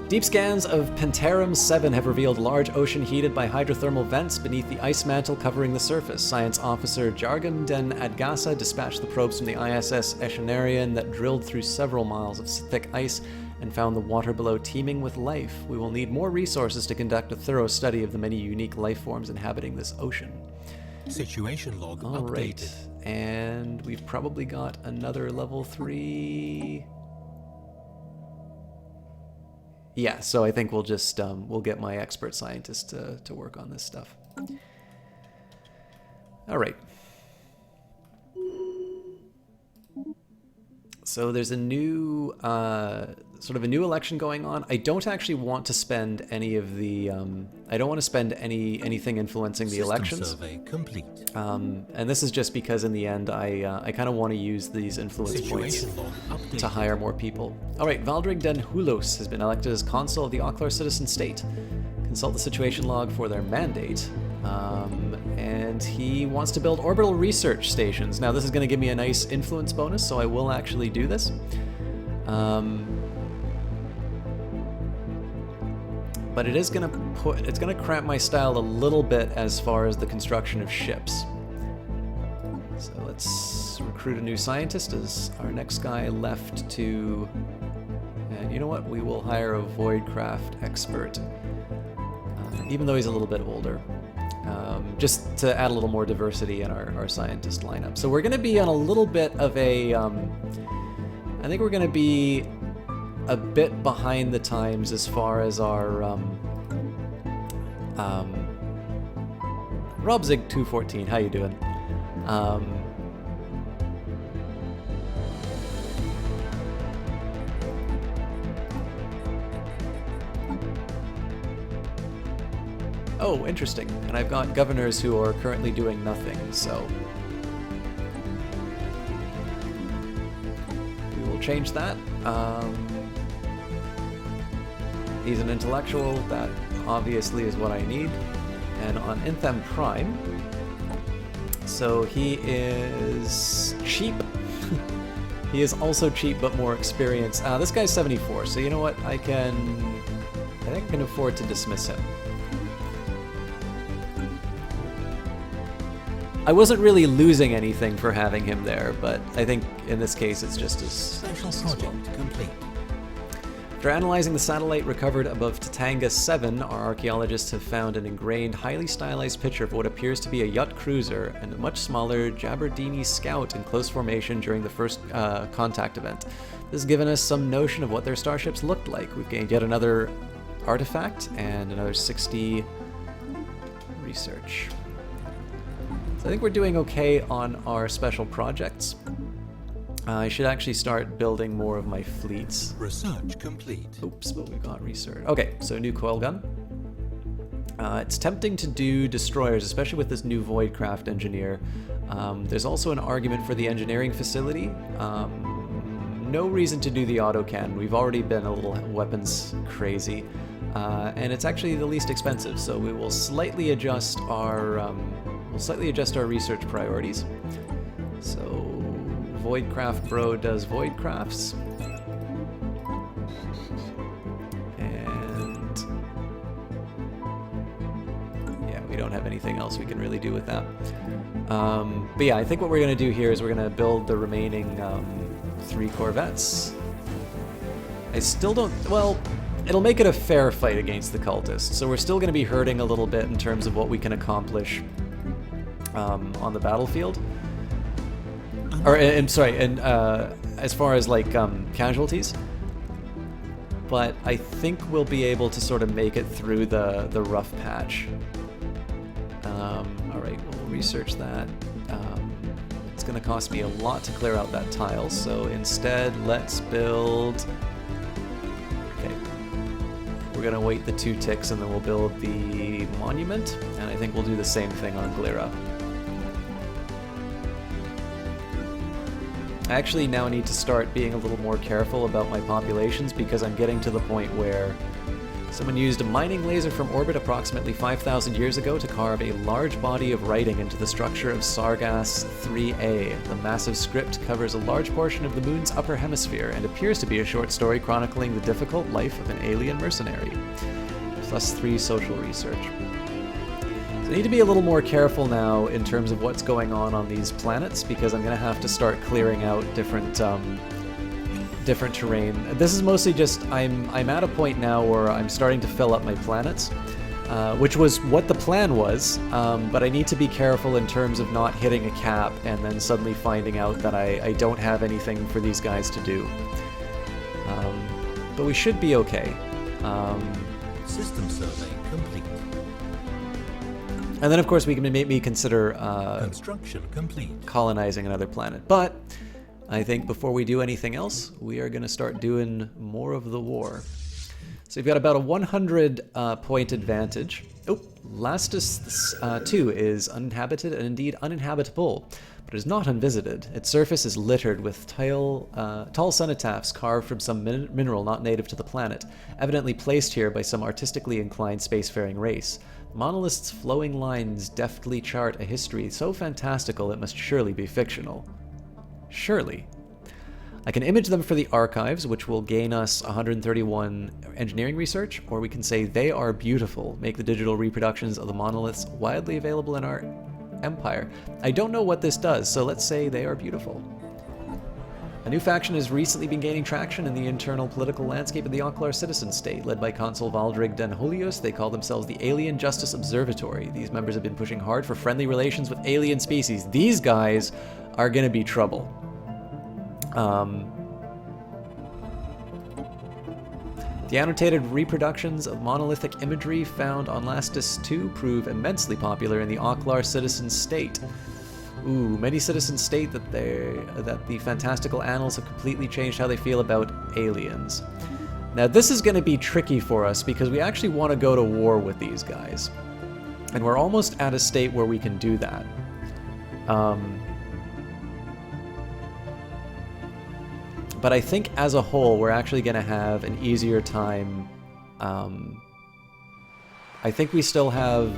S1: Deep scans of Pentarum 7 have revealed large ocean heated by hydrothermal vents beneath the ice mantle covering the surface. Science officer Jargon Den Adgasa dispatched the probes from the ISS Eschenarian that drilled through several miles of thick ice and found the water below teeming with life. We will need more resources to conduct a thorough study of the many unique life forms inhabiting this ocean.
S2: Situation log
S1: All
S2: updated.
S1: right, and we've probably got another level 3... Yeah, so I think we'll just, we'll get my expert scientist to work on this stuff. All right. So there's a new, sort of a new election going on. I don't actually want to spend any of the, I don't want to spend anything influencing the
S2: System
S1: elections.
S2: survey complete.
S1: And this is just because in the end, I kind of want to use these influence points
S2: Situation log updated.
S1: to hire more people. All right, Valdrig Den Hulos has been elected as consul of the Oklar citizen state. Consult the situation log for their mandate. And he wants to build orbital research stations. Now this is going to give me a nice influence bonus, so I will actually do this. But it is going to it's going to cramp my style a little bit as far as the construction of ships. So let's recruit a new scientist as our next guy left to... And you know what? We will hire a Voidcraft expert, even though he's a little bit older. Just to add a little more diversity in our scientist lineup. So we're going to be on a little bit of a... I think we're going to be a bit behind the times as far as our... Robzig214, how you doing? Oh, interesting. And I've got governors who are currently doing nothing, so... we will change that. He's an intellectual, that obviously is what I need. And on Inthem Prime, so he is cheap. He is also cheap but more experienced. This guy's 74, so you know what? I think I can afford to dismiss him. I wasn't really losing anything for having him there, but I think in this case it's just as...
S2: Special project complete.
S1: After analyzing the satellite recovered above Tatanga 7, our archaeologists have found an ingrained, highly stylized picture of what appears to be a yacht cruiser and a much smaller Jabardini Scout in close formation during the first contact event. This has given us some notion of what their starships looked like. We've gained yet another artifact and another 60 research. So I think we're doing okay on our special projects. I should actually start building more of my fleets.
S2: Research complete.
S1: Oops, but we got research. Okay, so new coil gun. It's tempting to do destroyers, especially with this new Voidcraft engineer. There's also an argument for the engineering facility. No reason to do the autocannon. We've already been a little weapons crazy. And it's actually the least expensive, so we will slightly adjust our research priorities. So Voidcraft Bro does Voidcrafts. And yeah, we don't have anything else we can really do with that. But yeah, I think what we're going to do here is we're going to build the remaining 3 Corvettes. I still don't... Well, it'll make it a fair fight against the cultists, so we're still going to be hurting a little bit in terms of what we can accomplish on the battlefield. Or, as far as like casualties. But I think we'll be able to sort of make it through the rough patch. Alright, we'll research that. It's going to cost me a lot to clear out that tile, so instead let's build... Okay. We're going to wait the 2 ticks and then we'll build the monument, and I think we'll do the same thing on Glira. I actually now need to start being a little more careful about my populations because I'm getting to the point where someone used a mining laser from orbit approximately 5,000 years ago to carve a large body of writing into the structure of Sargas 3A. The massive script covers a large portion of the moon's upper hemisphere and appears to be a short story chronicling the difficult life of an alien mercenary. Plus 3 social research. I need to be a little more careful now in terms of what's going on these planets because I'm going to have to start clearing out different terrain. This is mostly just I'm at a point now where I'm starting to fill up my planets, which was what the plan was, but I need to be careful in terms of not hitting a cap and then suddenly finding out that I don't have anything for these guys to do. But we should be okay.
S2: System survey complete.
S1: And then, of course, we can maybe consider
S2: Construction complete.
S1: colonizing another planet. But I think before we do anything else, we are going to start doing more of the war. So you've got about a 100 point advantage. Oh, Lastus 2 is uninhabited and indeed uninhabitable, but is not unvisited. Its surface is littered with tall cenotaphs carved from some mineral not native to the planet, evidently placed here by some artistically inclined spacefaring race. Monolith's flowing lines deftly chart a history so fantastical it must surely be fictional. Surely. I can image them for the archives, which will gain us 131 engineering research, or we can say they are beautiful, make the digital reproductions of the monoliths widely available in our empire. I don't know what this does, so let's say they are beautiful. A new faction has recently been gaining traction in the internal political landscape of the Oklar citizen state. Led by Consul Valdrig Den Julius, they call themselves the Alien Justice Observatory. These members have been pushing hard for friendly relations with alien species. These guys are going to be trouble. The annotated reproductions of monolithic imagery found on Lastus 2 prove immensely popular in the Oklar citizen state. Ooh, many citizens state that the fantastical annals have completely changed how they feel about aliens. Now this is going to be tricky for us because we actually want to go to war with these guys. And we're almost at a state where we can do that. But I think as a whole, we're actually going to have an easier time. I think we still have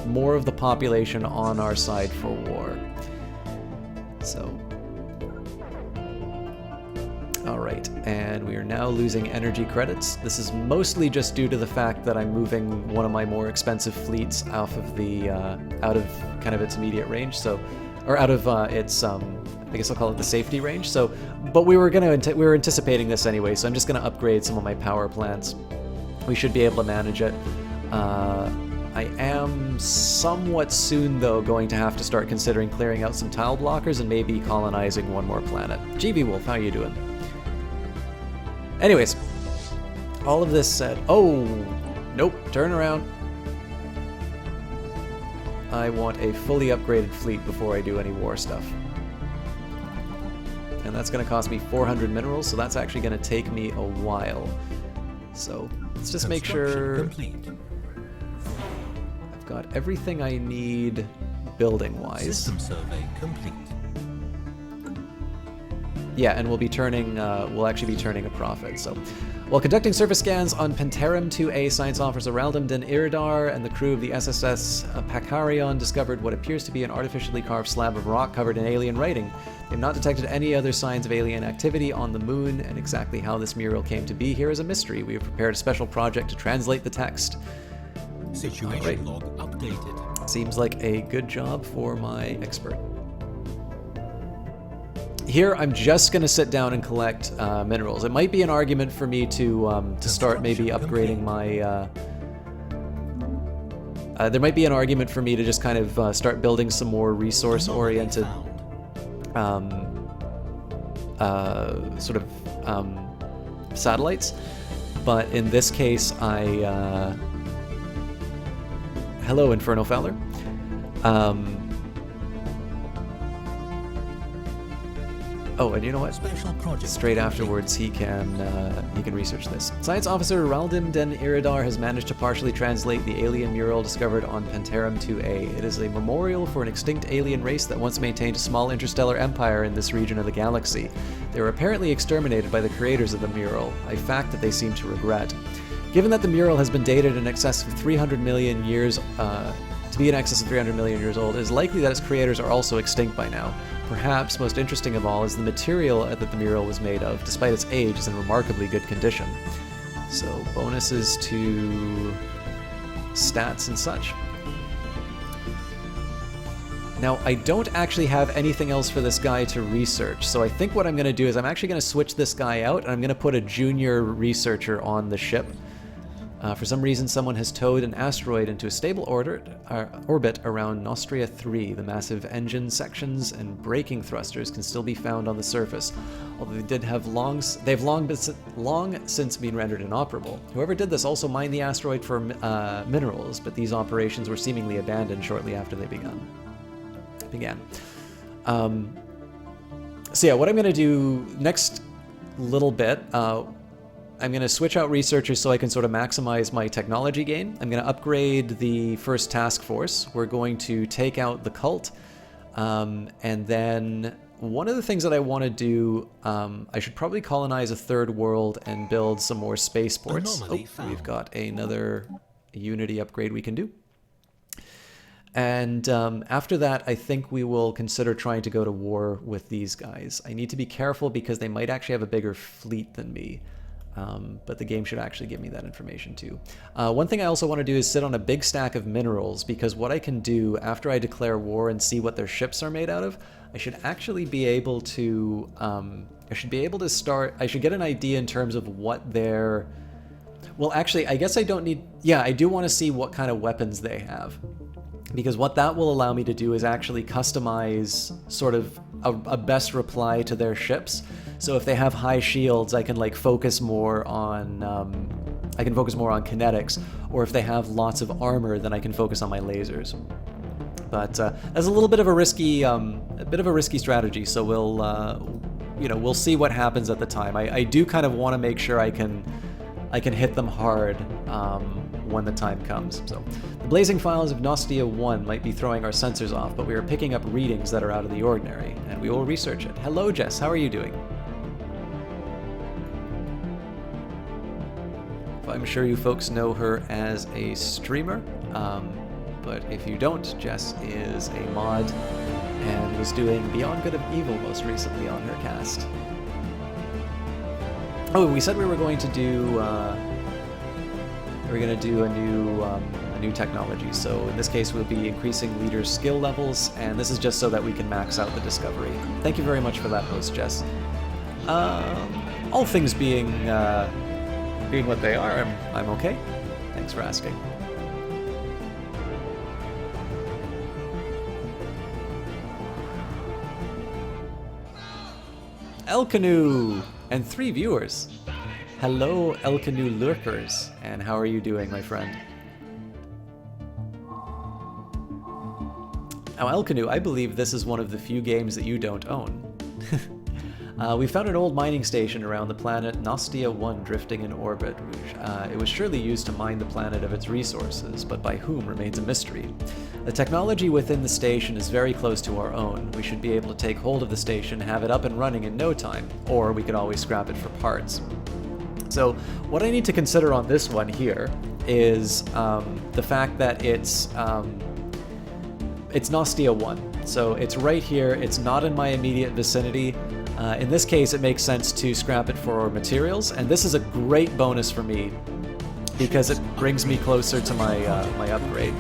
S1: more of the population on our side for war. So, Alright, and we are now losing energy credits. This is mostly just due to the fact that I'm moving one of my more expensive fleets off of the, out of kind of its immediate range, so, or out of its, I guess I'll call it the safety range, so, but we were anticipating this anyway, so I'm just going to upgrade some of my power plants. We should be able to manage it. I am somewhat soon, though, going to have to start considering clearing out some tile blockers and maybe colonizing one more planet. GB Wolf, how you doing? Anyways, all of this said... Oh! Nope, turn around. I want a fully upgraded fleet before I do any war stuff. And that's going to cost me 400 minerals, so that's actually going to take me a while. So, let's just make sure...
S2: Complete.
S1: I've got everything I need building-wise.
S2: System survey complete.
S1: Yeah, and we'll actually be turning a profit, so. While conducting surface scans on Panterum 2A, science officer Raldum den Iridar and the crew of the SSS Pakarion discovered what appears to be an artificially carved slab of rock covered in alien writing. They've not detected any other signs of alien activity on the moon, and exactly how this mural came to be here is a mystery. We have prepared a special project to translate the text.
S2: Situation log updated.
S1: Seems like a good job for my expert. Here, I'm just going to sit down and collect minerals. It might be an argument for me to start maybe upgrading my... there might be an argument for me to just kind of start building some more resource-oriented sort of satellites. But in this case, hello, Inferno Fowler. Oh, and you know what?
S2: Special project
S1: Straight afterwards, he can research this. Science officer Raldum den Iridar has managed to partially translate the alien mural discovered on Panterum 2A. It is a memorial for an extinct alien race that once maintained a small interstellar empire in this region of the galaxy. They were apparently exterminated by the creators of the mural, a fact that they seem to regret. Given that the mural has been dated in excess of 300 million years, to be in excess of 300 million years old, it is likely that its creators are also extinct by now. Perhaps most interesting of all is the material that the mural was made of. Despite its age, is in remarkably good condition. So, bonuses to stats and such. Now, I don't actually have anything else for this guy to research, so I think what I'm going to do is I'm actually going to switch this guy out, and I'm going to put a junior researcher on the ship. For some reason, someone has towed an asteroid into a stable orbit around Nostria 3. The massive engine sections and braking thrusters can still be found on the surface, although they've long since been rendered inoperable. Whoever did this also mined the asteroid for minerals, but these operations were seemingly abandoned shortly after they began. So yeah, what I'm going to do next little bit, I'm going to switch out researchers so I can sort of maximize my technology gain. I'm going to upgrade the first task force. We're going to take out the cult. And then one of the things that I want to do, I should probably colonize a third world and build some more spaceports. Oh, we've got another Unity upgrade we can do. And after that, I think we will consider trying to go to war with these guys. I need to be careful because they might actually have a bigger fleet than me. But the game should actually give me that information too. One thing I also want to do is sit on a big stack of minerals, because what I can do after I declare war and see what their ships are made out of, I should actually be able to, I should get an idea in terms of what their, well actually I guess I don't need, yeah, I do want to see what kind of weapons they have. Because what that will allow me to do is actually customize sort of a best reply to their ships. So if they have high shields, I can like focus more on kinetics, or if they have lots of armor, then I can focus on my lasers. But that's a little bit of a risky strategy. So we'll see what happens at the time. I do kind of want to make sure I can hit them hard when the time comes. So the blazing files of Nostia 1 might be throwing our sensors off, but we are picking up readings that are out of the ordinary, and we will research it. Hello, Jess. How are you doing? I'm sure you folks know her as a streamer, but if you don't, Jess is a mod and was doing Beyond Good of Evil most recently on her cast. Oh, we said we were going to do a new technology. So in this case, we'll be increasing leaders' skill levels, and this is just so that we can max out the discovery. Thank you very much for that, host Jess. All things being what they are, I'm okay. Thanks for asking. Elcanoe and 3 viewers. Hello, Elcanoe lurkers, and how are you doing, my friend? Now, Elcanoe, I believe this is one of the few games that you don't own. We found an old mining station around the planet Nostia 1 drifting in orbit. It was surely used to mine the planet of its resources, but by whom remains a mystery. The technology within the station is very close to our own. We should be able to take hold of the station, have it up and running in no time, or we could always scrap it for parts. So what I need to consider on this one here is the fact that it's Nostia 1. So it's right here, it's not in my immediate vicinity. In this case, it makes sense to scrap it for materials, and this is a great bonus for me because it brings me closer to my upgrade.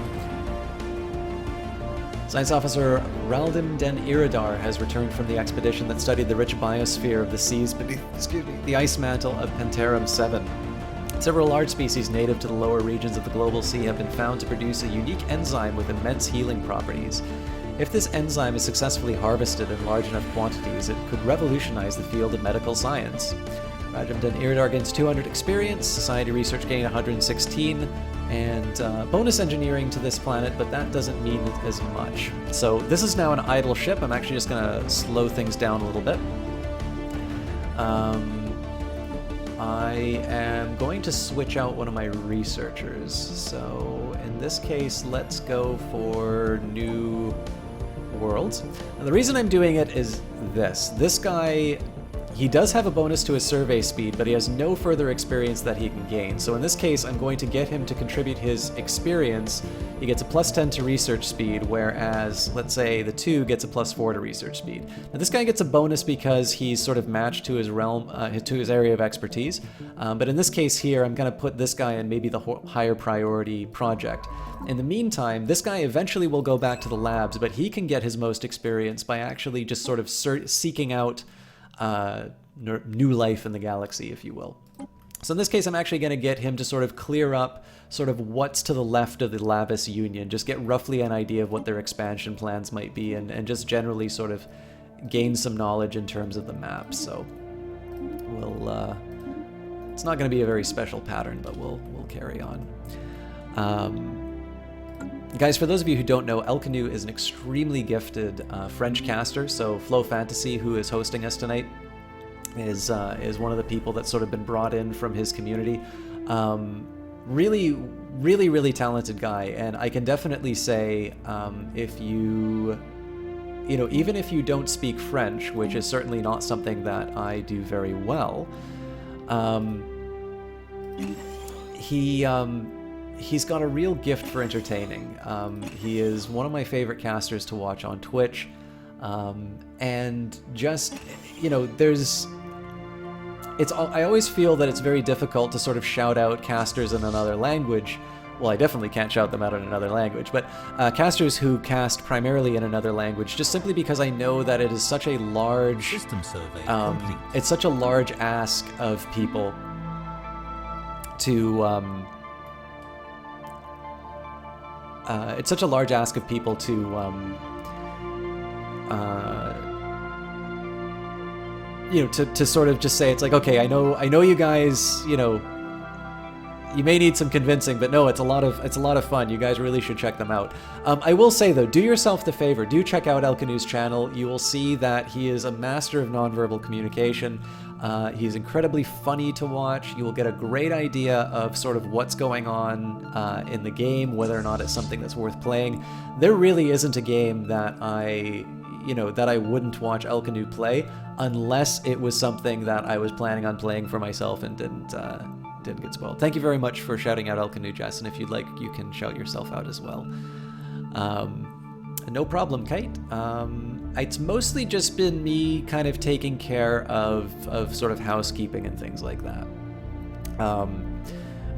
S1: Science Officer Raldim Den Iridar has returned from the expedition that studied the rich biosphere of the seas beneath the ice mantle of Pantarum 7. Several large species native to the lower regions of the global sea have been found to produce a unique enzyme with immense healing properties. If this enzyme is successfully harvested in large enough quantities, it could revolutionize the field of medical science. Raldim Den Iridar gains 200 experience, Society Research gain 116, and bonus engineering to this planet, but that doesn't mean as much. So this is now an idle ship. I'm actually just going to slow things down a little bit. I am going to switch out one of my researchers. So in this case, let's go for new worlds. Now, the reason I'm doing it is this. This guy, he does have a bonus to his survey speed, but he has no further experience that he can gain. So in this case, I'm going to get him to contribute his experience. He gets a +10 to research speed, whereas, let's say, the 2 gets a +4 to research speed. Now this guy gets a bonus because he's sort of matched to his realm, to his area of expertise. But in this case here, I'm going to put this guy in maybe the higher priority project. In the meantime, this guy eventually will go back to the labs, but he can get his most experience by actually just sort of seeking out new life in the galaxy, if you will. So in this case, I'm actually going to get him to sort of clear up sort of what's to the left of the Labus Union, just get roughly an idea of what their expansion plans might be, and just generally sort of gain some knowledge in terms of the map. So we'll, it's not going to be a very special pattern, but we'll carry on. Guys, for those of you who don't know, Elcanoe is an extremely gifted French caster, so Flow Fantasy, who is hosting us tonight, is one of the people that's sort of been brought in from his community. Really talented guy, and I can definitely say if you know, even if you don't speak French, which is certainly not something that I do very well, he's got a real gift for entertaining. He is one of my favorite casters to watch on Twitch, and just, you know, I always feel that it's very difficult to sort of shout out casters in another language. Well, I definitely can't shout them out in another language, but casters who cast primarily in another language, just simply because I know that it is such a large
S2: System survey complete.
S1: It's such a large ask of people to it's such a large ask of people to you know, to sort of just say, it's like, okay, I know you guys, you know, you may need some convincing, but no, it's a lot of fun. You guys really should check them out. I will say though, do yourself the favor, do check out Elcanoe's channel. You will see that he is a master of nonverbal communication. He's incredibly funny to watch. You will get a great idea of sort of what's going on in the game, whether or not it's something that's worth playing. There really isn't a game that I wouldn't watch Elcanoe play, unless it was something that I was planning on playing for myself and didn't get spoiled. Thank you very much for shouting out Elcanoe, Jess, and if you'd like, you can shout yourself out as well. No problem, Kate. it's mostly just been me kind of taking care of sort of housekeeping and things like that.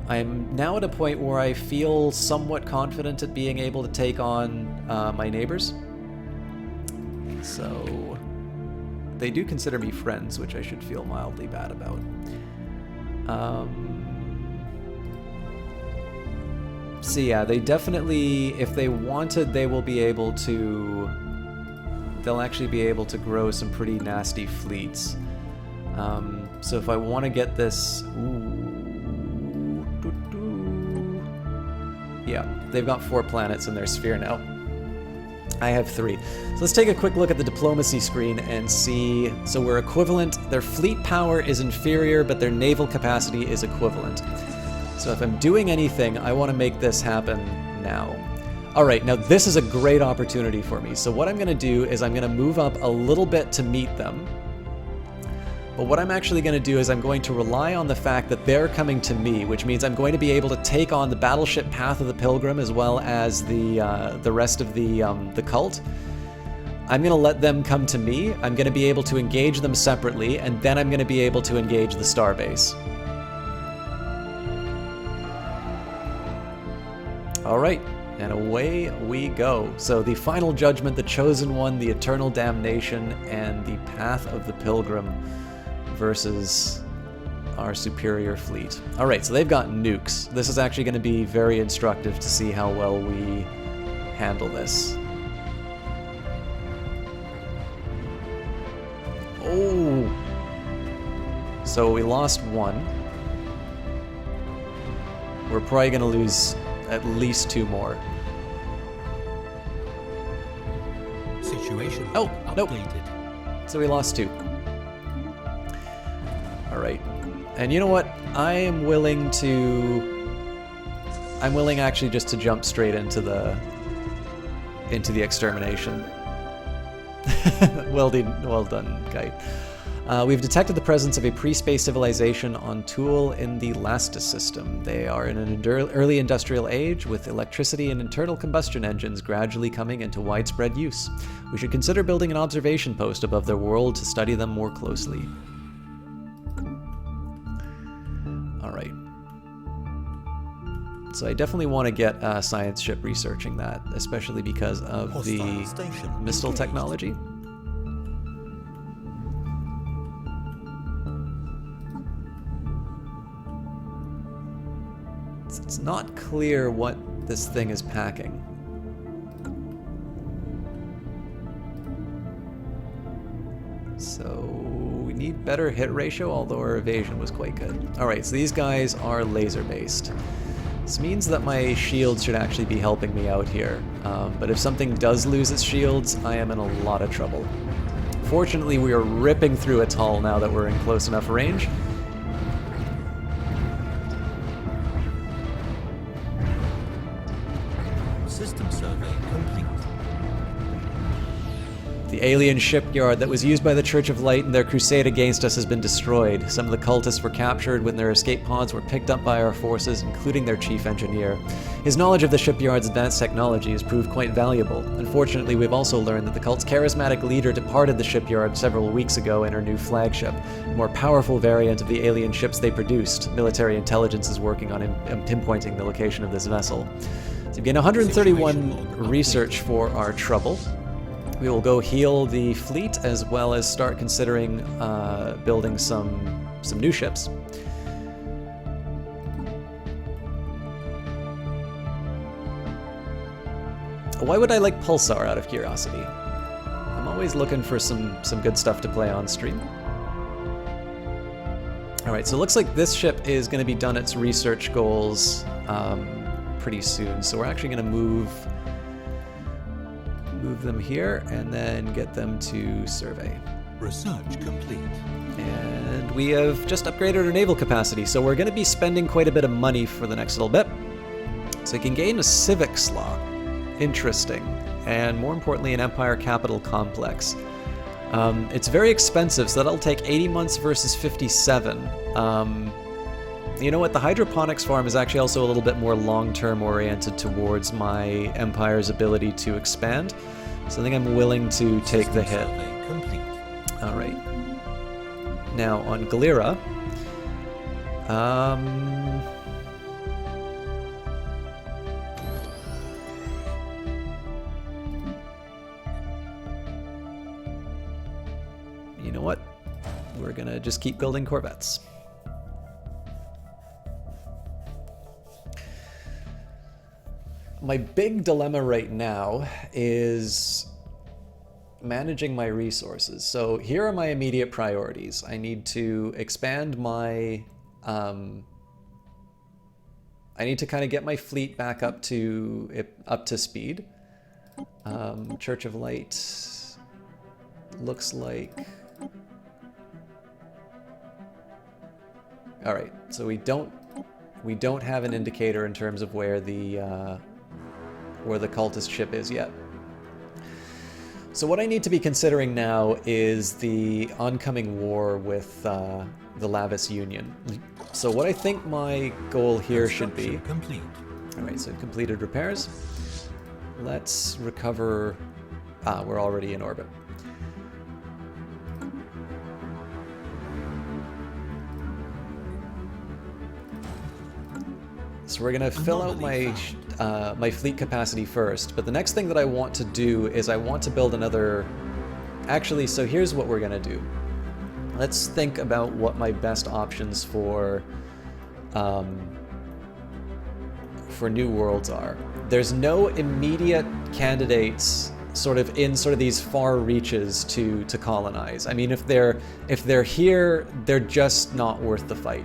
S1: I'm now at a point where I feel somewhat confident at being able to take on my neighbors. So they do consider me friends, which I should feel mildly bad about. So yeah, they definitely, if they wanted, they will be able to, they'll actually be able to grow some pretty nasty fleets. So if I want to get this, yeah, they've got 4 planets in their sphere now. I have 3. So let's take a quick look at the diplomacy screen and see. So we're equivalent. Their fleet power is inferior, but their naval capacity is equivalent. So if I'm doing anything, I want to make this happen now. All right, now this is a great opportunity for me. So what I'm going to do is I'm going to move up a little bit to meet them. But what I'm actually going to do is I'm going to rely on the fact that they're coming to me, which means I'm going to be able to take on the battleship Path of the Pilgrim as well as the rest of the cult. I'm going to let them come to me. I'm going to be able to engage them separately, and then I'm going to be able to engage the starbase. All right, and away we go. So the final judgment, the chosen one, the eternal damnation, and the Path of the Pilgrim versus our superior fleet. All right, so they've got nukes. This is actually going to be very instructive to see how well we handle this. Oh! So we lost 1. We're probably going to lose at least 2 more.
S2: Situation
S1: Oh, nope.
S2: updated.
S1: So we lost 2. Alright. And you know what? I'm willing actually just to jump straight into the extermination. Well done, Kite. We've detected the presence of a pre-space civilization on Tool in the Lastus system. They are in an early industrial age with electricity and internal combustion engines gradually coming into widespread use. We should consider building an observation post above their world to study them more closely. Alright. So I definitely want to get a science ship researching that, especially because of the Mistal technology. It's not clear what this thing is packing. So we need better hit ratio, although our evasion was quite good. Alright, so these guys are laser based. This means that my shields should actually be helping me out here. But if something does lose its shields, I am in a lot of trouble. Fortunately, we are ripping through Atoll now that we're in close enough range.
S2: System survey complete.
S1: The alien shipyard that was used by the Church of Light in their crusade against us has been destroyed. Some of the cultists were captured when their escape pods were picked up by our forces, including their chief engineer. His knowledge of the shipyard's advanced technology has proved quite valuable. Unfortunately, we've also learned that the cult's charismatic leader departed the shipyard several weeks ago in her new flagship, a more powerful variant of the alien ships they produced. Military intelligence is working on pinpointing the location of this vessel. So we gain 131 research for our trouble. We will go heal the fleet as well as start considering building some new ships. Why would I like Pulsar out of curiosity? I'm always looking for some good stuff to play on stream. Alright, so it looks like this ship is going to be done its research goals pretty soon. So we're actually going to move them here and then get them to survey.
S2: Research complete.
S1: And we have just upgraded our naval capacity, so we're going to be spending quite a bit of money for the next little bit. So you can gain a civic slot. Interesting. And more importantly, an Empire Capital Complex. It's very expensive, so that'll take 80 months versus 57. You know what? The hydroponics farm is actually also a little bit more long-term oriented towards my Empire's ability to expand. So I think I'm willing to take the hit.
S2: Survey complete.
S1: Alright. Now, on Galera... you know what? We're gonna just keep building Corvettes. My big dilemma right now is managing my resources. So here are my immediate priorities. I need to expand my... I need to kind of get my fleet back up to speed. Church of Light looks like... All right, so we don't have an indicator in terms of where the cultist ship is yet. So what I need to be considering now is the oncoming war with the Lavis Union. So what I think my goal here should be...
S2: Complete.
S1: All right, so completed repairs. Let's recover... we're already in orbit. So we're gonna fill out my my fleet capacity first, but the next thing that I want to do is I want to build another... Actually, so here's what we're gonna do. Let's think about what my best options for new worlds are. There's no immediate candidates sort of these far reaches to colonize. I mean, if they're here, they're just not worth the fight.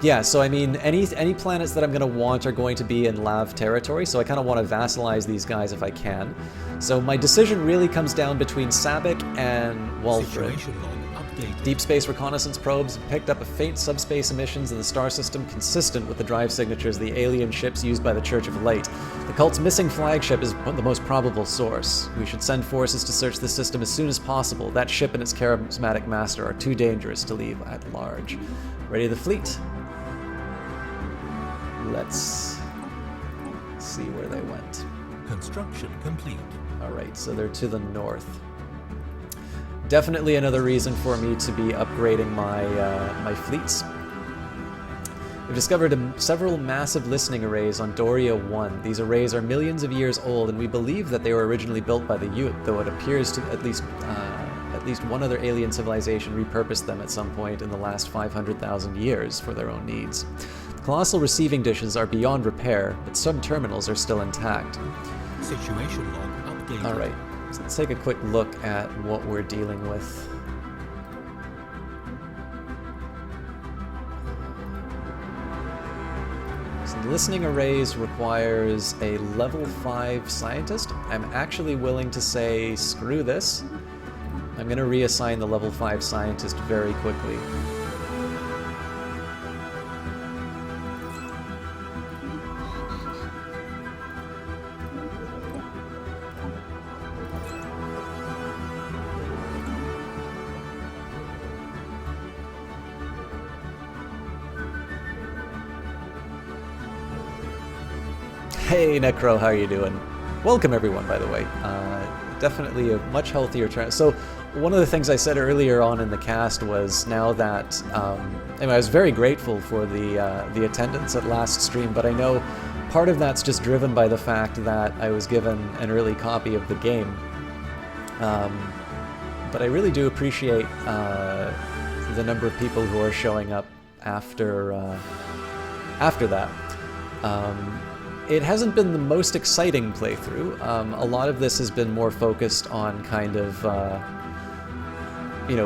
S1: Yeah, so I mean, any planets that I'm going to want are going to be in Lav territory, so I kind of want to vassalize these guys if I can. So my decision really comes down between Sabik and Walfrid.
S2: Situation log updated.
S1: Deep space reconnaissance probes picked up a faint subspace emissions in the star system consistent with the drive signatures of the alien ships used by the Church of Light. The cult's missing flagship is the most probable source. We should send forces to search the system as soon as possible. That ship and its charismatic master are too dangerous to leave at large. Ready the fleet. Let's see where they went.
S2: Construction complete.
S1: Alright, so they're to the north. Definitely another reason for me to be upgrading my fleets. We've discovered several massive listening arrays on Doria 1. These arrays are millions of years old, and we believe that they were originally built by the Ute, though it appears to at least one other alien civilization repurposed them at some point in the last 500,000 years for their own needs. The colossal receiving dishes are beyond repair, but some terminals are still intact.
S2: Situation log updated.
S1: Alright, so let's take a quick look at what we're dealing with. So the listening arrays requires a level 5 scientist. I'm actually willing to say, screw this. I'm going to reassign the level 5 scientist very quickly. Hey Necro, how are you doing? Welcome everyone, by the way. Definitely a much healthier trend. So one of the things I said earlier on in the cast was now that I was very grateful for the attendance at last stream, but I know part of that's just driven by the fact that I was given an early copy of the game. But I really do appreciate the number of people who are showing up after that. It hasn't been the most exciting playthrough. A lot of this has been more focused on kind of,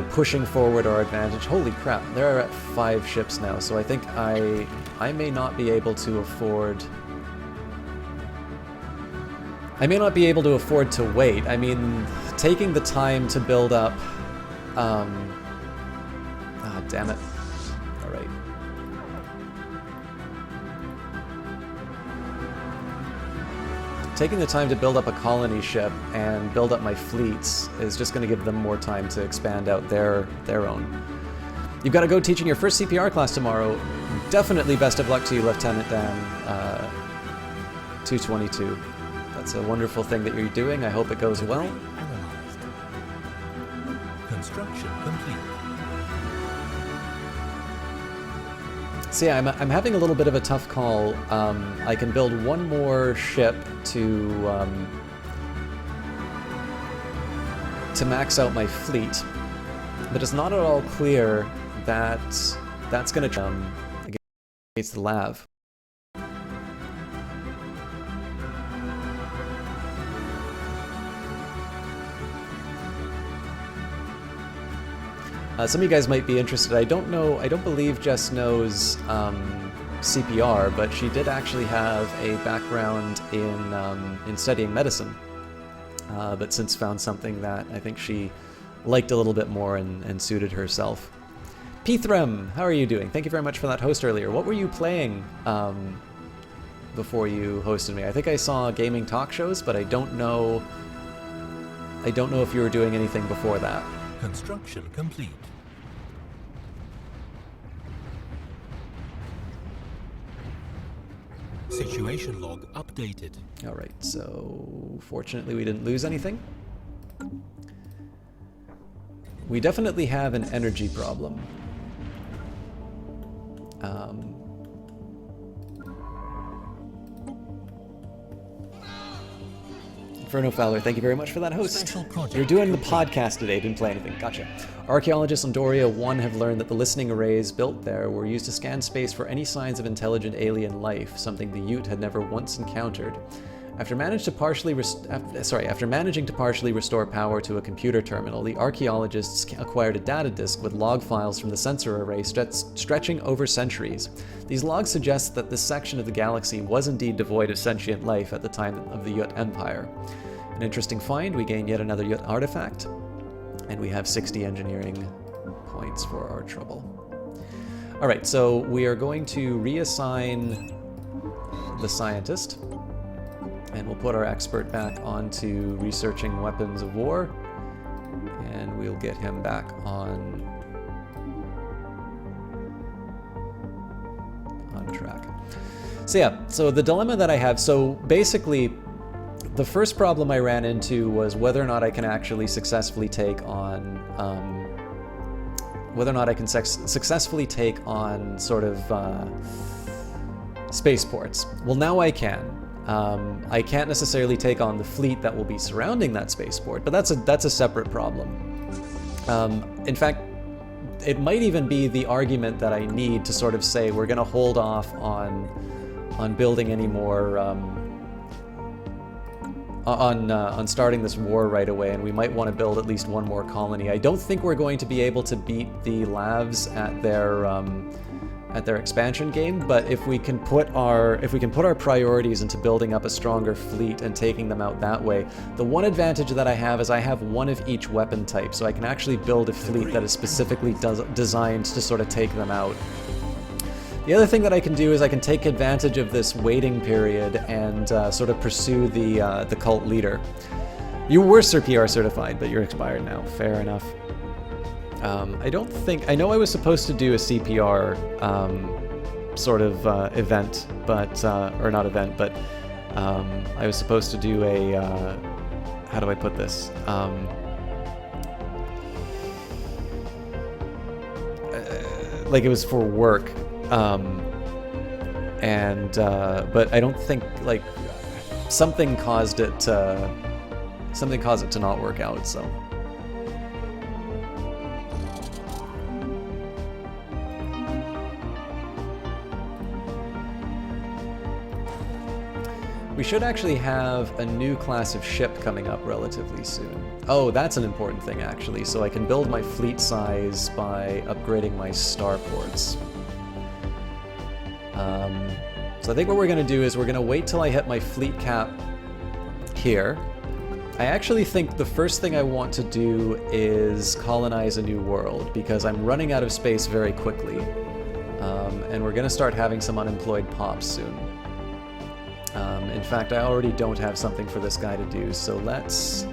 S1: pushing forward our advantage. Holy crap, there are 5 ships now, so I think I may not be able to afford... to wait. I mean, taking the time to build up... damn it. Alright. Taking the time to build up a colony ship and build up my fleets is just going to give them more time to expand out their own. You've got to go teaching your first CPR class tomorrow. Definitely best of luck to you, Lieutenant Dan. 222. That's a wonderful thing that you're doing. I hope it goes well.
S2: Analyzed. Construction complete.
S1: So yeah, I'm having a little bit of a tough call. I can build one more ship to max out my fleet, but it's not at all clear that that's going to against the lav. Some of you guys might be interested. I don't believe Jess knows CPR, but she did actually have a background in studying medicine. But since found something that I think she liked a little bit more and suited herself. Pethrem, how are you doing? Thank you very much for that host earlier. What were you playing before you hosted me? I think I saw gaming talk shows, but I don't know if you were doing anything before that.
S2: Construction complete. Situation log updated.
S1: All right, so fortunately we didn't lose anything. We definitely have an energy problem. Inferno Fowler, thank you very much for that host. You're doing the podcast today, didn't play anything. Gotcha. Archaeologists on Doria 1 have learned that the listening arrays built there were used to scan space for any signs of intelligent alien life, something the Ute had never once encountered. After managing to partially restore power to a computer terminal, the archaeologists acquired a data disk with log files from the sensor array stretching over centuries. These logs suggest that this section of the galaxy was indeed devoid of sentient life at the time of the Ute Empire. An interesting find, we gain yet another Ute artifact, and we have 60 engineering points for our trouble. Alright, so we are going to reassign the scientist. And we'll put our expert back onto researching weapons of war, and we'll get him back on track. So yeah, so the dilemma that I have, so basically the first problem I ran into was whether or not I can actually successfully take on successfully take on sort of spaceports. Well, now I can. I can't necessarily take on the fleet that will be surrounding that spaceport, but that's a separate problem. In fact, it might even be the argument that I need to sort of say we're going to hold off on building any more, on starting this war right away, and we might want to build at least one more colony. I don't think we're going to be able to beat the Lavs at their expansion game, but if we can put our priorities into building up a stronger fleet and taking them out that way, the one advantage that I have is I have one of each weapon type, so I can actually build a fleet that is specifically designed to sort of take them out. The other thing that I can do is I can take advantage of this waiting period and sort of pursue the cult leader. You were CPR certified, but you're expired now. Fair enough. I know I was supposed to do a CPR sort of event, but, or not event, but I was supposed to do a, how do I put this? Like it was for work, but I don't think, like, something caused it to not work out, so. We should actually have a new class of ship coming up relatively soon. Oh, that's an important thing, actually. So I can build my fleet size by upgrading my starports. So I think what we're going to do is we're going to wait till I hit my fleet cap here. I actually think the first thing I want to do is colonize a new world, because I'm running out of space very quickly. And we're going to start having some unemployed pops soon. In fact, I already don't have something for this guy to do, so let's...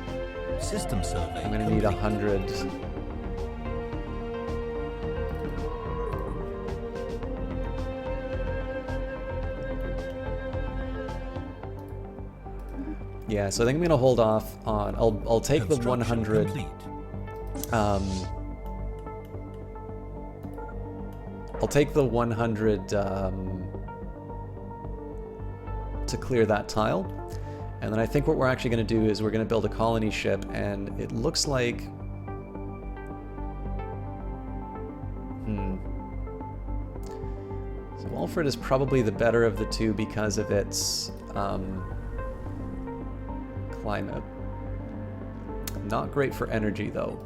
S2: System survey.
S1: I'm gonna need 100. Yeah, so I think I'm gonna hold off on. I'll take the
S2: Construction
S1: 100.
S2: complete.
S1: I'll take the 100 to clear that tile, and then I think what we're actually going to do is we're going to build a colony ship, and it looks like so Walford is probably the better of the two because of its climate. Not great for energy though.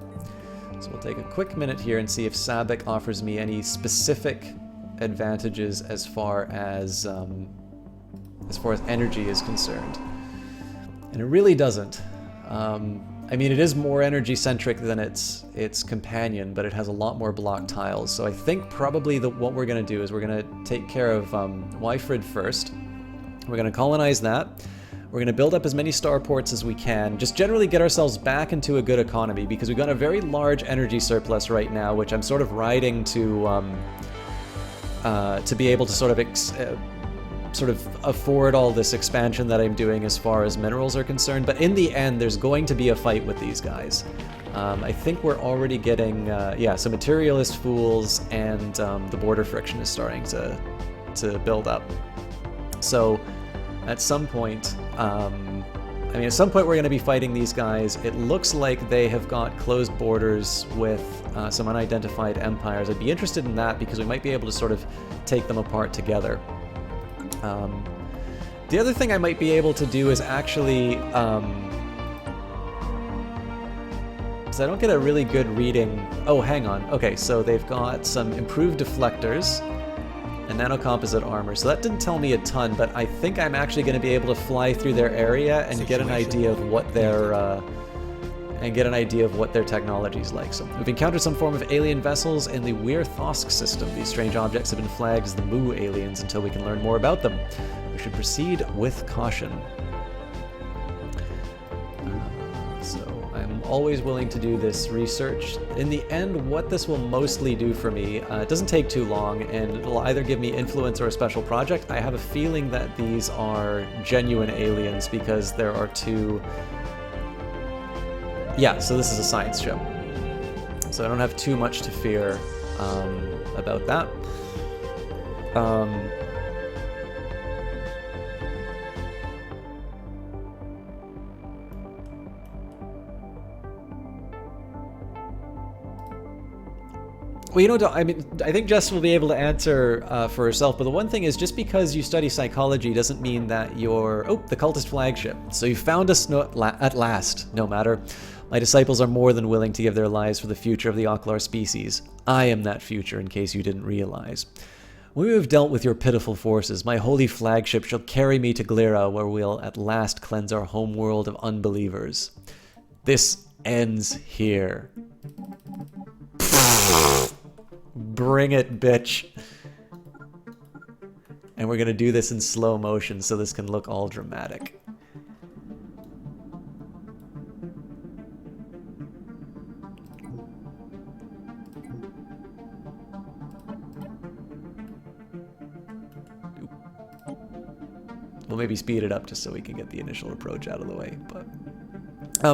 S1: So we'll take a quick minute here and see if Sabik offers me any specific advantages as far as energy is concerned. And it really doesn't. I mean, it is more energy-centric than its companion, but it has a lot more block tiles. So I think probably what we're going to do is we're going to take care of Wyfrid first. We're going to colonize that. We're going to build up as many starports as we can, just generally get ourselves back into a good economy, because we've got a very large energy surplus right now, which I'm sort of riding to be able to sort of afford all this expansion that I'm doing as far as minerals are concerned. But in the end, there's going to be a fight with these guys. I think we're already getting, some materialist fools, and the border friction is starting to build up. So at some point, at some point we're going to be fighting these guys. It looks like they have got closed borders with some unidentified empires. I'd be interested in that because we might be able to sort of take them apart together. The other thing I might be able to do is actually, so I don't get a really good reading. Oh, hang on. Okay, so they've got some improved deflectors and nanocomposite armor. So that didn't tell me a ton, but I think I'm actually going to be able to fly through their area and get an idea of what their technology is like. So we've encountered some form of alien vessels in the Weir Thosk system. These strange objects have been flagged as the Mu aliens until we can learn more about them. We should proceed with caution. So I'm always willing to do this research. In the end, what this will mostly do for me, it doesn't take too long, and it'll either give me influence or a special project. I have a feeling that these are genuine aliens because there are two... Yeah, so this is a science ship. So I don't have too much to fear about that. Well, I think Jess will be able to answer for herself, but the one thing is, just because you study psychology doesn't mean that you're... Oh, the cultist flagship. So you found us at last, no matter. My disciples are more than willing to give their lives for the future of the Oklar species. I am that future, in case you didn't realize. When we have dealt with your pitiful forces, my holy flagship shall carry me to Glera, where we'll at last cleanse our homeworld of unbelievers. This ends here. Bring it, bitch. And we're gonna do this in slow motion so this can look all dramatic. We'll maybe speed it up just so we can get the initial approach out of the way, but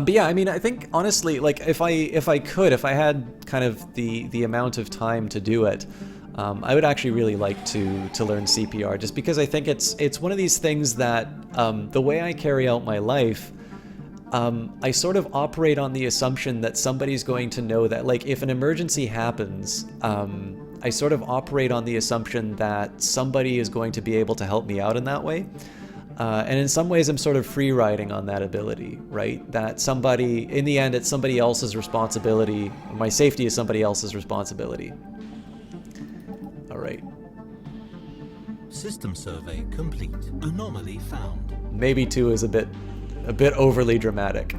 S1: yeah, I mean, I think honestly, like if I had kind of the amount of time to do it, I would actually really like to learn CPR, just because I think it's one of these things that the way I carry out my life, I sort of operate on the assumption that somebody's going to know that, like, if an emergency happens, I sort of operate on the assumption that somebody is going to be able to help me out in that way. And in some ways I'm sort of free riding on that ability, right? That somebody, in the end, it's somebody else's responsibility. My safety is somebody else's responsibility. All right.
S2: System survey complete. Anomaly found.
S1: Maybe 2 is a bit overly dramatic.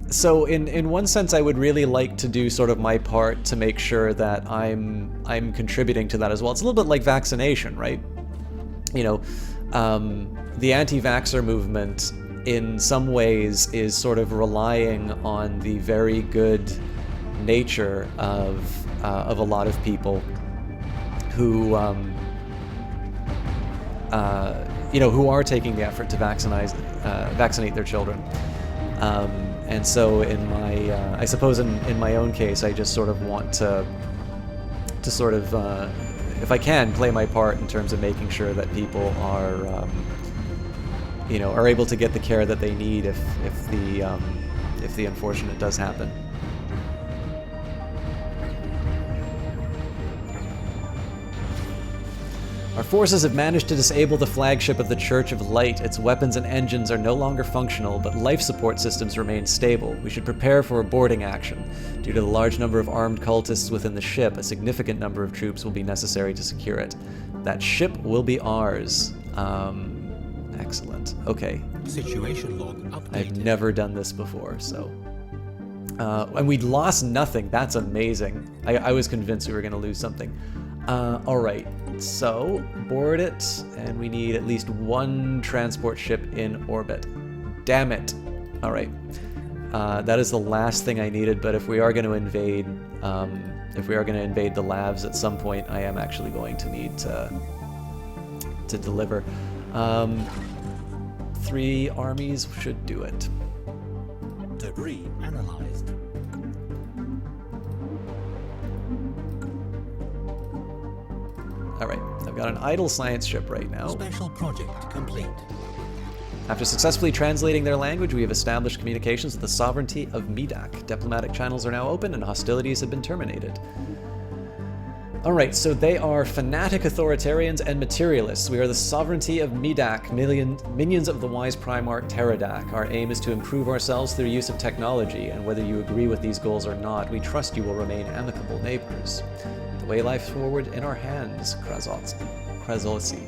S1: So in one sense, I would really like to do sort of my part to make sure that I'm contributing to that as well. It's a little bit like vaccination, right? You know, the anti-vaxxer movement in some ways is sort of relying on the very good nature of a lot of people who who are taking the effort to vaccinate their children. And so in my, I suppose in my own case, I just sort of want to sort of, if I can, play my part in terms of making sure that people are, you know, are able to get the care that they need if the unfortunate does happen. Our forces have managed to disable the flagship of the Church of Light. Its weapons and engines are no longer functional, but life support systems remain stable. We should prepare for a boarding action. Due to the large number of armed cultists within the ship, a significant number of troops will be necessary to secure it. That ship will be ours. Excellent. Okay.
S2: Situation log updated.
S1: I've never done this before, so... and we lost nothing. That's amazing. I was convinced we were going to lose something. Alright, so board it, and we need at least one transport ship in orbit. Damn it. Alright. That is the last thing I needed, but if we are going to invade, the labs at some point, I am actually going to need to deliver. 3 armies should do it.
S2: Debris analyzed.
S1: Alright, I've got an idle science ship right now.
S2: Special project complete.
S1: After successfully translating their language, we have established communications with the sovereignty of Medak. Diplomatic channels are now open and hostilities have been terminated. Alright, so they are fanatic authoritarians and materialists. We are the sovereignty of Medak, minions of the wise Primarch Teradak. Our aim is to improve ourselves through use of technology, and whether you agree with these goals or not, we trust you will remain amicable neighbors. The way life forward in our hands, Krazolsi.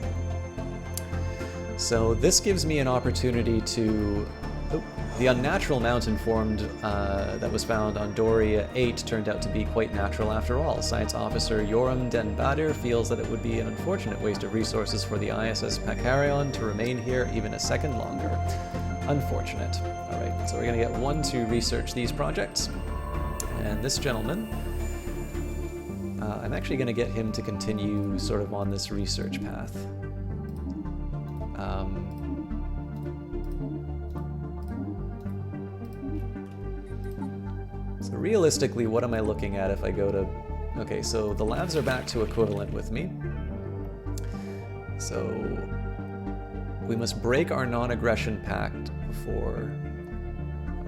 S1: So this gives me an opportunity to... Oh, the unnatural mountain formed that was found on Doria 8 turned out to be quite natural after all. Science officer Yoram Den Badir feels that it would be an unfortunate waste of resources for the ISS Pakarion to remain here even a second longer. Unfortunate. Alright, so we're going to get one to research these projects. And this gentleman... I'm actually going to get him to continue sort of on this research path. So realistically, what am I looking at if I go to... Okay, so the labs are back to equivalent with me. So we must break our non-aggression pact before...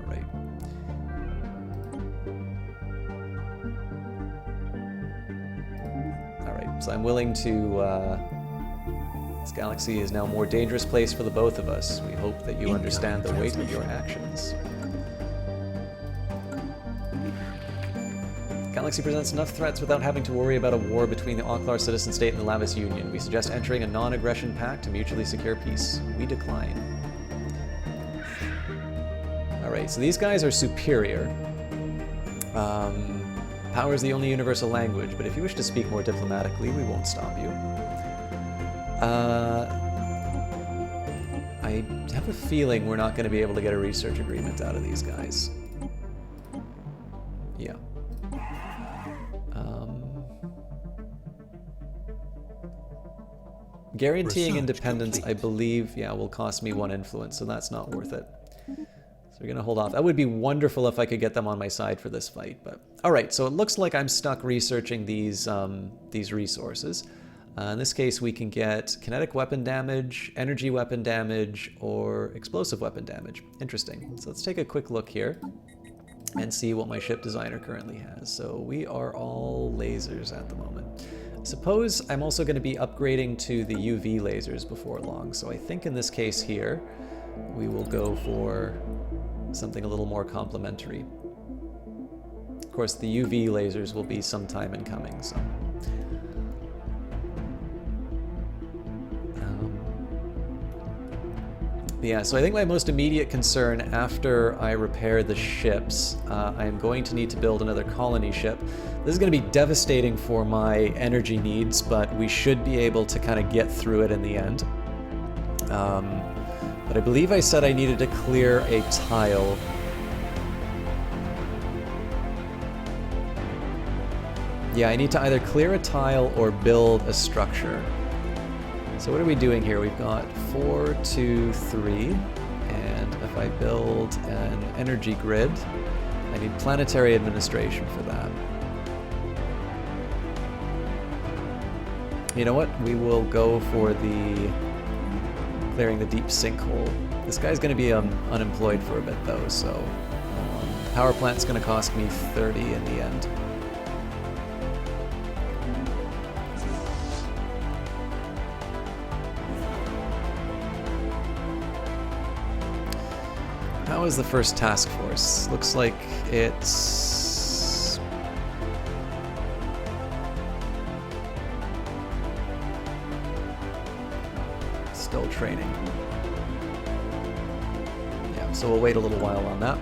S1: Alright. Alright, so I'm willing to... This galaxy is now a more dangerous place for the both of us. We hope that you understand the weight of your actions. Galaxy presents enough threats without having to worry about a war between the Oklar citizen state and the Lavis Union. We suggest entering a non-aggression pact to mutually secure peace. We decline. Alright, so these guys are superior. Power is the only universal language, but if you wish to speak more diplomatically, we won't stop you. I have a feeling we're not going to be able to get a research agreement out of these guys. Yeah. Guaranteeing independence, I believe, yeah, will cost me 1 influence, so that's not worth it. So we're going to hold off. That would be wonderful if I could get them on my side for this fight, but... Alright, so it looks like I'm stuck researching these resources. In this case, we can get kinetic weapon damage, energy weapon damage, or explosive weapon damage. Interesting. So let's take a quick look here and see what my ship designer currently has. So we are all lasers at the moment. I suppose I'm also going to be upgrading to the UV lasers before long. So I think in this case here, we will go for something a little more complementary. Of course, the UV lasers will be some time in coming, so... Yeah, so I think my most immediate concern after I repair the ships, I am going to need to build another colony ship. This is going to be devastating for my energy needs, but we should be able to kind of get through it in the end. But I believe I said I needed to clear a tile. Yeah, I need to either clear a tile or build a structure. So what are we doing here? We've got 4, 2, 3, if I build an energy grid, I need planetary administration for that. You know what? We will go for the clearing the deep sinkhole. This guy's going to be unemployed for a bit though, so power plant's going to cost me 30 in the end. How is the first task force? Looks like it's still training. Yeah, so we'll wait a little while on that.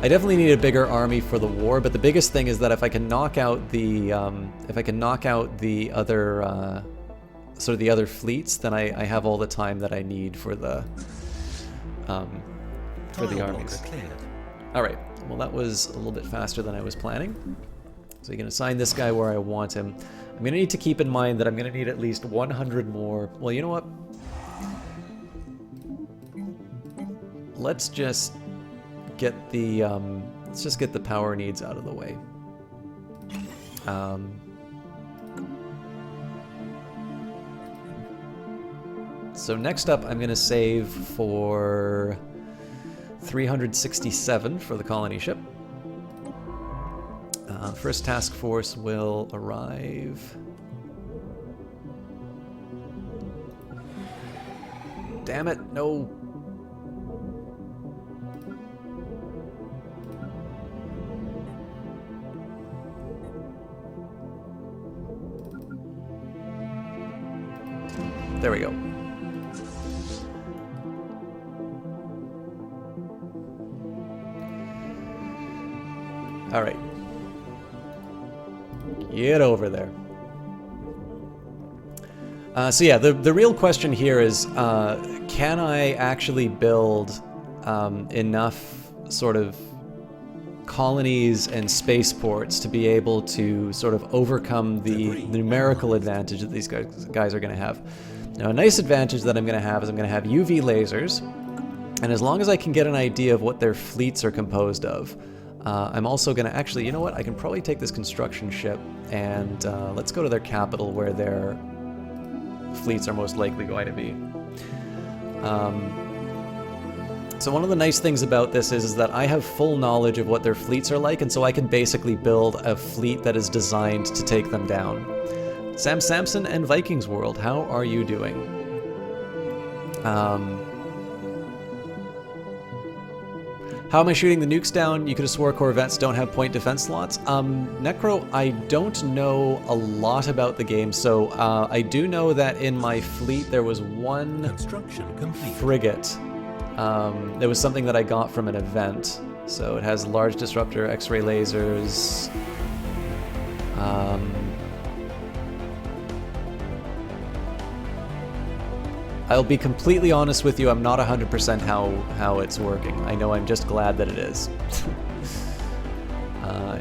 S1: I definitely need a bigger army for the war, but the biggest thing is that if I can knock out the other sort of the other fleets, then I have all the time that I need for the armies. All right. Well, that was a little bit faster than I was planning. So you can assign this guy where I want him. I'm going to need to keep in mind that I'm going to need at least 100 more. Well, you know what? Let's just get the power needs out of the way. So next up, I'm going to save for 367 for the colony ship. First task force will arrive. Damn it, no. There we go. All right. Get over there. So yeah, the real question here is, can I actually build enough sort of colonies and spaceports to be able to sort of overcome the numerical advantage that these guys are going to have? Now, a nice advantage that I'm going to have is I'm going to have UV lasers, and as long as I can get an idea of what their fleets are composed of, I'm also going to actually, you know what, I can probably take this construction ship and let's go to their capital where their fleets are most likely going to be. So one of the nice things about this is that I have full knowledge of what their fleets are like, and so I can basically build a fleet that is designed to take them down. Sam Samson and Vikings World, how are you doing? How am I shooting the nukes down? You could have swore Corvettes don't have point defense slots. Necro, I don't know a lot about the game, so I do know that in my fleet there was one frigate. There was something that I got from an event. So it has large disruptor, X-ray lasers. I'll be completely honest with you, I'm not 100% how it's working. I know I'm just glad that it is.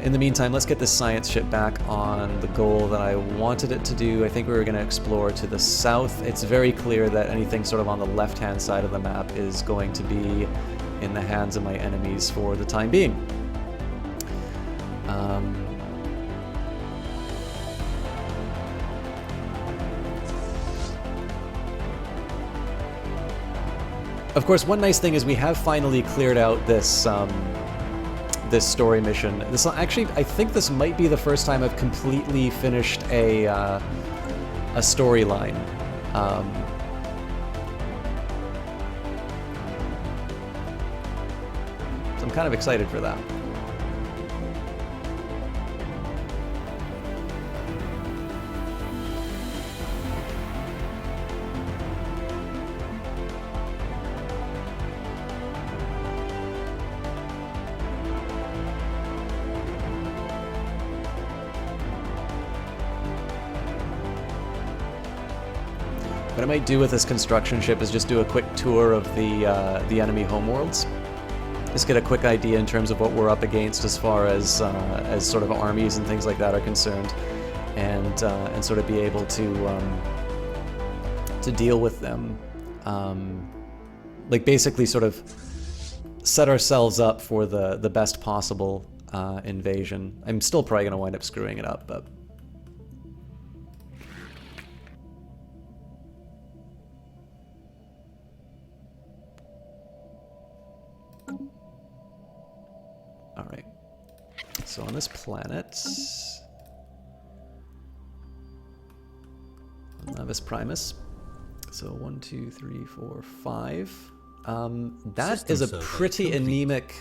S1: In the meantime, let's get this science ship back on the goal that I wanted it to do. I think we were going to explore to the south. It's very clear that anything sort of on the left-hand side of the map is going to be in the hands of my enemies for the time being. Of course, one nice thing is we have finally cleared out this this story mission. This actually, I think this might be the first time I've completely finished a storyline. So I'm kind of excited for that. What I might do with this construction ship is just do a quick tour of the enemy homeworlds. Just get a quick idea in terms of what we're up against as far as sort of armies and things like that are concerned, and sort of be able to deal with them, like basically sort of set ourselves up for the best possible invasion. I'm still probably going to wind up screwing it up, but... Alright. So on this planet... Navis Primus. So 1, 2, 3, 4, 5. That
S2: System
S1: is a
S2: survey
S1: pretty
S2: complete.
S1: anemic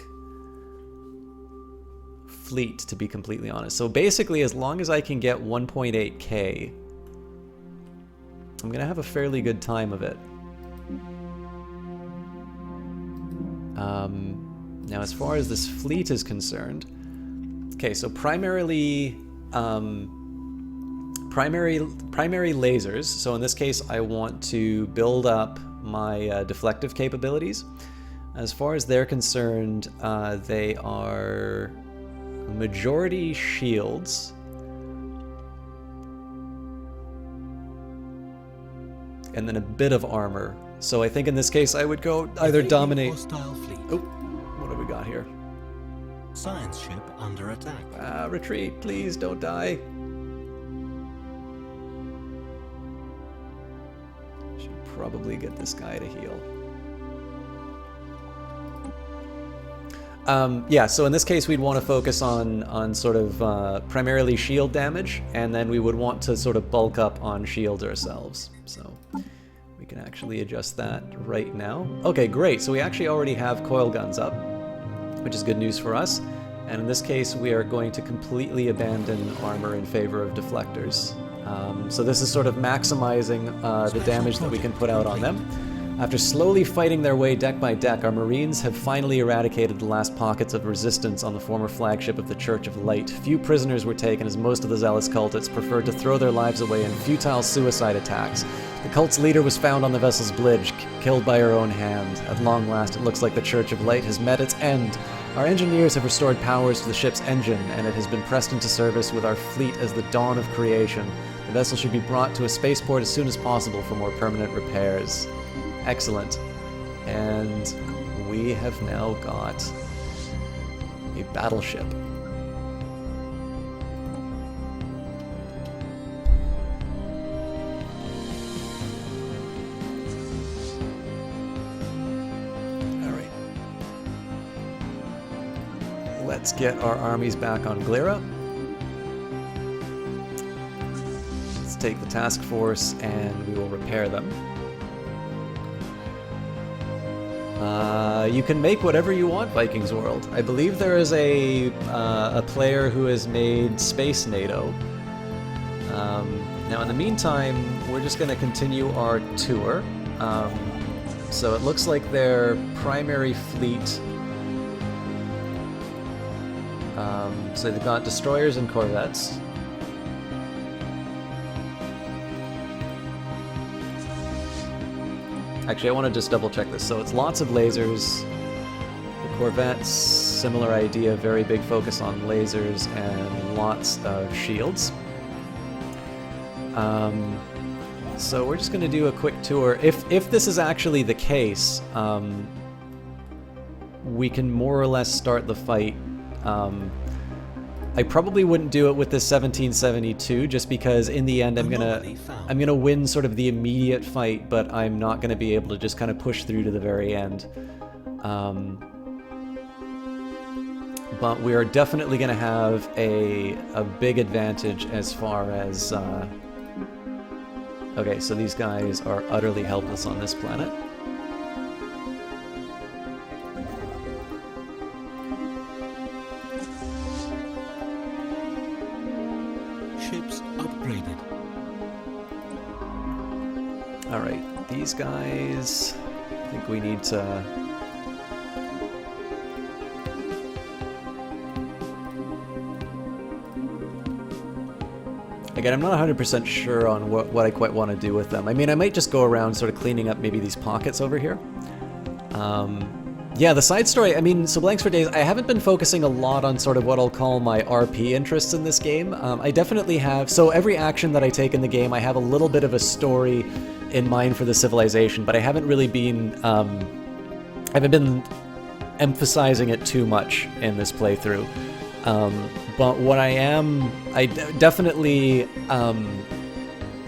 S1: fleet, to be completely honest. So basically, as long as I can get 1.8k, I'm gonna have a fairly good time of it. Now, as far as this fleet is concerned, okay, so primarily lasers. So in this case, I want to build up my deflective capabilities. As far as they're concerned, they are majority shields. And then a bit of armor. So I think in this case I would go either
S2: Evading
S1: dominate...
S2: hostile fleet.
S1: Oh, what have we got here?
S2: Science ship under attack.
S1: Retreat, please don't die. Should probably get this guy to heal. Yeah, so in this case we'd want to focus on sort of primarily shield damage, and then we would want to sort of bulk up on shields ourselves. So we can actually adjust that right now. Okay, great. So we actually already have coil guns up, which is good news for us. And in this case, we are going to completely abandon armor in favor of deflectors. So this is sort of maximizing the damage that we can put out on them. After slowly fighting their way deck by deck, our Marines have finally eradicated the last pockets of resistance on the former flagship of the Church of Light. Few prisoners were taken, as most of the zealous cultists preferred to throw their lives away in futile suicide attacks. The cult's leader was found on the vessel's bridge, killed by her own hand. At long last, it looks like the Church of Light has met its end. Our engineers have restored powers to the ship's engine, and it has been pressed into service with our fleet as the dawn of creation. The vessel should be brought to a spaceport as soon as possible for more permanent repairs. Excellent. And we have now got a battleship. Alright. Let's get our armies back on Glera. Let's take the task force and we will repair them. You can make whatever you want, Vikings World. I believe there is a player who has made Space NATO. Now, in the meantime, we're just going to continue our tour. So it looks like their primary fleet... so they've got destroyers and corvettes. Actually, I want to just double check this. So it's lots of lasers. The Corvettes, similar idea, very big focus on lasers and lots of shields. So we're just going to do a quick tour. If this is actually the case, we can more or less start the fight. I probably wouldn't do it with this 1772, just because in the end I'm gonna win sort of the immediate fight, but I'm not gonna be able to just kind of push through to the very end. But we are definitely gonna have a big advantage as far as okay, so these guys are utterly helpless on this planet.
S2: Ships upgraded.
S1: Alright, these guys... I think we need to... Again, I'm not 100% sure on what I quite want to do with them. I mean, I might just go around sort of cleaning up maybe these pockets over here. Yeah, the side story, I mean, so Blanks for Days, I haven't been focusing a lot on sort of what I'll call my RP interests in this game. I definitely have, so every action that I take in the game, I have a little bit of a story in mind for the civilization, but I haven't really been, emphasizing it too much in this playthrough. But what definitely,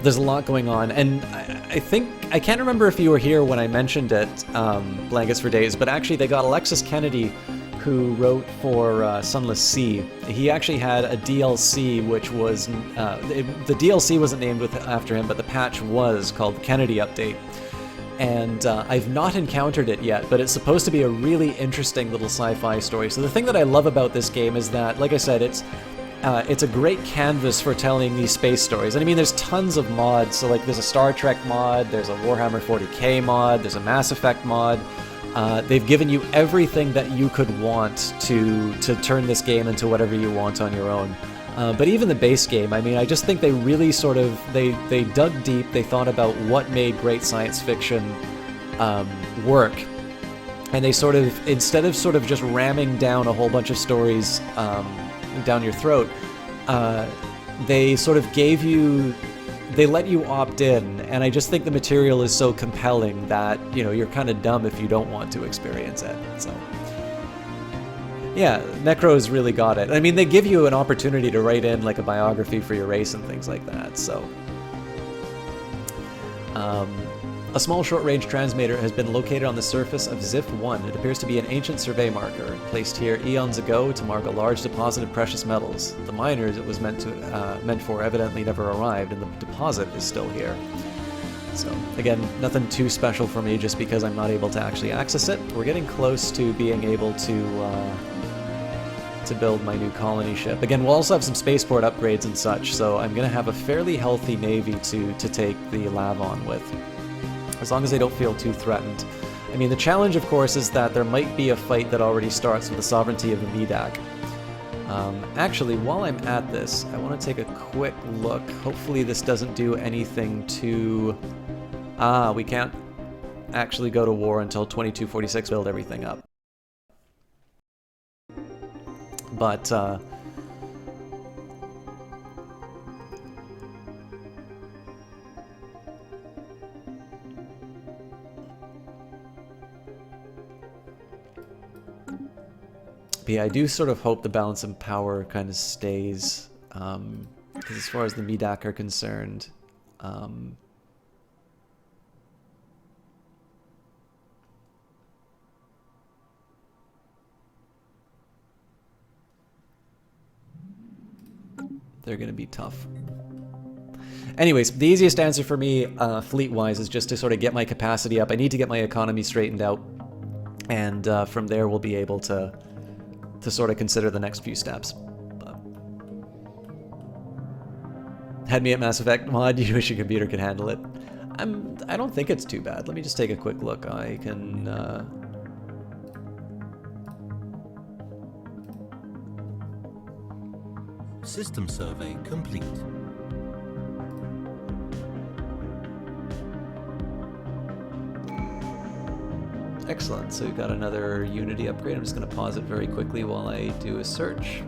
S1: there's a lot going on, and I think, I can't remember if you were here when I mentioned it, Blankets for Days, but actually they got Alexis Kennedy, who wrote for Sunless Sea. He actually had a DLC, which was, the DLC wasn't named after him, but the patch was called the Kennedy Update. And I've not encountered it yet, but it's supposed to be a really interesting little sci-fi story. So the thing that I love about this game is that, like I said, it's a great canvas for telling these space stories. And I mean, there's tons of mods. So like, there's a Star Trek mod, there's a Warhammer 40k mod, there's a Mass Effect mod. They've given you everything that you could want to turn this game into whatever you want on your own. But even the base game, I mean, I just think they really sort of, they dug deep, they thought about what made great science fiction work. And they sort of, instead of sort of just ramming down a whole bunch of stories down your throat, they sort of gave you, they let you opt in, and I just think the material is so compelling that, you know, you're kind of dumb if you don't want to experience it, so. Yeah, Necro's really got it. I mean, they give you an opportunity to write in like a biography for your race and things like that, so. A small short-range transmitter has been located on the surface of Zif-1. It appears to be an ancient survey marker, placed here eons ago to mark a large deposit of precious metals. The miners it was meant for evidently never arrived, and the deposit is still here. So, again, nothing too special for me just because I'm not able to actually access it. We're getting close to being able to build my new colony ship. Again, we'll also have some spaceport upgrades and such, so I'm going to have a fairly healthy navy to take the Lavon with, as long as they don't feel too threatened. I mean, the challenge, of course, is that there might be a fight that already starts with the sovereignty of the Medak. Actually, while I'm at this, I want to take a quick look. Hopefully this doesn't do anything to... we can't actually go to war until 2246 build everything up. But, yeah, I do sort of hope the balance of power kind of stays, because as far as the Medak are concerned, they're going to be tough. Anyways, the easiest answer for me, fleet-wise, is just to sort of get my capacity up. I need to get my economy straightened out, and from there we'll be able to sort of consider the next few steps. But had me at Mass Effect mod, you wish your computer could handle it. I don't think it's too bad. Let me just take a quick look. I can...
S2: System survey complete.
S1: Excellent, so we've got another Unity upgrade. I'm just going to pause it very quickly while I do a search.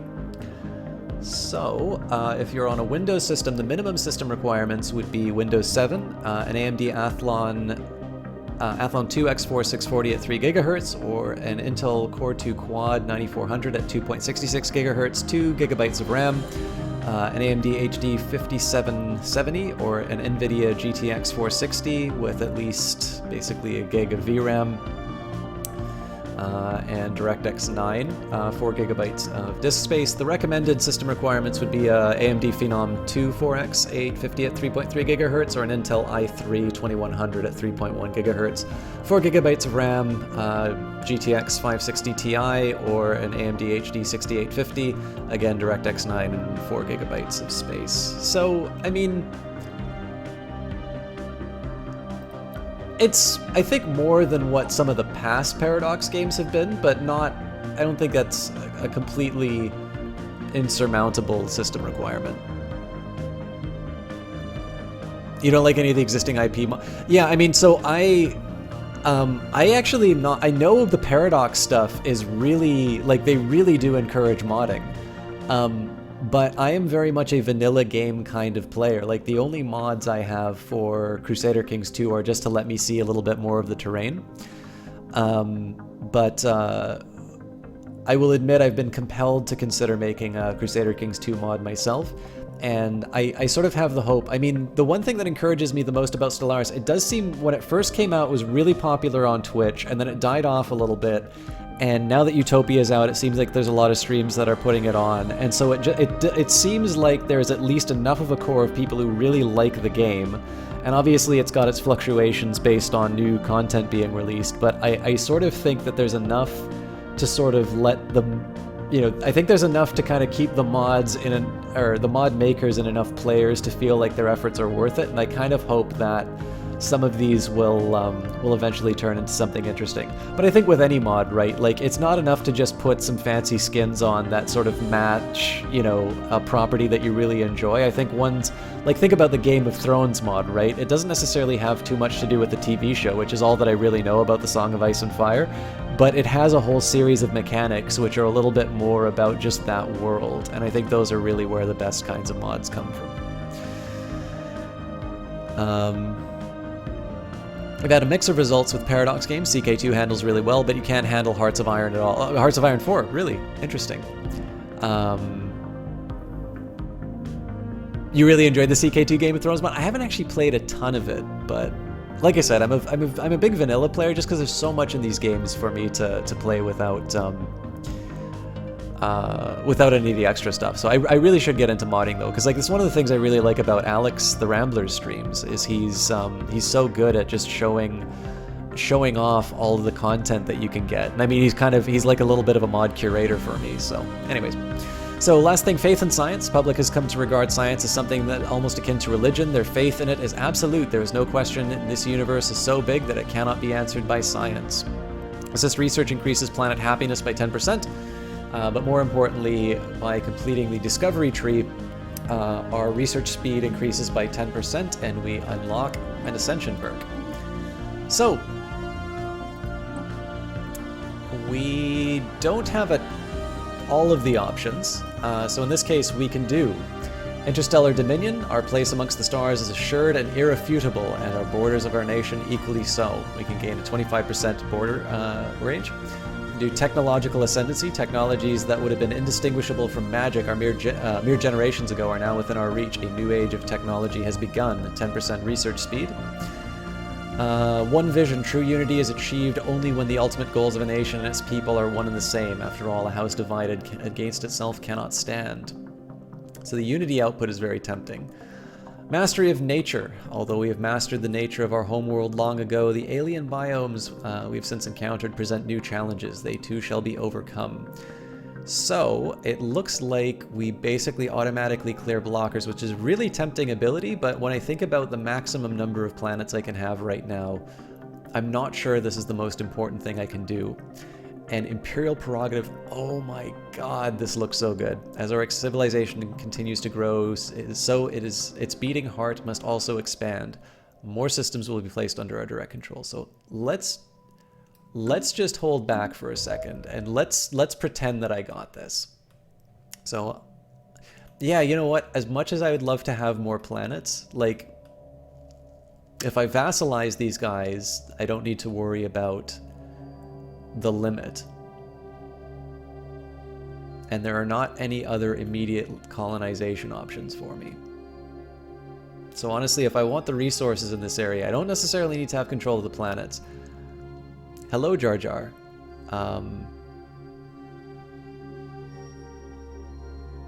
S1: So, if you're on a Windows system, the minimum system requirements would be Windows 7, an AMD Athlon 2 X4 640 at 3 GHz, or an Intel Core 2 Quad 9400 at 2.66 GHz, 2 GB of RAM, an AMD HD 5770, or an NVIDIA GTX 460 with at least basically a gig of VRAM, and DirectX 9, 4 GB of disk space. The recommended system requirements would be a AMD Phenom 2 4X 850 at 3.3 GHz, or an Intel i3 2100 at 3.1 GHz, 4 GB of RAM, GTX 560 Ti, or an AMD HD 6850, again DirectX 9 and 4 GB of space. So, I mean, it's, I think, more than what some of the past Paradox games have been, but not, I don't think that's a completely insurmountable system requirement. You don't like any of the existing IP Yeah, I mean, so I actually not, I know the Paradox stuff is really, like, they really do encourage modding. But I am very much a vanilla game kind of player. Like, the only mods I have for Crusader Kings 2 are just to let me see a little bit more of the terrain. But I will admit I've been compelled to consider making a Crusader Kings 2 mod myself, and I sort of have the hope. I mean, the one thing that encourages me the most about Stellaris, it does seem when it first came out was really popular on Twitch, and then it died off a little bit, and now that Utopia is out, it seems like there's a lot of streams that are putting it on, and so it seems like there's at least enough of a core of people who really like the game, and obviously it's got its fluctuations based on new content being released, but I sort of think that there's enough to sort of let them, I think there's enough to kind of keep the mods or the mod makers and enough players to feel like their efforts are worth it, and I kind of hope that some of these will eventually turn into something interesting. But I think with any mod, right, like it's not enough to just put some fancy skins on that sort of match, a property that you really enjoy. I think ones, like think about the Game of Thrones mod, right? It doesn't necessarily have too much to do with the TV show, which is all that I really know about the Song of Ice and Fire, but it has a whole series of mechanics which are a little bit more about just that world, and I think those are really where the best kinds of mods come from. We've had a mix of results with Paradox games. CK2 handles really well, but you can't handle Hearts of Iron at all. Oh, Hearts of Iron 4, really interesting. You really enjoyed the CK2 Game of Thrones mod? I haven't actually played a ton of it, but like I said, I'm a big vanilla player just because there's so much in these games for me to play without any of the extra stuff. So I really should get into modding though, because like it's one of the things I really like about Alex the Rambler's streams is he's so good at just showing off all of the content that you can get. And I mean he's like a little bit of a mod curator for me. So anyways. So last thing, faith in science. The public has come to regard science as something that almost akin to religion. Their faith in it is absolute. There is no question this universe is so big that it cannot be answered by science. This research increases planet happiness by 10%, but more importantly, by completing the discovery tree, our research speed increases by 10% and we unlock an ascension perk. So, we don't have all of the options. So in this case, we can do Interstellar Dominion. Our place amongst the stars is assured and irrefutable, and our borders of our nation equally so. We can gain a 25% border range. We can do Technological Ascendancy. Technologies that would have been indistinguishable from magic mere generations ago are now within our reach. A new age of technology has begun. 10% research speed. One vision. True unity is achieved only when the ultimate goals of a nation and its people are one and the same. After all, a house divided against itself cannot stand. So the unity output is very tempting. Mastery of nature. Although we have mastered the nature of our homeworld long ago, the alien biomes we've since encountered present new challenges. They too shall be overcome. So it looks like we basically automatically clear blockers, which is really tempting ability, but when I think about the maximum number of planets I can have right now, I'm not sure this is the most important thing I can do. And Imperial Prerogative, oh my god, this looks so good. As our civilization continues to grow, its beating heart must also expand. More systems will be placed under our direct control. So let's just hold back for a second and let's pretend that I got this. So yeah, you know what? As much as I would love to have more planets, like if I vassalize these guys, I don't need to worry about the limit. And there are not any other immediate colonization options for me. So honestly, if I want the resources in this area, I don't necessarily need to have control of the planets. Hello, Jar Jar.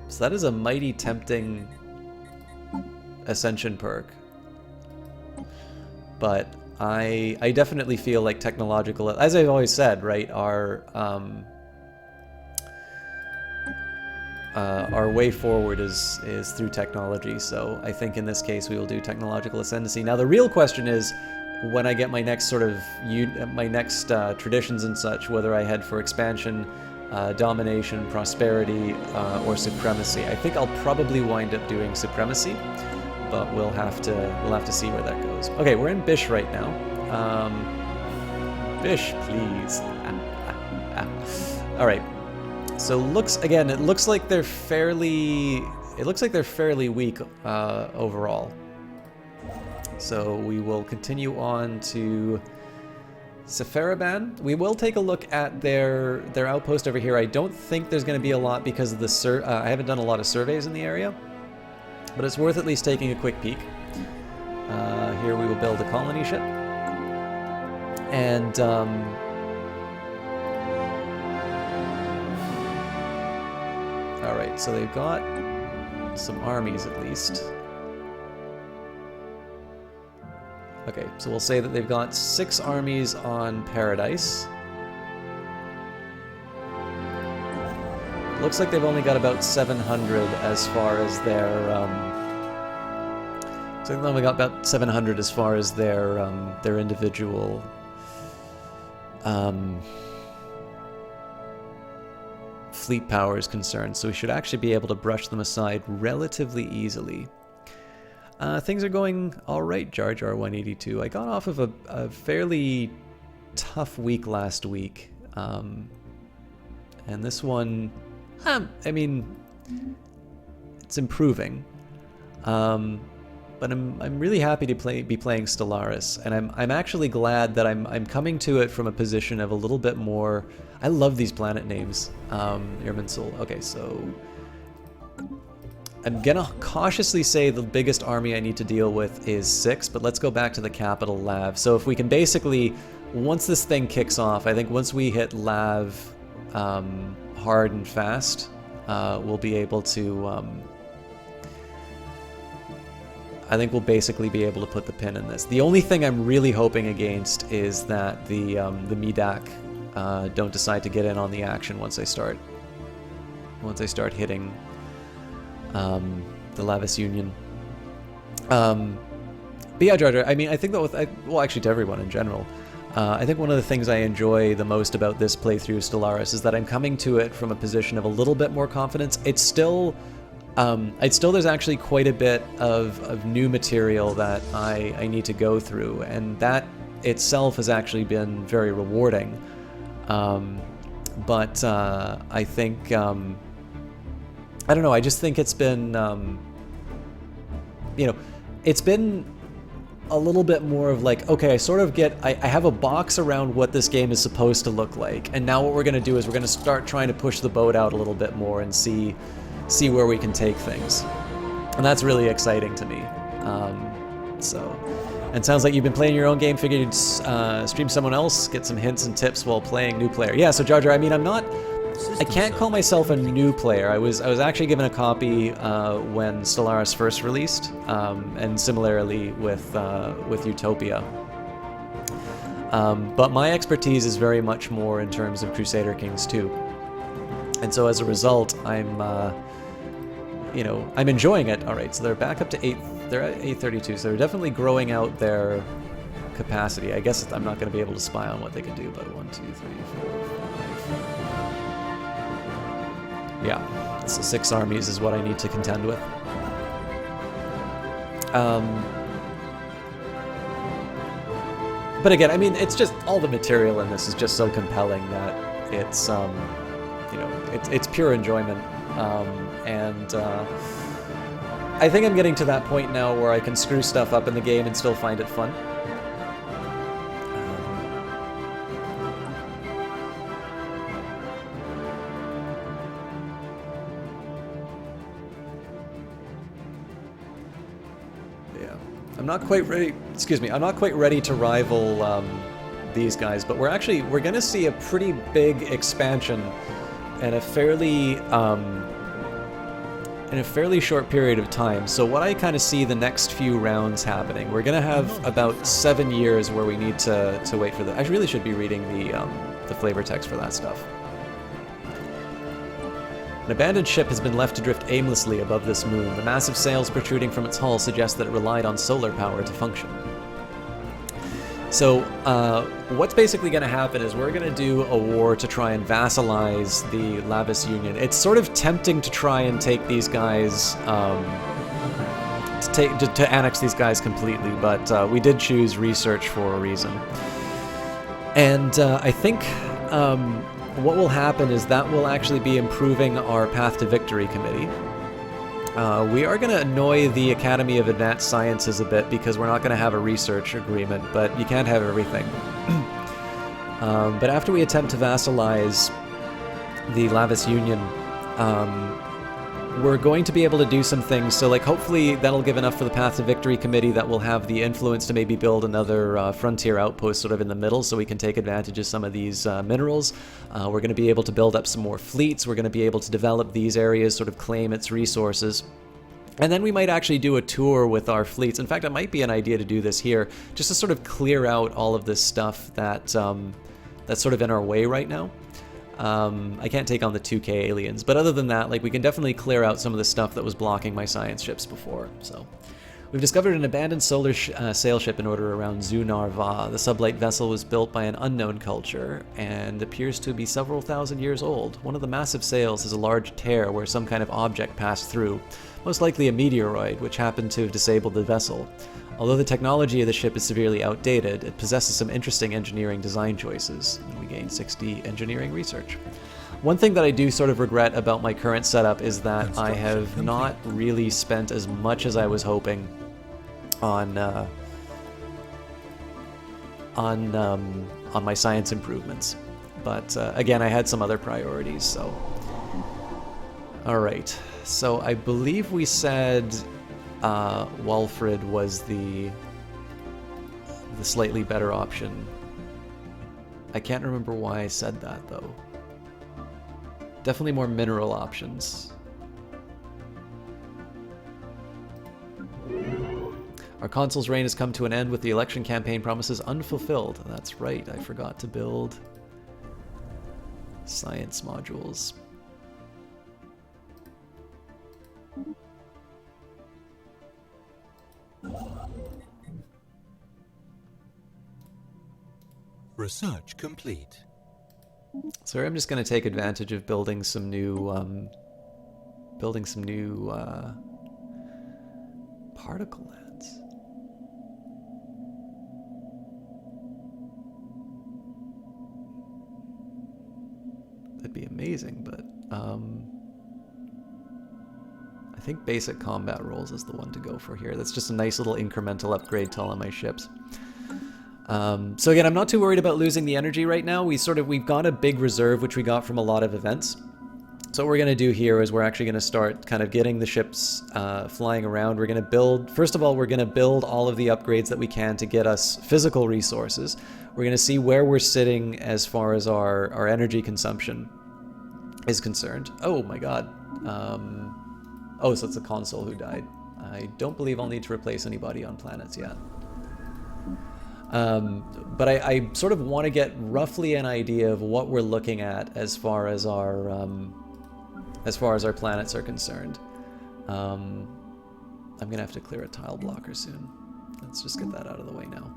S1: So that is a mighty tempting ascension perk. But I definitely feel like technological, as I've always said, right, our way forward is through technology. So I think in this case we will do technological ascendancy. Now the real question is, when I get my next sort of traditions and such, whether I head for expansion, domination, prosperity, or supremacy. I think I'll probably wind up doing supremacy, but we'll have to see where that goes. Okay, we're in Bish right now. Bish, please. All right. So it looks like they're fairly weak overall. So we will continue on to Seferiban. We will take a look at their outpost over here. I don't think there's going to be a lot because of the I haven't done a lot of surveys in the area, but it's worth at least taking a quick peek. Here we will build a colony ship, and all right. So they've got some armies at least. Okay, so we'll say that they've got 6 armies on Paradise. Looks like they've only got about 700 as far as their, so they've only got about 700 as far as their individual, fleet power is concerned. So we should actually be able to brush them aside relatively easily. Things are going all right, Jar Jar 182. I got off of a fairly tough week last week, and this one, I mean, it's improving. But I'm really happy to be playing Stellaris, and I'm actually glad that I'm coming to it from a position of a little bit more. I love these planet names, Irminsul. Okay, so I'm gonna cautiously say the biggest army I need to deal with is 6, but let's go back to the capital, Lav. So if we can basically, once this thing kicks off, I think once we hit Lav hard and fast, we'll be able to, I think we'll basically be able to put the pin in this. The only thing I'm really hoping against is that the Medak don't decide to get in on the action once I start hitting the Lavis Union. But yeah, Jar Jar, I mean, I think that well, actually to everyone in general, I think one of the things I enjoy the most about this playthrough of Stellaris is that I'm coming to it from a position of a little bit more confidence. It's still, there's actually quite a bit of new material that I need to go through, and that itself has actually been very rewarding. But I think, I don't know, I just think it's been, you know, it's been a little bit more of like, okay, I sort of get, I have a box around what this game is supposed to look like, and now what we're going to do is we're going to start trying to push the boat out a little bit more and see where we can take things. And that's really exciting to me. And it sounds like you've been playing your own game, figured you'd stream someone else, get some hints and tips while playing new player. Yeah, so Jar Jar, I mean, I can't call myself a new player. I was actually given a copy when Stellaris first released, and similarly with Utopia. But my expertise is very much more in terms of Crusader Kings 2. And so as a result, I'm enjoying it. All right, so they're back up to 8. They're at 832, so they're definitely growing out their capacity. I guess I'm not going to be able to spy on what they can do, but 1, 2, 3, 4, 5. Yeah, so 6 armies is what I need to contend with. But again, I mean, it's just all the material in this is just so compelling that it's it's pure enjoyment. I think I'm getting to that point now where I can screw stuff up in the game and still find it fun. Yeah, I'm not quite ready. Excuse me, I'm not quite ready to rival these guys, but we're going to see a pretty big expansion in a fairly short period of time. So what I kind of see the next few rounds happening, we're going to have about 7 years where we need to wait for I really should be reading the flavor text for that stuff. An abandoned ship has been left to drift aimlessly above this moon. The massive sails protruding from its hull suggest that it relied on solar power to function. So what's basically going to happen is we're going to do a war to try and vassalize the Lavis Union. It's sort of tempting to try and take these guys, to annex these guys completely, but we did choose research for a reason. And I think what will happen is that will actually be improving our Path to Victory committee. We are going to annoy the Academy of Advanced Sciences a bit because we're not going to have a research agreement, but you can't have everything. But after we attempt to vassalize the Lavis Union, we're going to be able to do some things. So, like, hopefully that'll give enough for the Path to Victory Committee that will have the influence to maybe build another frontier outpost sort of in the middle so we can take advantage of some of these minerals. We're going to be able to build up some more fleets. We're going to be able to develop these areas, sort of claim its resources. And then we might actually do a tour with our fleets. In fact, it might be an idea to do this here, just to sort of clear out all of this stuff that that's sort of in our way right now. I can't take on the 2K aliens, but other than that, like, we can definitely clear out some of the stuff that was blocking my science ships before. So, we've discovered an abandoned solar sail ship in order around Zunarva. The sublight vessel was built by an unknown culture and appears to be several thousand years old. One of the massive sails has a large tear where some kind of object passed through, most likely a meteoroid, which happened to have disabled the vessel. Although the technology of the ship is severely outdated, it possesses some interesting engineering design choices, and we gained 60 engineering research. One thing that I do sort of regret about my current setup is that I have not really spent as much as I was hoping on my science improvements. But again, I had some other priorities, so... Alright, so I believe we said... Walfrid was the slightly better option. I can't remember why I said that, though. Definitely more mineral options. Our consul's reign has come to an end with the election campaign promises unfulfilled. That's right, I forgot to build science modules.
S2: Research complete.
S1: So I'm just going to take advantage of building some new particle lands. That'd be amazing, but I think basic combat rolls is the one to go for here. That's just a nice little incremental upgrade to all of my ships. So again, I'm not too worried about losing the energy right now. We've got a big reserve, which we got from a lot of events. So what we're going to do here is we're actually going to start kind of getting the ships flying around. We're going to build, first of all, we're going to build all of the upgrades that we can to get us physical resources. We're going to see where we're sitting as far as our energy consumption is concerned. Oh my god. Oh, so it's a consul who died. I don't believe I'll need to replace anybody on planets yet. But I sort of want to get roughly an idea of what we're looking at as far as our planets are concerned. I'm gonna have to clear a tile blocker soon. Let's just get that out of the way now.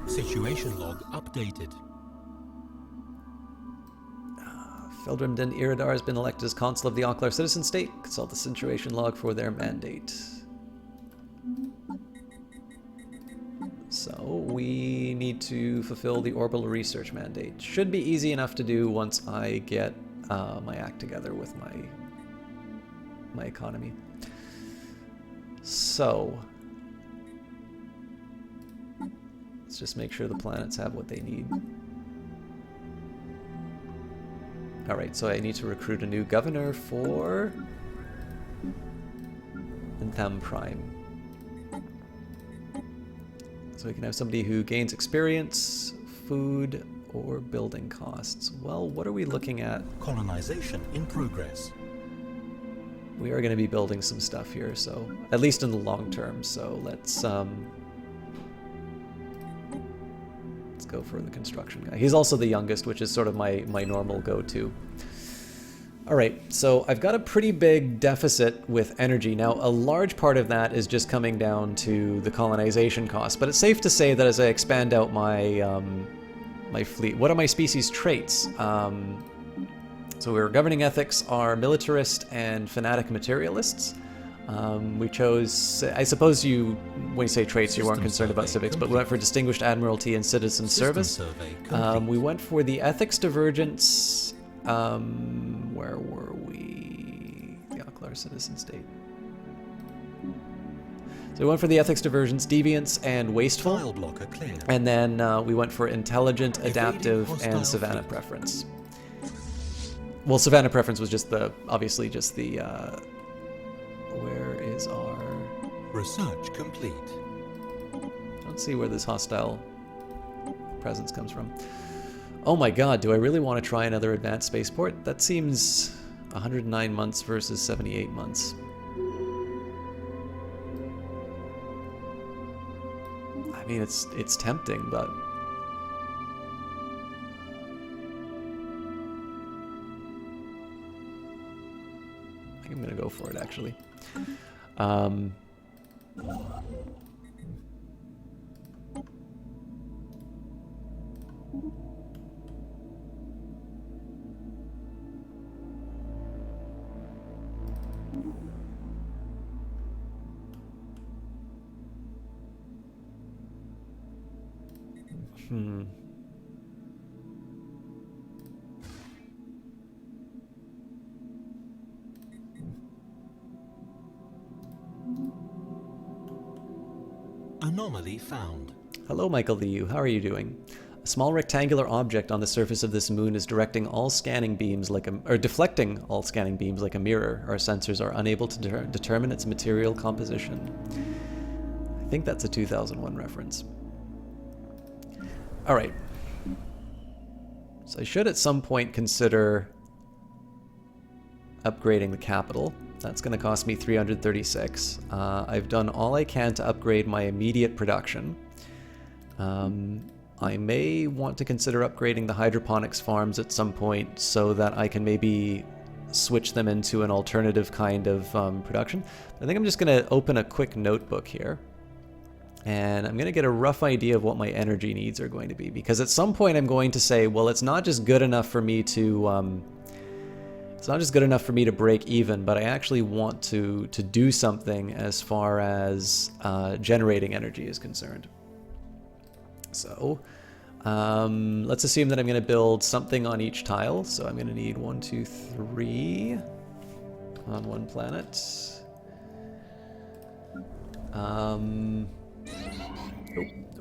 S2: Situation log updated.
S1: Feldrim Den Iridar has been elected as consul of the Oklar citizen state. Consult the situation log for their mandate. So we need to fulfill the orbital research mandate. Should be easy enough to do once I get my act together with my economy. So let's just make sure the planets have what they need. Alright, so I need to recruit a new governor for Entham Prime. So we can have somebody who gains experience, food, or building costs. Well, what are we looking at?
S2: Colonization in progress.
S1: We are going to be building some stuff here, so at least in the long term. So let's go for the construction guy. He's also the youngest, which is sort of my normal go-to. Alright, so I've got a pretty big deficit with energy. Now, a large part of that is just coming down to the colonization costs, but it's safe to say that as I expand out my my fleet, what are my species' traits? So our governing ethics are militarist and fanatic materialists. We chose, I suppose when you say traits, you weren't concerned about civics, but we went for distinguished admiralty and citizen service. We went for the ethics divergence. Where were we? The Oklar citizen state. So we went for the ethics diversions, deviance, and wasteful.
S2: Tile blocker clear.
S1: And then we went for intelligent, adaptive,
S2: hostile
S1: and savannah
S2: fleet.
S1: preference. Well, savannah preference was just the, obviously just the, where is our...
S2: Research complete.
S1: Let's see where this hostile presence comes from. Oh my god, do I really want to try another advanced spaceport? That seems 109 months versus 78 months. I mean, it's tempting, but... I think I'm gonna go for it, actually.
S2: Anomaly found.
S1: Hello, Michael the U. How are you doing? A small rectangular object on the surface of this moon is directing all scanning beams like a, or deflecting all scanning beams like a mirror. Our sensors are unable to determine its material composition. I think that's a 2001 reference. All right. So I should at some point consider upgrading the capital. That's going to cost me 336. I've done all I can to upgrade my immediate production. I may want to consider upgrading the hydroponics farms at some point so that I can maybe switch them into an alternative kind of production. I think I'm just going to open a quick notebook here. And I'm going to get a rough idea of what my energy needs are going to be. Because at some point I'm going to say, well, it's not just good enough for me to... it's not just good enough for me to break even, but I actually want to do something as far as generating energy is concerned. So let's assume that I'm going to build something on each tile. So I'm going to need 1, 2, 3 on one planet.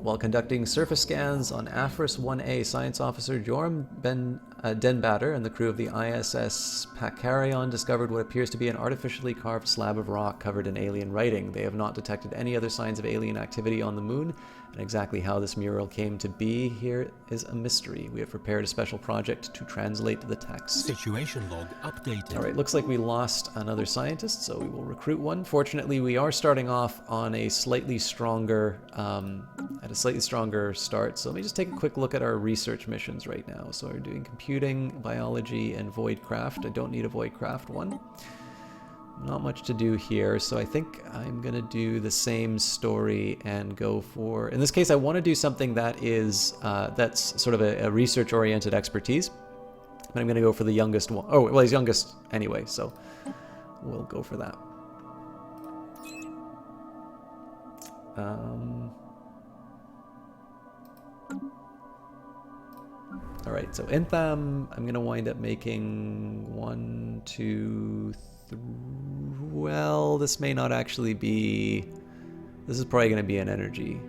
S1: While conducting surface scans on Afris 1A, Science Officer Joram Denbatter and the crew of the ISS Pakarion discovered what appears to be an artificially carved slab of rock covered in alien writing. They have not detected any other signs of alien activity on the moon, and exactly how this mural came to be here is a mystery. We have prepared a special project to translate the text.
S2: Situation log updated.
S1: All right, looks like we lost another scientist, so we will recruit one. Fortunately, we are starting off on a slightly stronger, at a slightly stronger start. So let me just take a quick look at our research missions right now. So we're doing computing, biology, and voidcraft. I don't need a voidcraft one. Not much to do here, so I think I'm gonna do the same story and go for, in this case I want to do something that is that's sort of a research oriented expertise, but I'm gonna go for the youngest one. Oh well, he's youngest anyway, so we'll go for that. Alright, so Intham I'm gonna wind up making 1, 2, 3. Well, this may not actually be... This is probably going to be an energy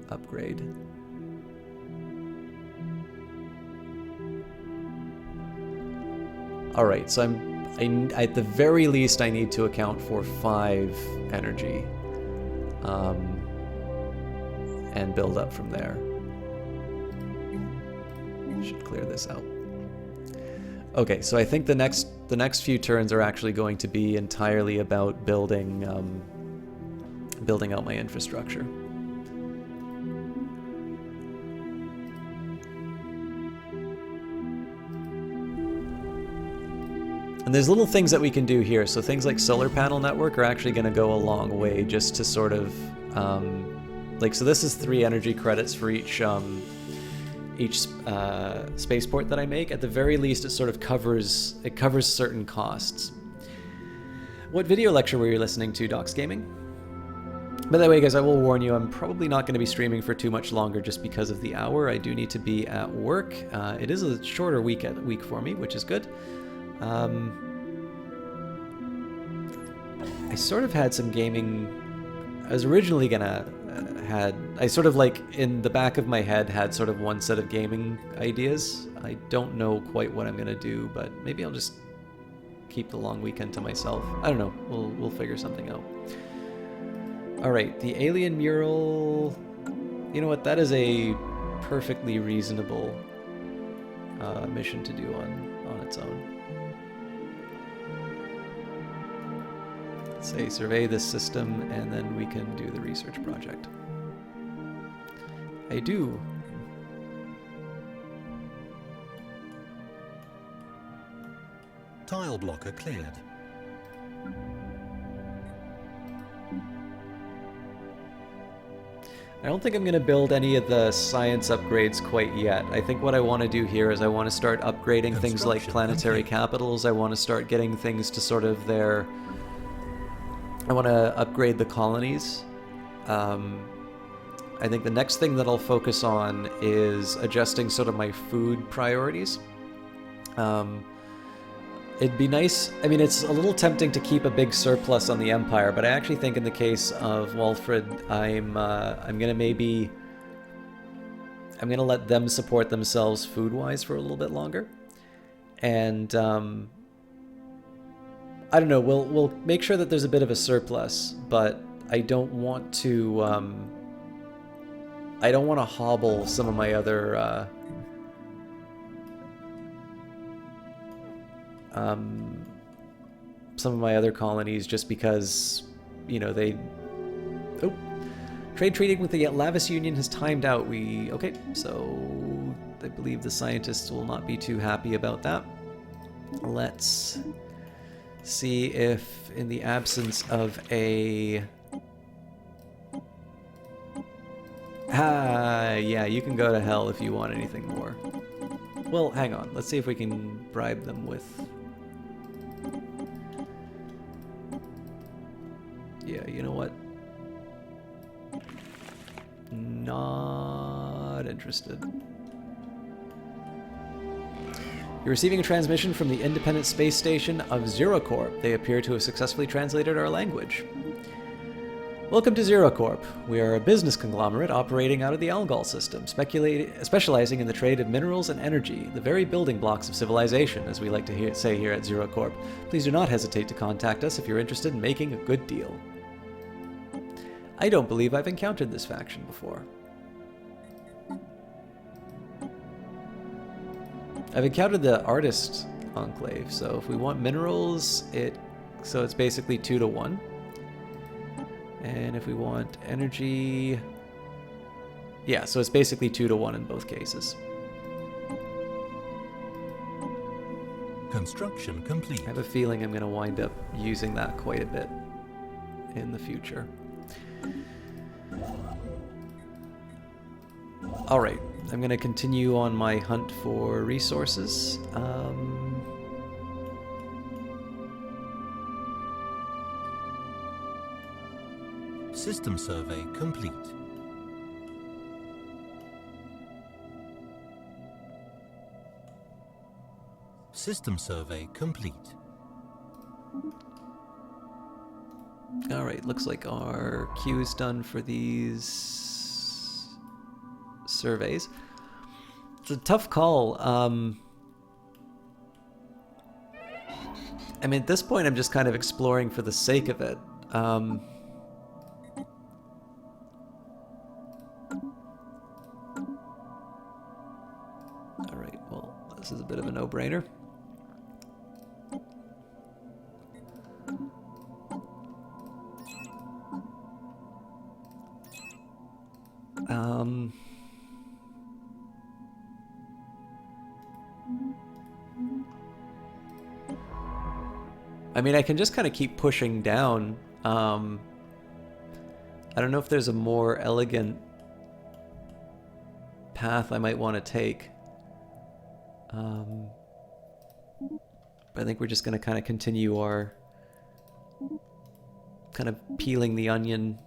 S1: upgrade. Alright, so at the very least I need to account for 5 energy. And build up from there. Should clear this out. Okay, so I think the next few turns are actually going to be entirely about building building out my infrastructure. And there's little things that we can do here. So things like solar panel network are actually going to go a long way just to sort of like, so this is 3 energy credits for each spaceport that I make. At the very least, it sort of covers certain costs. What video lecture were you listening to, Docs Gaming? By the way, guys, I will warn you, I'm probably not going to be streaming for too much longer just because of the hour. I do need to be at work. It is a shorter week for me, which is good. I sort of had some gaming I was originally gonna I sort of like in the back of my head had sort of one set of gaming ideas. I don't know quite what I'm gonna do, but maybe I'll just keep the long weekend to myself. I don't know. We'll figure something out. All right, the alien mural. You know what? That is a perfectly reasonable mission to do on its own. Say survey this system, and then we can do the research project. I do.
S2: Tile blocker cleared.
S1: I don't think I'm going to build any of the science upgrades quite yet. I think what I want to do here is I want to start upgrading things like planetary capitals. I want to start getting things to sort of their... I want to upgrade the colonies. I think the next thing that I'll focus on is adjusting sort of my food priorities. It'd be nice... I mean, it's a little tempting to keep a big surplus on the Empire, but I actually think in the case of Walfrid, I'm gonna maybe... I'm gonna let them support themselves food-wise for a little bit longer. And, I don't know, we'll make sure that there's a bit of a surplus, but I don't want to hobble some of my other colonies just because, you know, they... Oh! Trade treating with the Lavis Union has timed out. Okay, so I believe the scientists will not be too happy about that. Let's see if, in the absence of a... yeah, you can go to hell if you want anything more. Well, hang on. Let's see if we can bribe them with... Yeah, you know what? Not interested. You're receiving a transmission from the Independent Space Station of ZeroCorp. They appear to have successfully translated our language. Welcome to ZeroCorp. We are a business conglomerate operating out of the Algol system, specializing in the trade of minerals and energy, the very building blocks of civilization, as we like to say here at ZeroCorp. Please do not hesitate to contact us if you're interested in making a good deal. I don't believe I've encountered this faction before. I've encountered the Artist Enclave, so if we want minerals, so it's basically 2 to 1. And if we want energy... Yeah, so it's basically 2 to 1 in both cases.
S2: Construction complete.
S1: I have a feeling I'm going to wind up using that quite a bit in the future. Alright, I'm going to continue on my hunt for resources.
S2: System survey complete. System survey complete.
S1: Alright, looks like our queue is done for these surveys. It's a tough call. I mean, at this point, I'm just kind of exploring for the sake of it. Alright, well, this is a bit of a no-brainer. I mean, I can just kind of keep pushing down. I don't know if there's a more elegant path I might want to take. But I think we're just going to kind of continue our kind of peeling the onion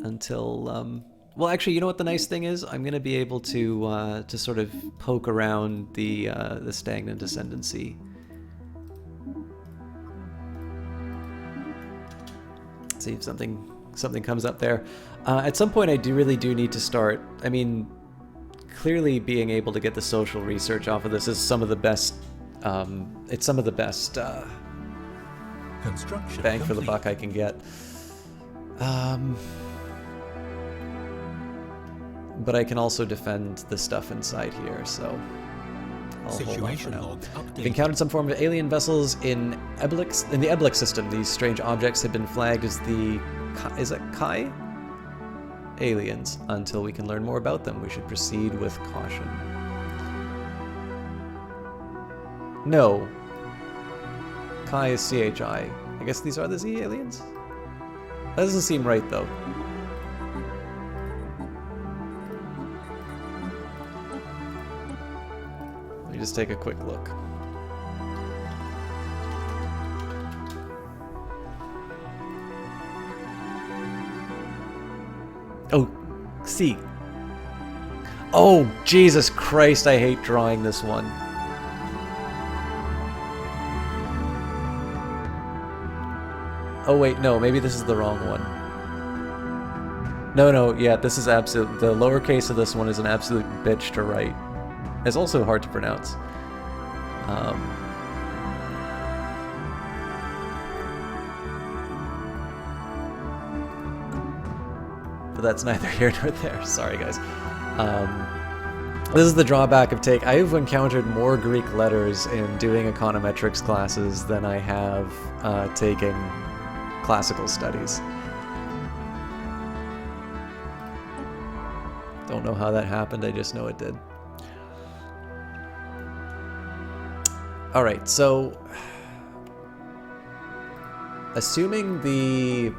S1: until... well, actually, you know what the nice thing is? I'm going to be able to sort of poke around the stagnant ascendancy. See if something something comes up there. At some point, I really do need to start. I mean, clearly being able to get the social research off of this is some of the best. It's some of the best
S2: Construction
S1: bang for the
S2: complete.
S1: buck I can get. But I can also defend the stuff inside here, so I'll hold on for
S2: Situation
S1: now.
S2: log
S1: We've
S2: updated.
S1: encountered some form of alien vessels in the Eblix system. These strange objects have been flagged as the is it Kai? Aliens. Until we can learn more about them, we should proceed with caution. No. Kai is CHI. I guess these are the Z aliens? That doesn't seem right, though. Let me just take a quick look. Oh, C. Oh, Jesus Christ, I hate drawing this one. Oh wait, no, maybe this is the wrong one. No, yeah, this is absolute. The lowercase of this one is an absolute bitch to write. It's also hard to pronounce. But that's neither here nor there. Sorry, guys. This is the drawback of take. I've encountered more Greek letters in doing econometrics classes than I have taking classical studies. Don't know how that happened, I just know it did. Alright, so assuming the...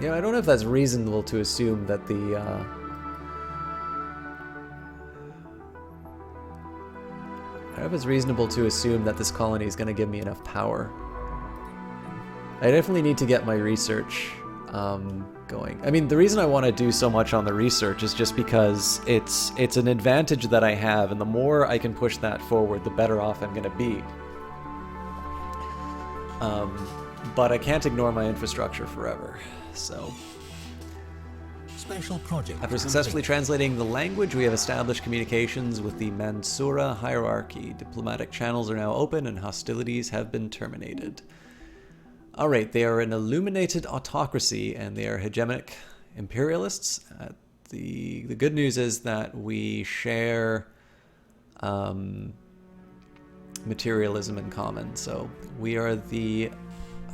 S1: Yeah, I don't know if that's reasonable to assume that the I don't know if it's reasonable to assume that this colony is going to give me enough power. I definitely need to get my research going. I mean, the reason I want to do so much on the research is just because it's an advantage that I have, and the more I can push that forward, the better off I'm going to be. But I can't ignore my infrastructure forever, so...
S2: Special project.
S1: After successfully translating the language, we have established communications with the Mansura hierarchy. Diplomatic channels are now open and hostilities have been terminated. Alright, they are an illuminated autocracy and they are hegemonic imperialists. The good news is that we share materialism in common. So we are the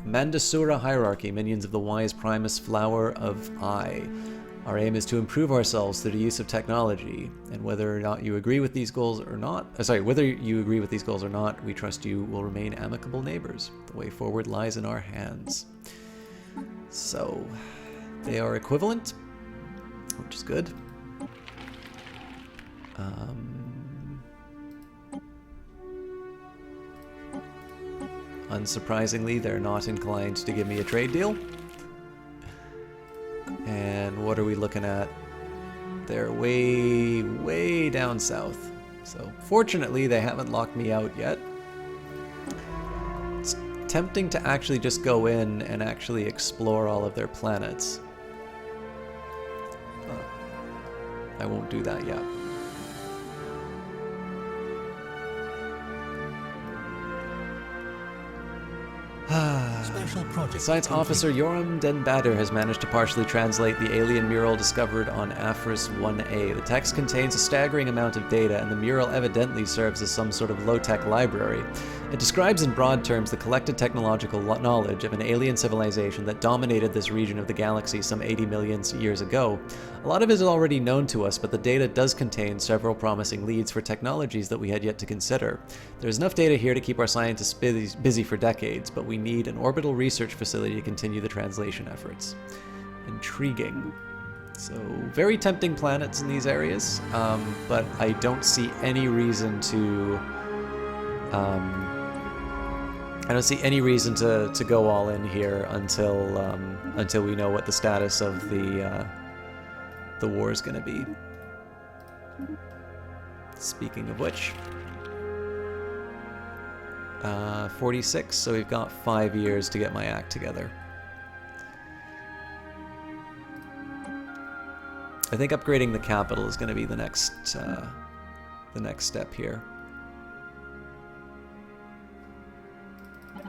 S1: Mandasura hierarchy, minions of the wise Primus Flower of I. Our aim is to improve ourselves through the use of technology, and whether or not you agree with these goals or not, whether you agree with these goals or not, we trust you will remain amicable neighbors. The way forward lies in our hands. So, they are equivalent, which is good. Unsurprisingly, they're not inclined to give me a trade deal. And what are we looking at? They're way, way down south. So fortunately, they haven't locked me out yet. It's tempting to actually just go in and actually explore all of their planets. But I won't do that yet.
S2: Special project.
S1: Science officer Yoram Denbader has managed to partially translate the alien mural discovered on Afris 1A. The text contains a staggering amount of data, and the mural evidently serves as some sort of low-tech library. It describes in broad terms the collected technological knowledge of an alien civilization that dominated this region of the galaxy some 80 million years ago. A lot of it is already known to us, but the data does contain several promising leads for technologies that we had yet to consider. There's enough data here to keep our scientists busy for decades, but we need an orbital research facility to continue the translation efforts. Intriguing. So, very tempting planets in these areas, but I don't see any reason to... I don't see any reason to go all in here until we know what the status of the war is going to be. Speaking of which, 46, so we've got 5 years to get my act together. I think upgrading the capital is going to be the next step here.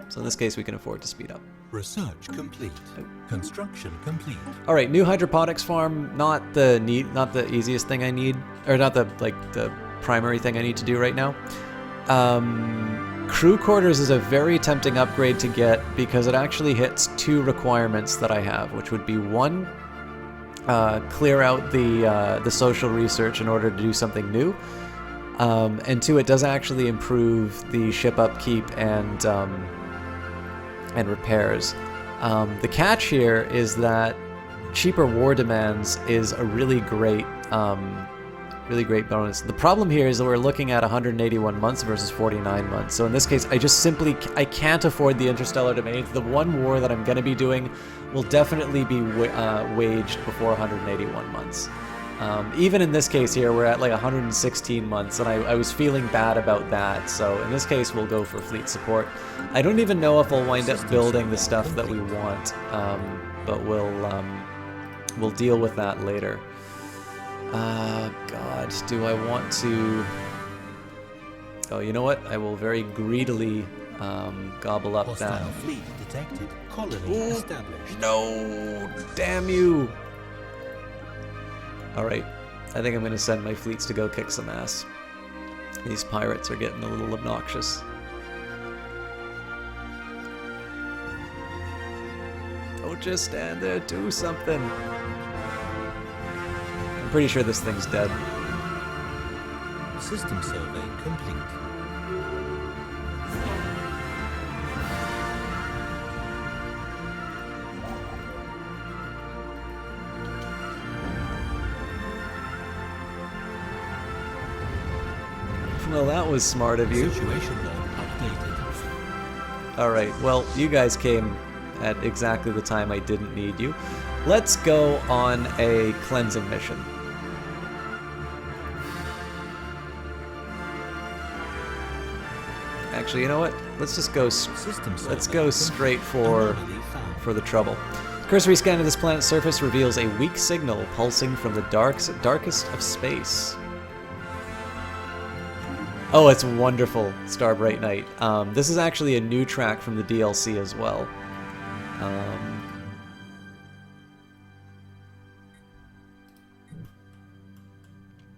S1: So in this case, we can afford to speed up.
S2: Research complete. Construction complete.
S1: All right, new hydroponics farm. Not the easiest thing I need, or not the primary thing I need to do right now. Crew quarters is a very tempting upgrade to get because it actually hits 2 requirements that I have, which would be 1, clear out the social research in order to do something new, and 2, it does actually improve the ship upkeep and repairs. The catch here is that cheaper war demands is a really great bonus. The problem here is that we're looking at 181 months versus 49 months. So in this case, I can't afford the interstellar domains. The one war that I'm going to be doing will definitely be waged before 181 months. Even in this case here, we're at like 116 months, and I was feeling bad about that. So in this case, we'll go for fleet support. I don't even know if I'll wind up building the stuff that we want, but we'll deal with that later. God, do I want to... Oh, you know what? I will very greedily gobble up that.
S2: Hostile fleet detected. Colony established.
S1: No! Damn you! Alright, I think I'm going to send my fleets to go kick some ass. These pirates are getting a little obnoxious. Don't just stand there, do something! I'm pretty sure this thing's dead.
S2: System survey complete.
S1: Well, that was smart of you.
S2: Situation log updated.
S1: Alright, well, you guys came at exactly the time I didn't need you. Let's go on a cleansing mission. Actually, you know what? Let's just go. Let's go straight for the trouble. Cursory scan of this planet's surface reveals a weak signal pulsing from the darkest of space. Oh, it's wonderful, Star Bright Night. This is actually a new track from the DLC as well.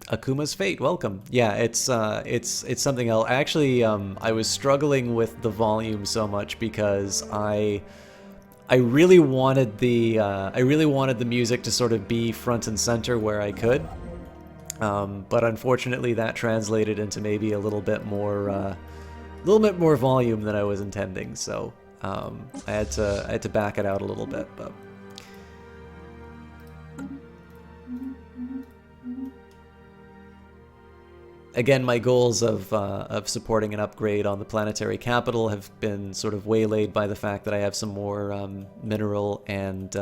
S1: Akuma's Fate, welcome. Yeah, it's something else. Actually, I was struggling with the volume so much because I really wanted the music to sort of be front and center where I could. But unfortunately, that translated into maybe a little bit more volume than I was intending. So I had to back it out a little bit. But again, my goals of supporting an upgrade on the planetary capital have been sort of waylaid by the fact that I have some more mineral and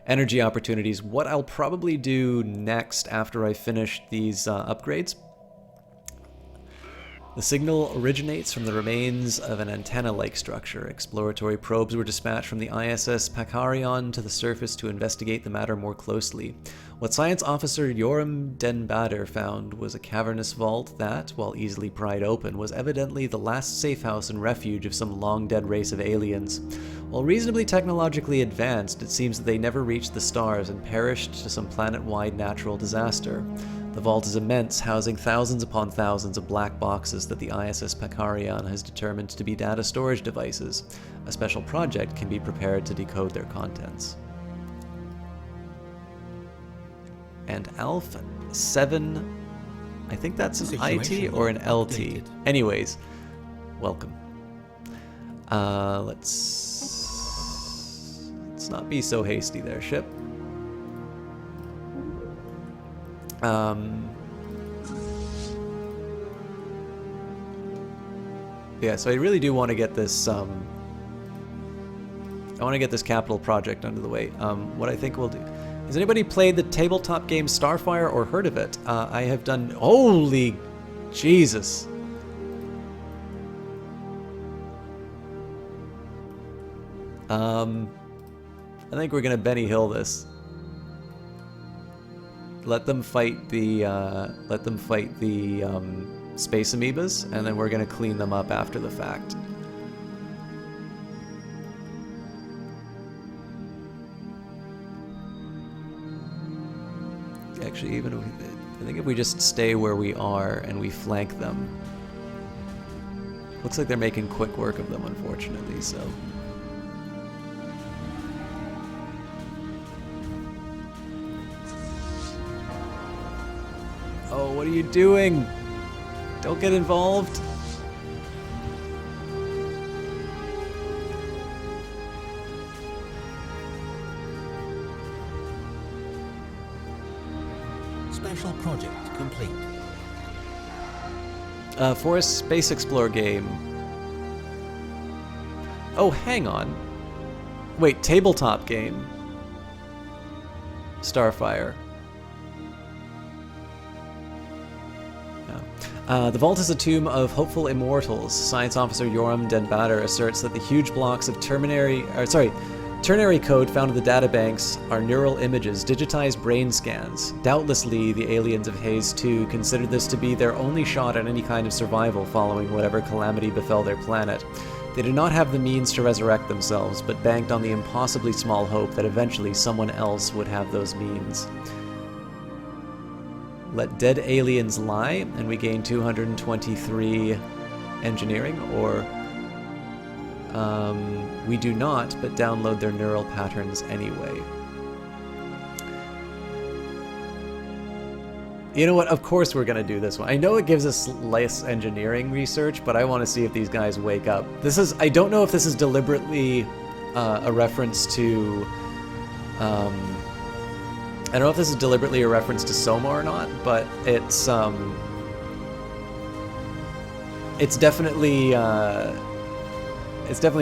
S1: energy opportunities. What I'll probably do next after I finish these upgrades. The signal originates from the remains of an antenna-like structure. Exploratory probes were dispatched from the ISS Pakarion to the surface to investigate the matter more closely. What Science Officer Yoram Den-Bader found was a cavernous vault that, while easily pried open, was evidently the last safe house and refuge of some long-dead race of aliens. While reasonably technologically advanced, it seems that they never reached the stars and perished to some planet-wide natural disaster. The vault is immense, housing thousands upon thousands of black boxes that the ISS Pakarion has determined to be data storage devices. A special project can be prepared to decode their contents. And Alpha 7, I think that's an IT or an LT. Anyways, welcome. Let's not be so hasty there, ship. Yeah, so I really do want to get this, I want to get this capital project under the way. What I think we'll do... Has anybody played the tabletop game Starfire or heard of it? I have done... Holy Jesus! I think we're gonna Benny Hill this. Let them fight the space amoebas, and then we're gonna clean them up after the fact. Actually, even I think if we just stay where we are and we flank them. Looks like they're making quick work of them, unfortunately, so. Oh, what are you doing? Don't get involved.
S2: Special project complete.
S1: Forest Space Explorer game. Oh, hang on. Wait, tabletop game. Starfire. The vault is a tomb of hopeful immortals. Science officer Yoram Denbatter asserts that the huge blocks of ternary code found in the databanks are neural images, digitized brain scans. Doubtlessly, the aliens of Haze 2 considered this to be their only shot at any kind of survival following whatever calamity befell their planet. They did not have the means to resurrect themselves, but banked on the impossibly small hope that eventually someone else would have those means. Let dead aliens lie, and we gain 223 engineering, or we do not, but download their neural patterns anyway. You know what? Of course we're going to do this one. I know it gives us less engineering research, but I want to see if these guys wake up. I don't know if this is deliberately a reference to... I don't know if this is deliberately a reference to Soma or not, but it's definitely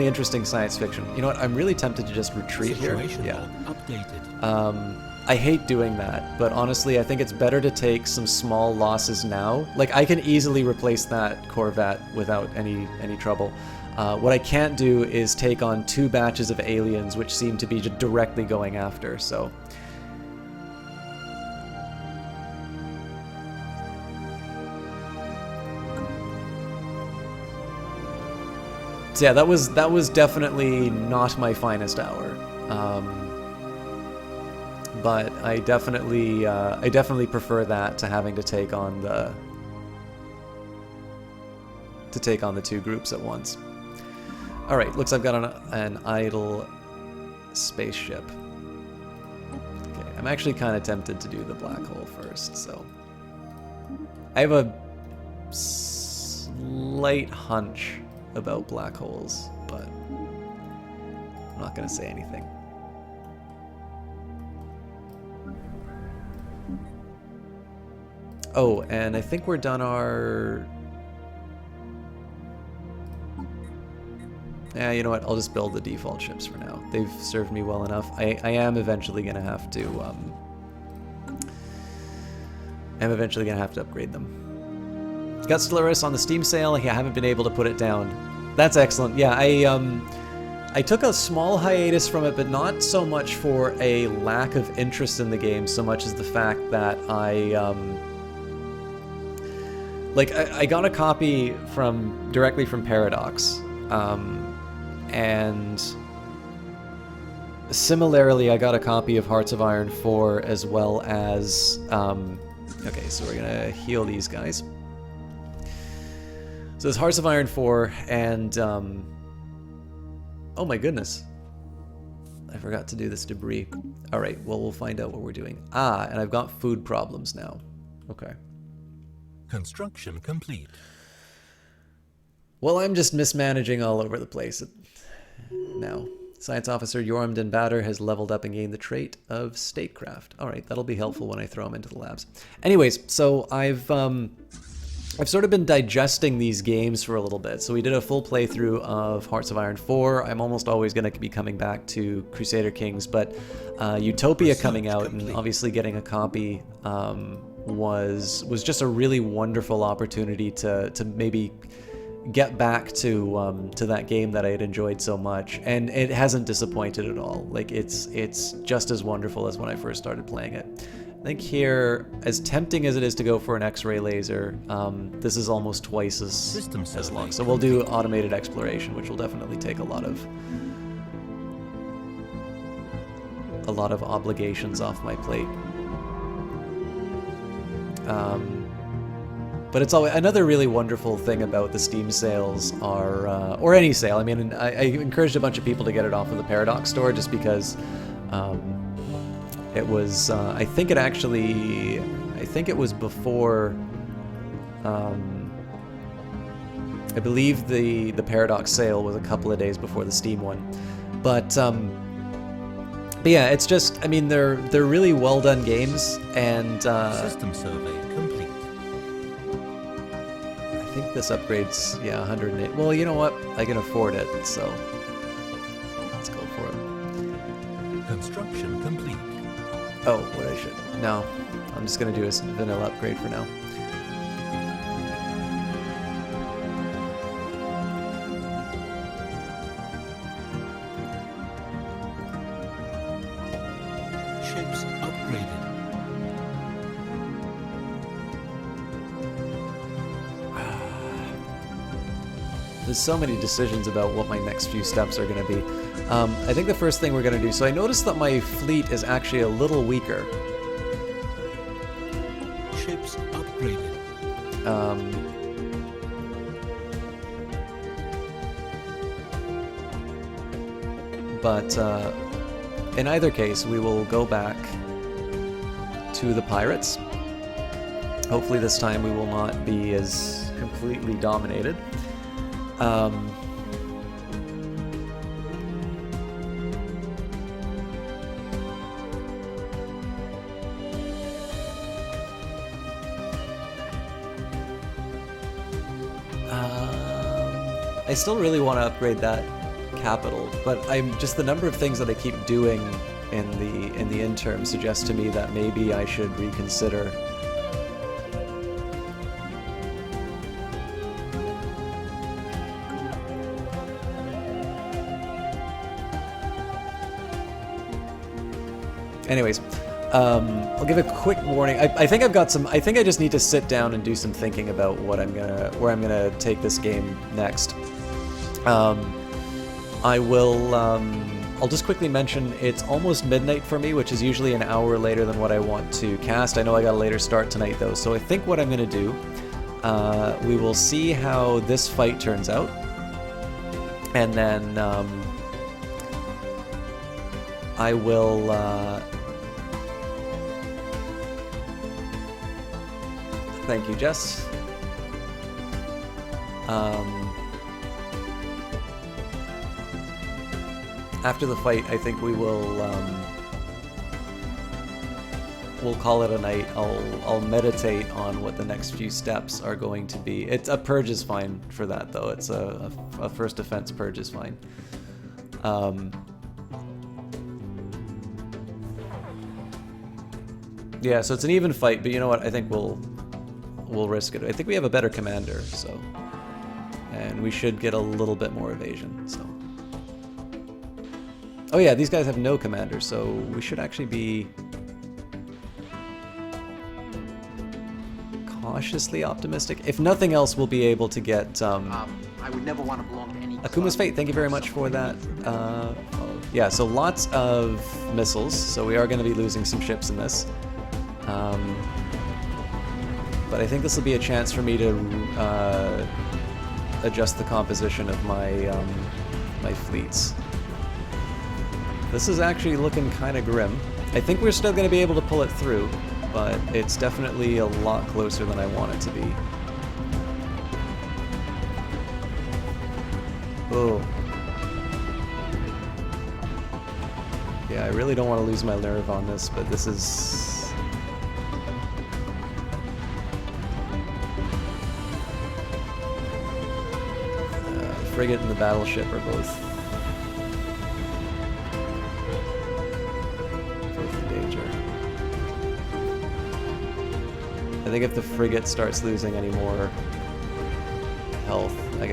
S1: interesting science fiction. You know what? I'm really tempted to just retreat here. Yeah.
S2: Updated.
S1: I hate doing that, but honestly, I think it's better to take some small losses now. Like, I can easily replace that Corvette without any trouble. What I can't do is take on 2 batches of aliens, which seem to be directly going after, so... So yeah, that was definitely not my finest hour, but I definitely prefer that to having to take on the 2 groups at once. All right, looks I've got an idle spaceship. Okay, I'm actually kind of tempted to do the black hole first, so I have a slight hunch about black holes, but I'm not going to say anything. Oh, and I think we're done our... Yeah, you know what? I'll just build the default ships for now. They've served me well enough. I am eventually going to have to... upgrade them. Got Stellaris on the Steam sale. I haven't been able to put it down. That's excellent. Yeah, I took a small hiatus from it, but not so much for a lack of interest in the game, so much as the fact that I got a copy directly from Paradox, and similarly, I got a copy of Hearts of Iron 4 as well as okay, so we're gonna heal these guys. So it's Hearts of Iron 4, and, oh my goodness. I forgot to do this debris. Alright, well, we'll find out what we're doing. Ah, and I've got food problems now. Okay.
S2: Construction complete.
S1: Well, I'm just mismanaging all over the place now. Science officer Yoram Denbatter has leveled up and gained the trait of statecraft. Alright, that'll be helpful when I throw him into the labs. Anyways, so I've sort of been digesting these games for a little bit. So we did a full playthrough of Hearts of Iron 4. I'm almost always going to be coming back to Crusader Kings, but Utopia coming out and obviously getting a copy was just a really wonderful opportunity to maybe get back to that game that I had enjoyed so much, and it hasn't disappointed at all. Like it's just as wonderful as when I first started playing it. I think here, as tempting as it is to go for an X-ray laser, this is almost twice as long. So we'll do automated exploration, which will definitely take a lot of obligations off my plate. But it's always another really wonderful thing about the Steam sales are, or any sale. I mean, I encouraged a bunch of people to get it off of the Paradox store just because it was. I think it was before. I believe the Paradox sale was a couple of days before the Steam one, but yeah, it's just. I mean, they're really well done games, and
S2: System survey complete.
S1: I think this upgrade's, yeah, 108. Well, you know what? I can afford it, so let's go for it.
S2: Construction complete.
S1: Oh, what I should. No, I'm just going to do a vanilla upgrade for now.
S2: Ships upgraded.
S1: There's so many decisions about what my next few steps are going to be. I think the first thing we're going to do, so I noticed that my fleet is actually a little weaker.
S2: Ships upgraded.
S1: But in either case, we will go back to the pirates. Hopefully this time we will not be as completely dominated. I still really want to upgrade that capital, but I'm just the number of things that I keep doing in the interim suggests to me that maybe I should reconsider. Anyways, I'll give a quick warning. I think I've got some. I think I just need to sit down and do some thinking about where I'm gonna take this game next. I will. I'll just quickly mention it's almost midnight for me, which is usually an hour later than what I want to cast. I know I got a later start tonight though, so I think what I'm gonna do, we will see how this fight turns out, and then I will. Thank you, Jess. After the fight, I think we will we'll call it a night. I'll meditate on what the next few steps are going to be. It's a purge is fine for that though. It's a first offense purge is fine. Yeah, so it's an even fight, but you know what? I think we'll risk it. I think we have a better commander, so, and we should get a little bit more evasion. So, oh yeah, these guys have no commander, so we should actually be cautiously optimistic. If nothing else, we'll be able to get.
S3: I would never want to belong to any.
S1: Akuma's Fate, thank you very much for that. Yeah, so lots of missiles. So we are going to be losing some ships in this. But I think this will be a chance for me to adjust the composition of my my fleets. This is actually looking kind of grim. I think we're still going to be able to pull it through, but it's definitely a lot closer than I want it to be. Oh. Yeah, I really don't want to lose my nerve on this, but this is... the frigate and the battleship are both in danger. I think if the frigate starts losing any more health, I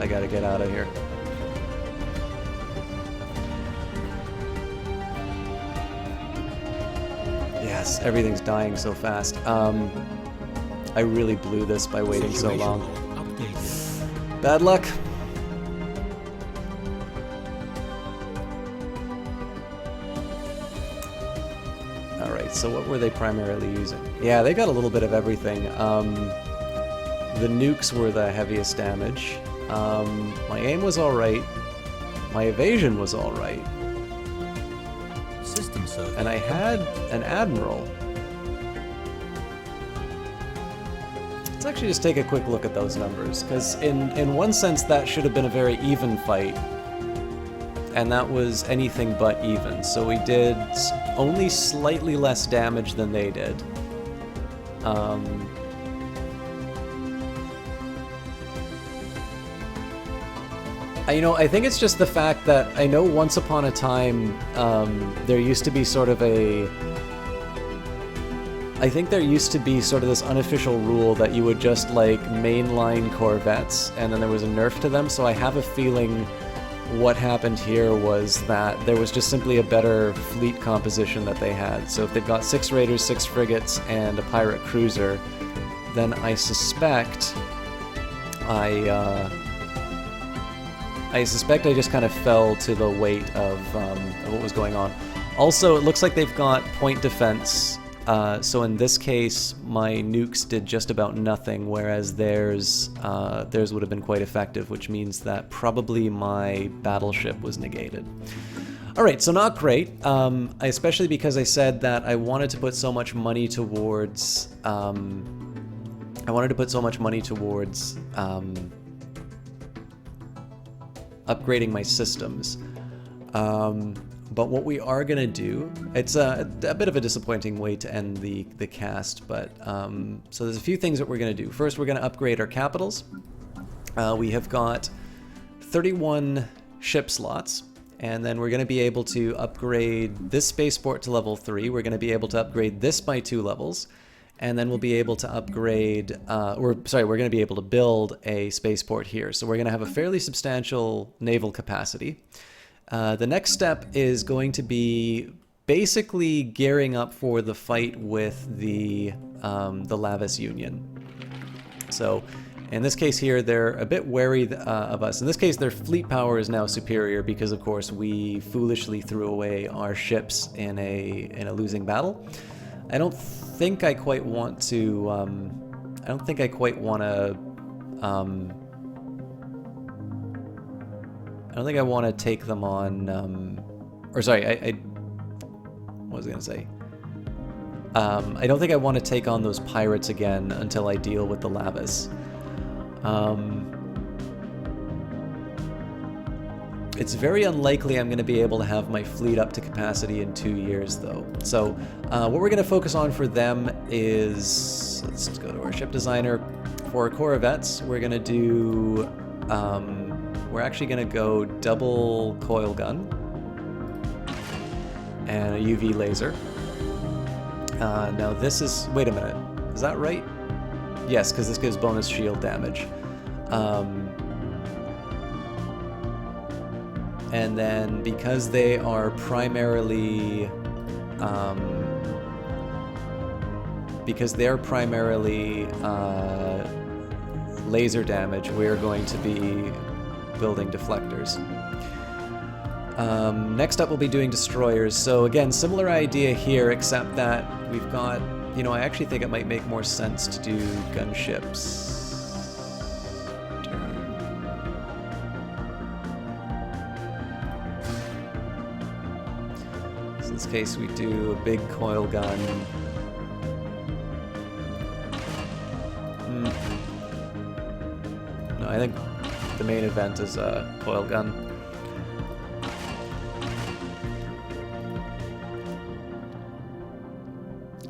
S1: gotta get out of here. Yes, everything's dying so fast. I really blew this by waiting so
S2: Situation
S1: long.
S2: log updated.
S1: Bad luck. Alright, so what were they primarily using? Yeah, they got a little bit of everything. The nukes were the heaviest damage. My aim was alright. My evasion was alright.
S2: System survey.
S1: And I had an admiral. Let's actually just take a quick look at those numbers, because in one sense that should have been a very even fight. And that was anything but even. So we did only slightly less damage than they did. I think it's just the fact that I know once upon a time there used to be sort of a... I think there used to be sort of this unofficial rule that you would just like mainline Corvettes, and then there was a nerf to them, so I have a feeling what happened here was that there was just simply a better fleet composition that they had. So if they've got 6 raiders, 6 frigates, and a pirate cruiser, then I suspect I just kind of fell to the weight of what was going on. Also, it looks like they've got point defense. So in this case, my nukes did just about nothing, whereas theirs would have been quite effective, which means that probably my battleship was negated. Alright, so not great, especially because I said that I wanted to put so much money towards, upgrading my systems. But what we are going to do, it's a bit of a disappointing way to end the cast, but so there's a few things that we're going to do. First, we're going to upgrade our capitals. We have got 31 ship slots, and then we're going to be able to upgrade this spaceport to level 3. We're going to be able to upgrade this by 2 levels, and then we'll be able to upgrade, we're going to be able to build a spaceport here. So we're going to have a fairly substantial naval capacity. The next step is going to be basically gearing up for the fight with the Lavis Union. So in this case here, they're a bit wary of us. In this case, their fleet power is now superior because, of course, we foolishly threw away our ships in a losing battle. I don't think I quite want to. I don't think I quite want to. I don't think I want to take them on, or sorry, what was I going to say? I don't think I want to take on those pirates again until I deal with the Lavis. It's very unlikely I'm going to be able to have my fleet up to capacity in 2 years, though. So what we're going to focus on for them is, let's go to our ship designer. For our Corvettes, we're going to do... we're actually going to go double coil gun and a UV laser. Now this is... Wait a minute. Is that right? Yes, because this gives bonus shield damage. And then because they are primarily... laser damage, we're going to be building deflectors. Next up we'll be doing destroyers. So again, similar idea here, except that we've got, I actually think it might make more sense to do gunships. So in this case we do a big coil gun. No, I think the main event is a coil gun.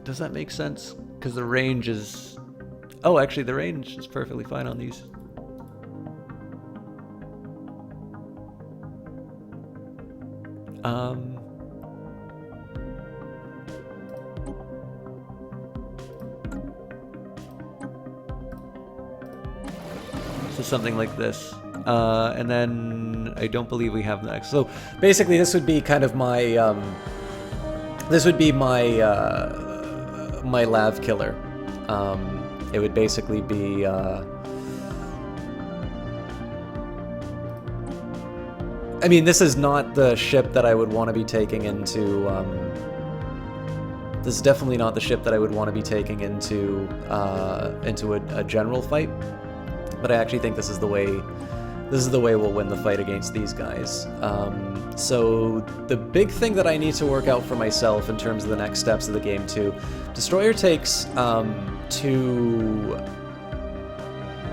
S1: Does that make sense? Because the range is... Oh, actually, the range is perfectly fine on these. So something like this. And then I don't believe we have next. So basically this would be kind of my, my lav killer. It would basically be, I mean, this is not the ship that I would want to be taking into, this is definitely not the ship that I would want to be taking into a general fight, but I actually think this is the way we'll win the fight against these guys. So the big thing that I need to work out for myself in terms of the next steps of the game too, Destroyer takes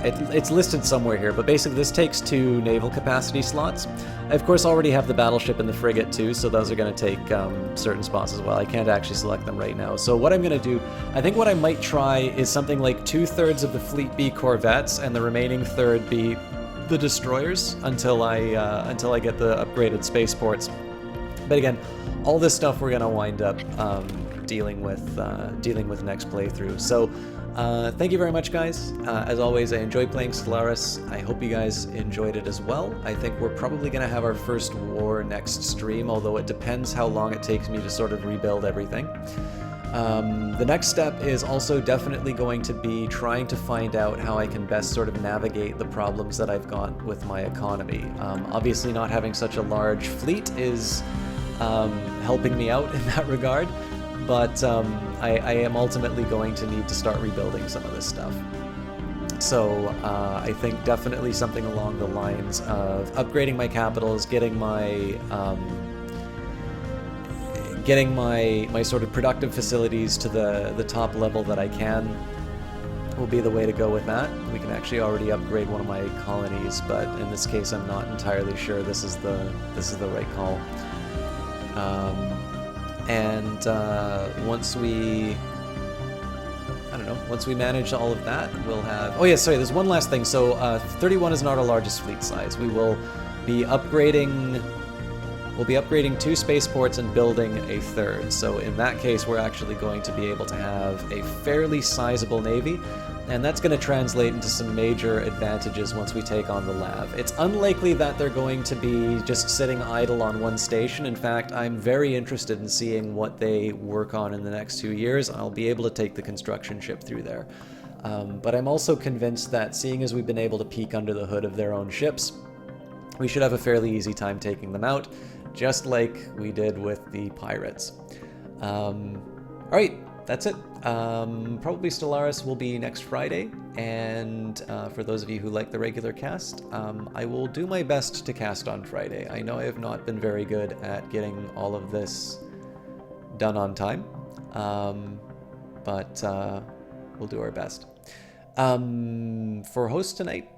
S1: it's listed somewhere here, but basically this takes 2 naval capacity slots. I of course already have the battleship and the frigate too, so those are going to take certain spots as well. I can't actually select them right now. So what I'm going to do, I think what I might try is something like 2/3 of the fleet be corvettes and the remaining third be the destroyers until I get the upgraded spaceports. But again, all this stuff we're going to wind up dealing with next playthrough. So thank you very much, guys. As always, I enjoyed playing Stellaris. I hope you guys enjoyed it as well. I think we're probably going to have our first war next stream, although it depends how long it takes me to sort of rebuild everything. The next step is also definitely going to be trying to find out how I can best sort of navigate the problems that I've got with my economy. Obviously not having such a large fleet is helping me out in that regard, but I am ultimately going to need to start rebuilding some of this stuff. So I think definitely something along the lines of upgrading my capitals, getting my sort of productive facilities to the top level that I can will be the way to go with that. We can actually already upgrade one of my colonies, but in this case I'm not entirely sure this is the right call. Once we manage all of that, we'll have... Oh yeah, sorry, there's one last thing. So 31 is not our largest fleet size. We will be upgrading... We'll be upgrading 2 spaceports and building a 3rd. So in that case, we're actually going to be able to have a fairly sizable navy, and that's going to translate into some major advantages once we take on the Lav. It's unlikely that they're going to be just sitting idle on one station. In fact, I'm very interested in seeing what they work on in the next 2 years. I'll be able to take the construction ship through there. But I'm also convinced that seeing as we've been able to peek under the hood of their own ships, we should have a fairly easy time taking them out, just like we did with the pirates. Alright, that's it. Probably Stellaris will be next Friday, and for those of you who like the regular cast, I will do my best to cast on Friday. I know I have not been very good at getting all of this done on time, but we'll do our best. For host tonight,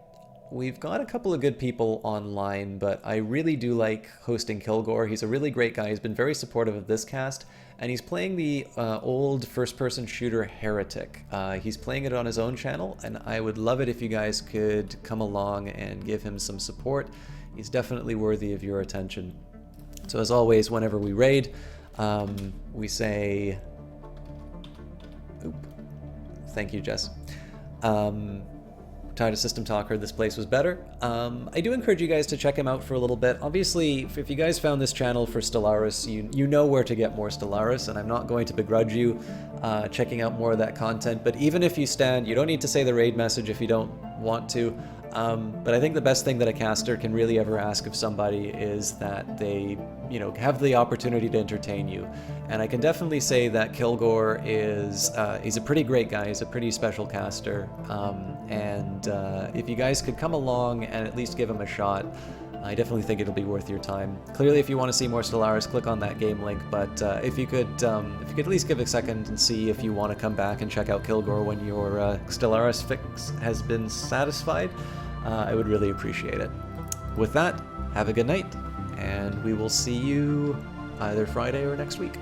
S1: we've got a couple of good people online, but I really do like hosting Kilgore. He's a really great guy. He's been very supportive of this cast, and he's playing the old first-person shooter Heretic. He's playing it on his own channel, and I would love it if you guys could come along and give him some support. He's definitely worthy of your attention. So as always, whenever we raid, we say... Oop. Thank you, Jess. Tired of System Talk, heard this place was better. I do encourage you guys to check him out for a little bit. Obviously, if you guys found this channel for Stellaris, you know where to get more Stellaris, and I'm not going to begrudge you checking out more of that content, but even if you stand, you don't need to say the raid message if you don't want to, but I think the best thing that a caster can really ever ask of somebody is that they, have the opportunity to entertain you. And I can definitely say that Kilgore is, he's a pretty great guy, he's a pretty special caster, and if you guys could come along and at least give him a shot, I definitely think it'll be worth your time. Clearly, if you want to see more Stellaris, click on that game link, but if you could at least give a second and see if you want to come back and check out Kilgore when your Stellaris fix has been satisfied, I would really appreciate it. With that, have a good night, and we will see you either Friday or next week.